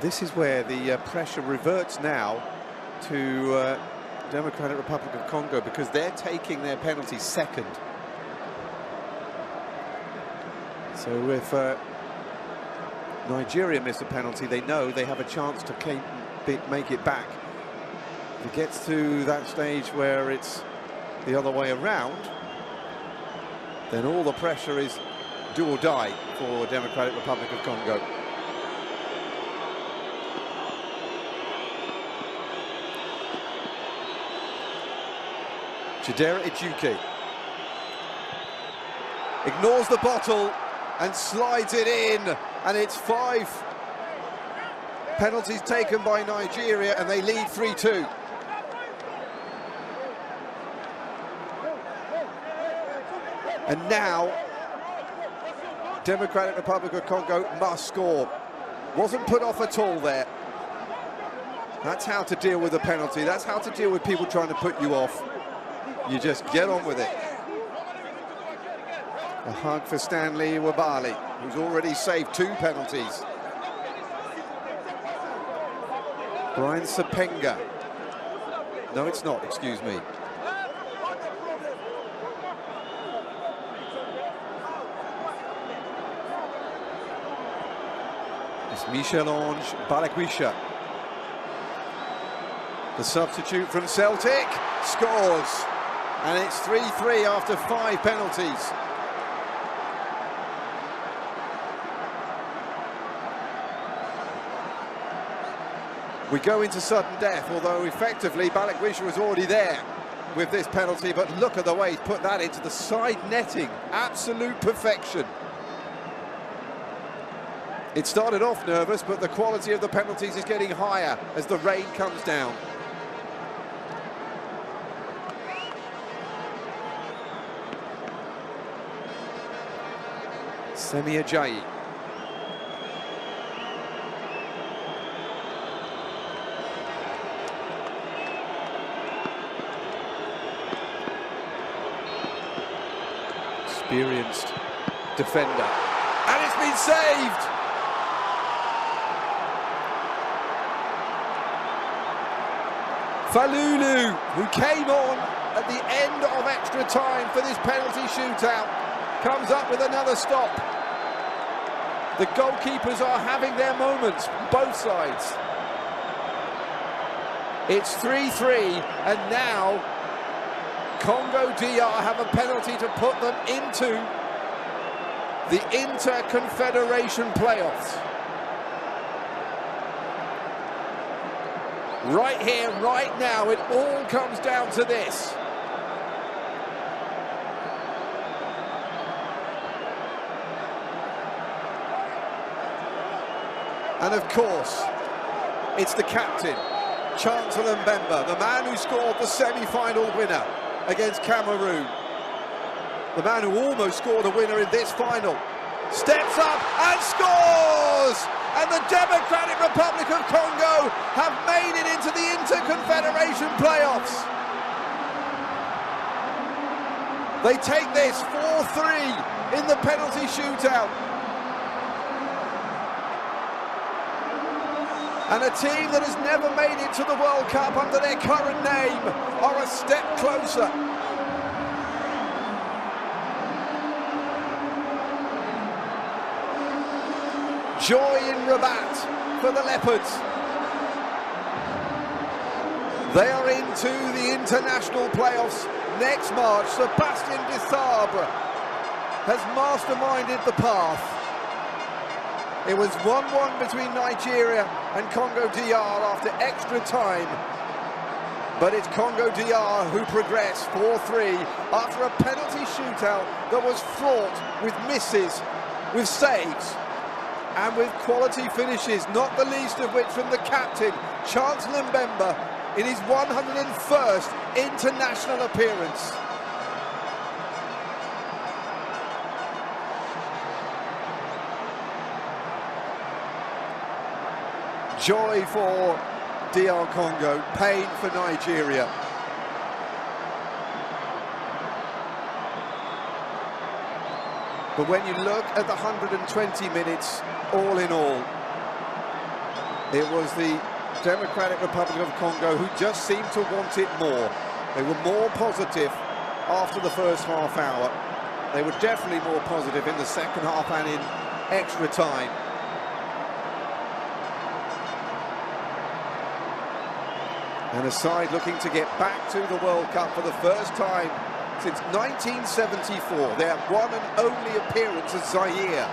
This is where the pressure reverts now to Democratic Republic of Congo, because they're taking their penalty second. So if Nigeria miss a penalty, they know they have a chance to make it back. If it gets to that stage where it's the other way around, then all the pressure is do or die for Democratic Republic of Congo. Chidera Ijuke ignores the bottle and slides it in, and it's 5 penalties taken by Nigeria, and they lead 3-2. And now Democratic Republic of Congo must score. Wasn't put off at all there. That's how to deal with a penalty. That's how to deal with people trying to put you off. You just get on with it. A hug for Stanley Wabali, who's already saved 2 penalties. Brian Sapenga. No, it's not, excuse me. It's Michel-Ange Balakwisha. The substitute from Celtic scores, and it's 3-3 after 5 penalties. We go into sudden death, although effectively Balikwisha was already there with this penalty, but look at the way he's put that into the side netting. Absolute perfection. It started off nervous, but the quality of the penalties is getting higher as the rain comes down. Semi Ajayi. Experienced defender, and it's been saved. Falulu, who came on at the end of extra time for this penalty shootout, comes up with another stop. The goalkeepers are having their moments, both sides. It's 3-3, and now Congo DR have a penalty to put them into the Inter-Confederation playoffs. Right here, right now, it all comes down to this. And of course, it's the captain, Chancellor Mbemba, the man who scored the semi-final winner against Cameroon. The man who almost scored a winner in this final. Steps up and scores! And the Democratic Republic of Congo have made it into the Inter-Confederation playoffs. They take this 4-3 in the penalty shootout. And a team that has never made it to the World Cup under their current name are a step closer. Joy in Rabat for the Leopards. They are into the international playoffs next March. Sébastien Desabre has masterminded the path. It was 1-1 between Nigeria and Congo DR after extra time. But it's Congo DR who progress 4-3 after a penalty shootout that was fraught with misses, with saves, and with quality finishes, not the least of which from the captain, Chancellor Mbemba, in his 101st international appearance. Joy for DR Congo, pain for Nigeria. But when you look at the 120 minutes, all in all, it was the Democratic Republic of Congo who just seemed to want it more. They were more positive after the first half hour. They were definitely more positive in the second half and in extra time. And a side looking to get back to the World Cup for the first time since 1974, their one and only appearance as Zaire.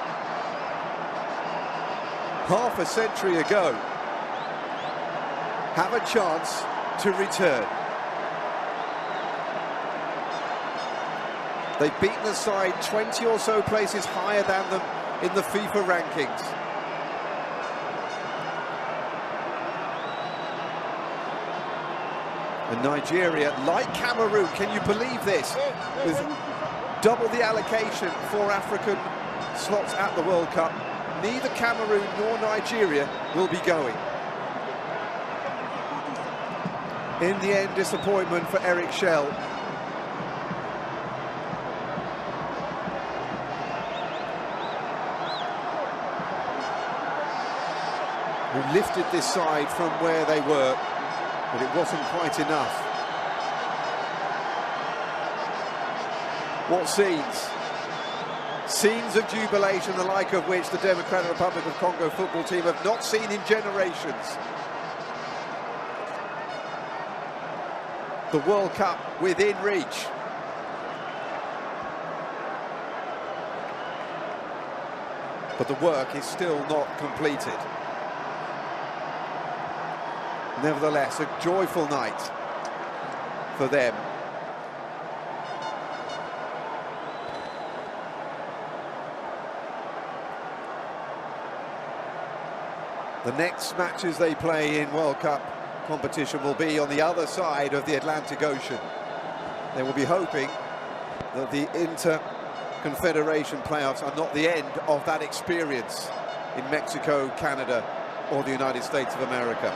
Half a century ago, have a chance to return. They've beaten a side 20 or so places higher than them in the FIFA rankings. And Nigeria, like Cameroon, can you believe this? With double the allocation for African slots at the World Cup, neither Cameroon nor Nigeria will be going. In the end, disappointment for Eric Schell. Who lifted this side from where they were, but it wasn't quite enough. What scenes? Scenes of jubilation, the like of which the Democratic Republic of Congo football team have not seen in generations. the World Cup within reach. But the work is still not completed. Nevertheless, a joyful night for them. The next matches they play in World Cup competition will be on the other side of the Atlantic Ocean. They will be hoping that the Inter-Confederation playoffs are not the end of that experience in Mexico, Canada, or the United States of America.